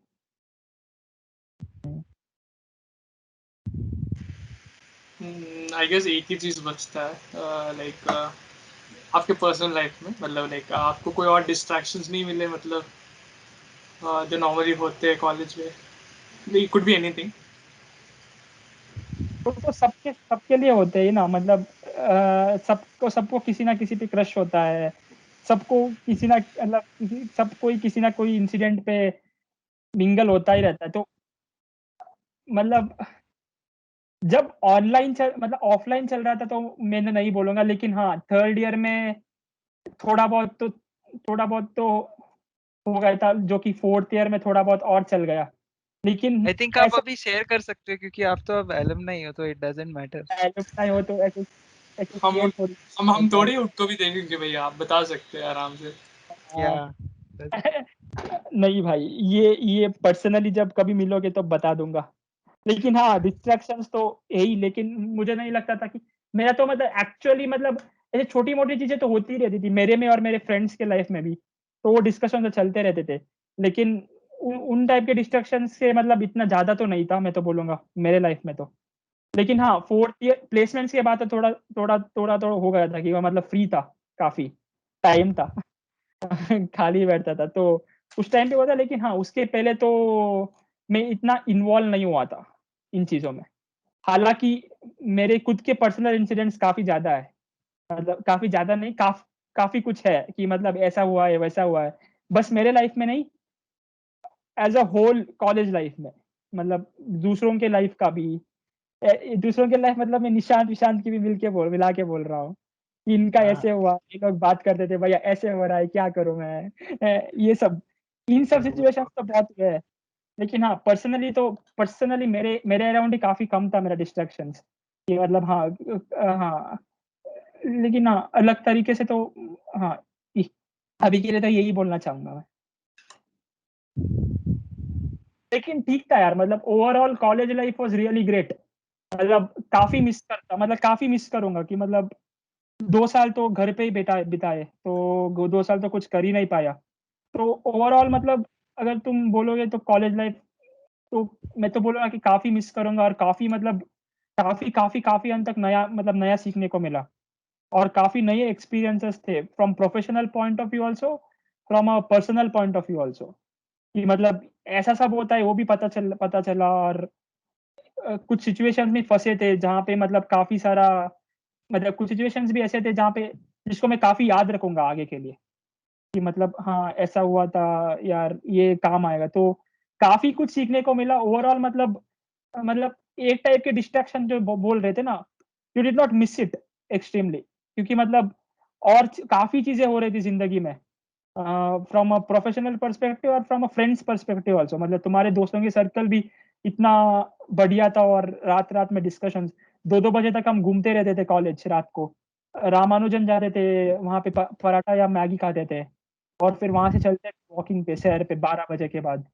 आई गेस एक ही चीज़ बचता है, लाइक आपके पर्सनल लाइफ में, मतलब लाइक आपको कोई और डिस्ट्रैक्शंस नहीं मिले, मतलब जो नॉर्मली होते हैं कॉलेज में। It could be anything. तो सबके लिए होते हैं ना, मतलब सबको किसी ना किसी पे क्रश होता है। सबको किसी ना मतलब सब कोई किसी ना कोई इंसिडेंट पे मिंगल होता ही रहता है। तो मतलब जब मतलब ऑफलाइन चल रहा था तो मैंने नहीं बोलूंगा, लेकिन हाँ थर्ड ईयर में थोड़ा बहुत तो हो गया था, जो कि फोर्थ ईयर में थोड़ा बहुत और चल गया। लेकिन आई थिंक आप ऐसे अभी शेयर कर सकते हो क्योंकि आप तो अब एलुमनाई हो, तो इट डजंट मैटर। alumni हो तो ऐसे ऐसे हम शेयर थोड़ी हम होता है। थोड़ी उसको भी देखेंगे भैया, आप बता सकते हैं आराम से। या हाँ। नहीं भाई, ये पर्सनली जब कभी मिलोगे तो बता दूंगा। लेकिन हाँ, डिस्ट्रैक्शंस तो यही, लेकिन मुझे नहीं लगता था कि मेरा तो मतलब एक्चुअली मतलब ऐसे छोटी मोटी चीजें तो होती ही रहती थी मेरे में और मेरे फ्रेंड्स के लाइफ में भी। तो वो डिस्कशन तो चलते रहते थे, लेकिन उन टाइप के डिस्ट्रैक्शन से मतलब इतना ज्यादा तो नहीं था, मैं तो बोलूंगा मेरे लाइफ में तो। लेकिन हाँ, फोर्थ ईयर प्लेसमेंट्स के बाद तो थोड़ा थोड़ा थोड़ा थोड़ा हो गया था कि वो मतलब फ्री था, काफी टाइम था खाली बैठता था, तो उस टाइम पे हुआ था। लेकिन हाँ, उसके पहले तो मैं इतना इन्वॉल्व नहीं हुआ था इन चीजों में। हालांकि मेरे खुद के पर्सनल इंसिडेंट्स काफी ज्यादा है, मतलब काफी ज्यादा नहीं, काफी कुछ है कि मतलब ऐसा हुआ है वैसा हुआ है, बस मेरे लाइफ में नहीं, as a whole college life में, मतलब दूसरों के लाइफ का भी। दूसरों के लाइफ मतलब मैं निशांत विशांत की भी मिला के बोल रहा हूँ कि इनका हाँ। ऐसे हुआ, ये लोग बात करते थे भैया ऐसे हो रहा है, क्या करूं मैं, ये सब, इन सब सिचुएशन तो बहुत हुए हैं। लेकिन हाँ, पर्सनली मेरे मेरे अराउंड ही काफी कम था मेरा डिस्ट्रैक्शंस, कि मतलब हाँ, हाँ, लेकिन हाँ अलग तरीके से तो हाँ, अभी के लिए तो यही बोलना चाहूंगा मैं। लेकिन ठीक था यार, मतलब overall college life was really great. मतलब काफी मिस करूंगा कि मतलब 2 साल तो घर पे ही बिताए, तो 2 साल तो कुछ कर ही नहीं पाया। तो ओवरऑल मतलब अगर तुम बोलोगे तो कॉलेज लाइफ, तो मैं तो बोलूंगा कि काफी मिस करूंगा, और काफी मतलब काफी हद तक नया सीखने को मिला, और काफी नए एक्सपीरियंसेस थे, from professional point of view also, from a personal point of view also, कि मतलब ऐसा सब होता है वो भी पता चला। और कुछ सिचुएशंस में फंसे थे जहाँ पे मतलब काफी सारा, मतलब कुछ सिचुएशंस भी ऐसे थे जहाँ पे, जिसको मैं काफी याद रखूंगा आगे के लिए, कि मतलब हाँ ऐसा हुआ था यार, ये काम आएगा। तो काफी कुछ सीखने को मिला ओवरऑल। मतलब एक टाइप के डिस्ट्रैक्शन जो बोल रहे थे ना, you did not miss it extremely, क्योंकि मतलब और काफी चीजें हो रही थी जिंदगी में, फ्रॉम अ प्रोफेशनल पर्सपेक्टिव और from a friends perspective also. मतलब तुम्हारे दोस्तों की सर्कल भी इतना बढ़िया था, और रात रात में डिस्कशंस, 2-2 बजे तक हम घूमते रहते थे कॉलेज रात को, रामानुजन जाते थे वहां पे, पराठा या मैगी खाते थे, और फिर वहां से चलते वॉकिंग पे शहर पे 12 बजे के बाद,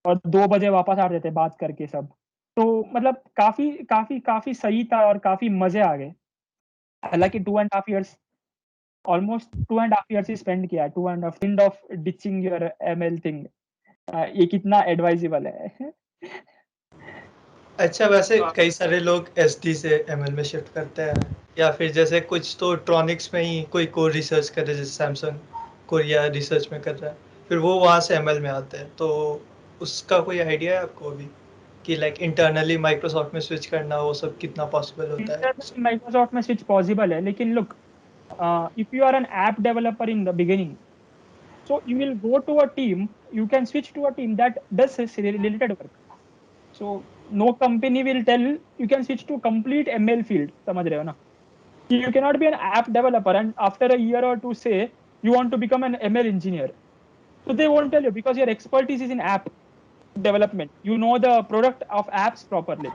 और 2 बजे वापस आते थे बात करके सब। तो मतलब काफी काफी काफी सही था, और काफी मजे आ गए। हालांकि 2.5 years, ऑलमोस्ट 2.5 years ही स्पेंड किया, 2.5 end of ditching your ML thing, ये कितना एडवाइजेबल है। अच्छा, वैसे हाँ। कई सारे लोग एसडी से एमएल में शिफ्ट करते हैं, या फिर जैसे कुछ तो ट्रॉनिक्स में ही कोई कोर रिसर्च कर रहे हैं, जैसे सैमसंग कोरिया रिसर्च में कर रहा है, फिर वो वहाँ से एमएल में आते हैं। तो उसका कोई आइडिया है आपको अभी कि लाइक इंटरनली माइक्रोसॉफ्ट में स्विच करना, वो सब कितना पॉसिबल होता है? इंटरनल माइक्रोसॉफ्ट में स्विच पॉसिबल है, लेकिन look, if you are an app developer in the beginning, so you will go to a team, you can switch to a team that does related work. So no company will tell you can switch to complete ML field, समझ रहे हो ना? You cannot be an app developer and after a year or two say you want to become an ML engineer. So they won't tell you, because your expertise is in app development. You know the product of apps properly.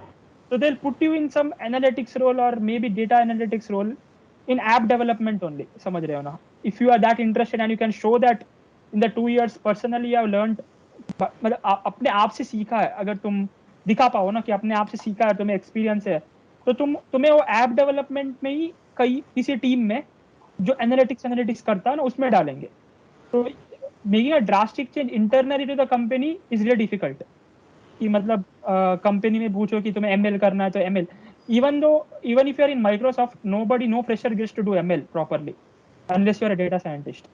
So they'll put you in some analytics role or maybe data analytics role in app development only. समझ रहे हो ना? If you are that interested and you can show that in the 2 years personally you have learned, मतलब अपने आप से सीखा है, अगर तुम दिखा पाओ ना कि अपने आप से सीखा है, तुम्हें एक्सपीरियंस है, तो तुम्हें वो ऐप डेवलपमेंट में ही किसी टीम में जो एनालिटिक्स करता है ना उसमें डालेंगे। तो making a drastic change internally to the company is really difficult, कि मतलब कंपनी में पूछो कि तुम्हें एमएल करना है तो ML, even if you are in Microsoft, no fresher gets to do ML properly unless you are a data scientist.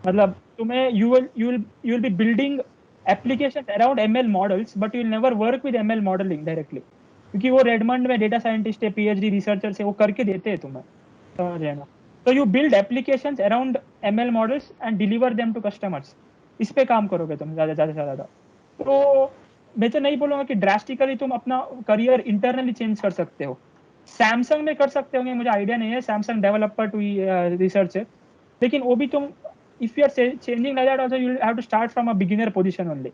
मतलब तुम्हें you will be building application around ML models, but you will never work with ML modelling directly, क्योंकि वो Redmond में data scientist है, PhD researcher से वो करके देते हैं तुम्हें, समझ रहे ना? तो you build applications around ML models and deliver them to customers. इस पे काम करोगे तुम ज्यादा से ज्यादा। तो मैं तो नहीं बोलूंगा कि ड्रास्टिकली तुम अपना करियर इंटरनली चेंज कर सकते हो। सैमसंग में कर सकते होंगे, मुझे आइडिया नहीं है, सैमसंग डेवलपर टू रिसर्च है, लेकिन वो भी तुम, if you are changing like that also you have to start from a beginner position only,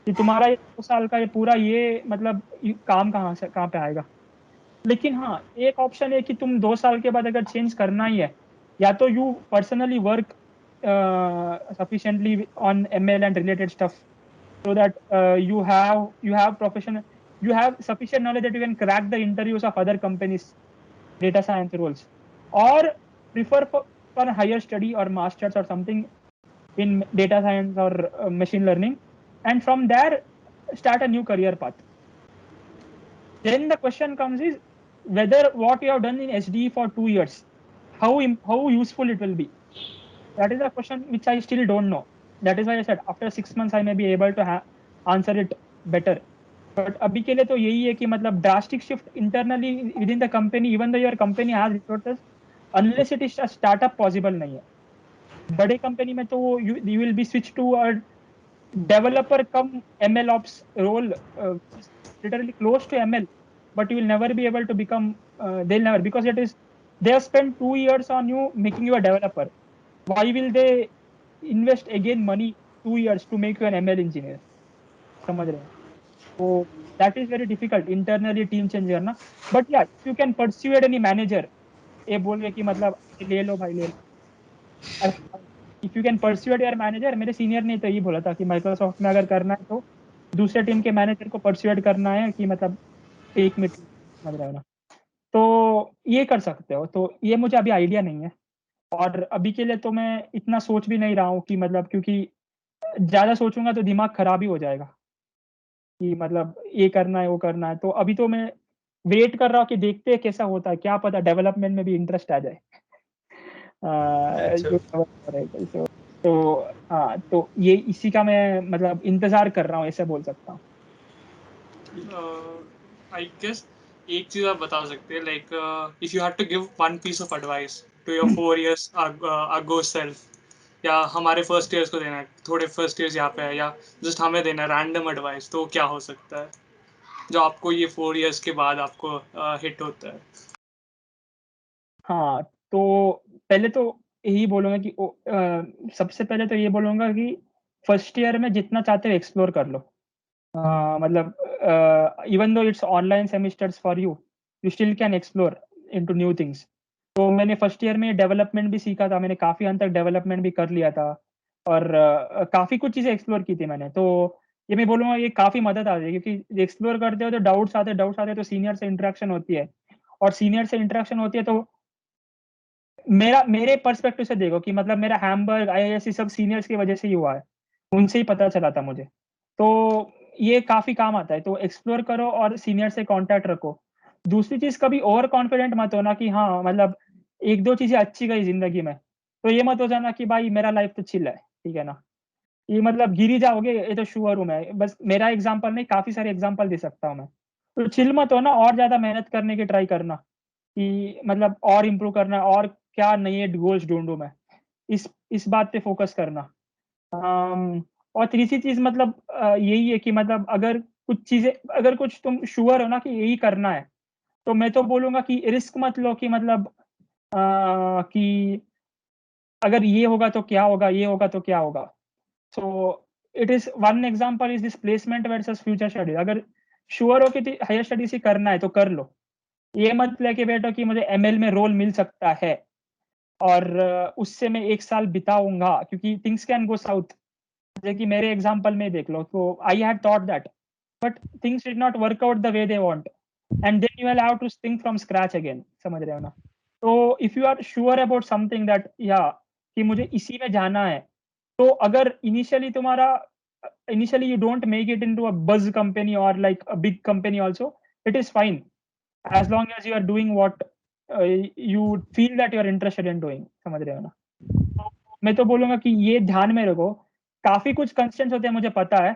कि तुम्हारा ये 2 साल का ये पूरा ये मतलब काम कहाँ पे आएगा। लेकिन हाँ, एक ऑप्शन है कि तुम 2 साल के बाद अगर चेंज करना ही है, या तो you personally work sufficiently on ML and related stuff, so that you have sufficient knowledge that you can crack the interviews of other companies data science roles, or prefer for higher study or masters or something in data science or machine learning, and from there start a new career path. Then the question comes is whether what you have done in SDE for 2 years, how useful it will be. That is a question which I still don't know. That is why I said after 6 months I may be able to answer it better. But अभी के लिए तो यही है कि मतलब drastic shift internally within the company, even though your company has resources, unless it is a startup possible नहीं है. बड़े कंपनी में तो you will be switched to a developer come ML ops role, which is literally close to ML, but you will never be able to become. They'll never, because it is they have spent 2 years on you making you a developer. Why will they invest again money 2 years to make you an ML engineer? समझ रहे हैं? So that is very difficult internally team change करना. But yeah, if you can persuade any manager, ये बोल के कि मतलब ले लो भाई ले लो. If you can persuade your manager, मेरे सीनियर ने तो ये बोला था कि माइक्रोसॉफ्ट में अगर करना है तो दूसरे टीम के मैनेजर को परsuade करना है कि मतलब एक में समझ रहे हो ना. तो ये कर सकते हो. तो ये मुझे अभी आइडिया नहीं है, और अभी के लिए तो मैं इतना सोच भी नहीं रहा हूँ कि मतलब, क्योंकि ज्यादा सोचूंगा तो दिमाग खराब ही हो जाएगा कि मतलब ये करना है वो करना है. तो अभी तो मैं वेट कर रहा हूँ कि देखते हैं कैसा होता है, क्या पता डेवलपमेंट में भी इंटरेस्ट आ जाए. अच्छा. जो developer है. तो हाँ, तो ये इसी का मैं मतलब इंतजार कर रहा हूँ, ऐसे बोल सकता हूँ. आई गेस एक चीज आप बता सकते हैं, like if you had to give one piece of advice to your 4 years ago self, या हमारे फर्स्ट ईयर्स को देना है, थोड़े फर्स्ट ईयर्स यहाँ पे है, या जस्ट हमें देना है रैंडम एडवाइस, तो क्या हो सकता है जो आपको ये 4 years के बाद आपको हिट होता है? हाँ, तो पहले तो यही बोलूंगा कि सबसे पहले तो ये बोलूंगा कि फर्स्ट ईयर में जितना चाहते हो एक्सप्लोर कर लो. मतलब even though it's online semesters for you, you still can explore into new things. तो मैंने फर्स्ट ईयर में डेवलपमेंट भी सीखा था, मैंने काफ़ी हद तक डेवलपमेंट भी कर लिया था, और काफ़ी कुछ चीज़ें एक्सप्लोर की थी मैंने. तो ये मैं बोलूँगा ये काफ़ी मदद आती है, क्योंकि एक्सप्लोर करते हो तो डाउट्स आते तो सीनियर से इंटरेक्शन होती है, और सीनियर से इंटरेक्शन होती है तो मेरे पर्सपेक्टिव से देखो कि मतलब मेरा हैमबर्ग आईआईएस सब सीनियर्स की वजह से ही हुआ है, उनसे ही पता चला था मुझे. तो ये काफ़ी काम आता है. तो एक्सप्लोर करो और सीनियर से कांटेक्ट रखो. दूसरी चीज़, कभी ओवर कॉन्फिडेंट मत होना कि हाँ मतलब 1-2 चीज़ें अच्छी गई ज़िंदगी में, तो ये मत हो जाना कि भाई मेरा लाइफ तो चिल है, ठीक है ना? ये मतलब गिर ही जाओगे, ये तो श्योर हूँ मैं. बस मेरा एग्ज़ाम्पल नहीं, काफ़ी सारे एग्ज़ाम्पल दे सकता हूँ मैं. तो चिल मत होना, और ज़्यादा मेहनत करने की ट्राई करना कि मतलब और इम्प्रूव करना, और क्या नए गोल्स ढूँढूँ मैं, इस बात पे फ़ोकस करना. और तीसरी चीज़ मतलब यही है कि मतलब अगर कुछ तुम श्योर हो ना कि यही करना है, तो मैं तो बोलूँगा कि रिस्क मत लो कि मतलब कि अगर ये होगा तो क्या होगा, ये होगा तो क्या होगा. So it is one example is this placement versus future studies. अगर श्योर हो कि हायर स्टडीज़ ही करना है तो कर लो. ये मत लेके बैठो कि मुझे एमएल में रोल मिल सकता है और उससे मैं 1 साल बिताऊँगा, क्योंकि थिंग्स कैन गो साउथ. जैसे कि मेरे एग्जांपल में देख लो, तो I had thought that, but things did not work out the way they want, and then you will have to think from scratch again. समझ रहे हो ना? तो if you are sure about something that या कि मुझे इसी में जाना है, तो अगर initially you don't make it into a buzz company और like a big company also, it is fine as long as you are doing what you feel that you are interested in doing. समझ रहे हो ना? तो मैं तो बोलूँगा कि ये ध्यान में रखो. काफ़ी कुछ कंस्ट्रेंट्स होते हैं, मुझे पता है,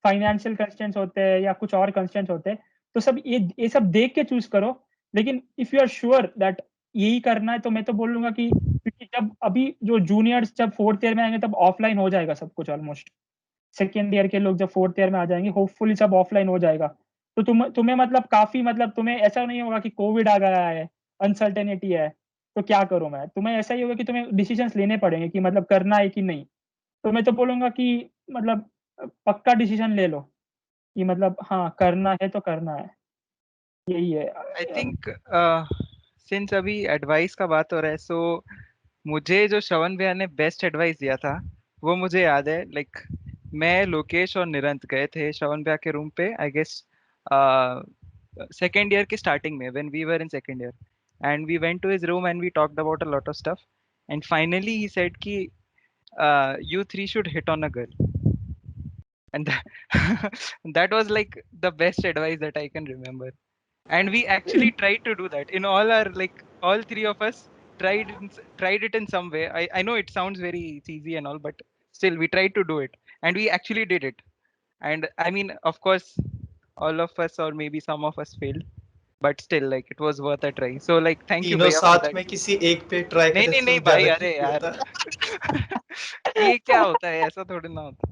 फाइनेंशियल कंस्ट्रेंट्स होते हैं या कुछ और कंस्ट्रेंट्स होते हैं, तो सब ये सब देख के चूज़ करो. लेकिन if you are sure that यही करना है, तो मैं तो बोलूँगा कि, क्योंकि जब अभी जो जूनियर्स जब 4th ईयर में आएँगे तब ऑफलाइन हो जाएगा सब कुछ ऑलमोस्ट. सेकंड ईयर के लोग जब 4th ईयर में आ जाएँगे, होपफुली सब ऑफलाइन हो जाएगा. तो तुम्हें मतलब काफ़ी मतलब तुम्हें ऐसा नहीं होगा कि कोविड आ गया है, अनसर्टेनिटी है, तो क्या करूँ मैं? तुम्हें ऐसा ही होगा कि तुम्हें डिसीजंस लेने पड़ेंगे कि मतलब करना है कि नहीं. तो मैं तो बोलूँगा कि मतलब पक्का डिसीजन ले लो कि मतलब हाँ, करना है तो करना है. यही है. आई थिंक सिंस अभी एडवाइस का बात हो रहा है, सो मुझे जो श्रवण भैया ने बेस्ट एडवाइस दिया था वो मुझे याद है. लाइक मैं, लोकेश और निरंत गए थे श्रवण भैया के रूम पे, आई गेस सेकेंड ईयर के स्टार्टिंग में, when we were in second year, and we went to his room and we talked about a lot of stuff, and finally he said कि you three should hit on a girl, and that was like the best advice that I can remember. And we actually tried to do that in all our, like all three of us, tried it in some way. I know it sounds very cheesy and all, but still we tried to do it, and we actually did it. And I mean, of course, all of us or maybe some of us failed, but still, like, it was worth a try. So like, thank you तीनों भैया for साथ that. में किसी एक पे try नहीं करे नहीं तो नहीं भाई, ज्यादा अरे ठीक यार होता। ये क्या होता है, ऐसा थोड़ी ना होता है।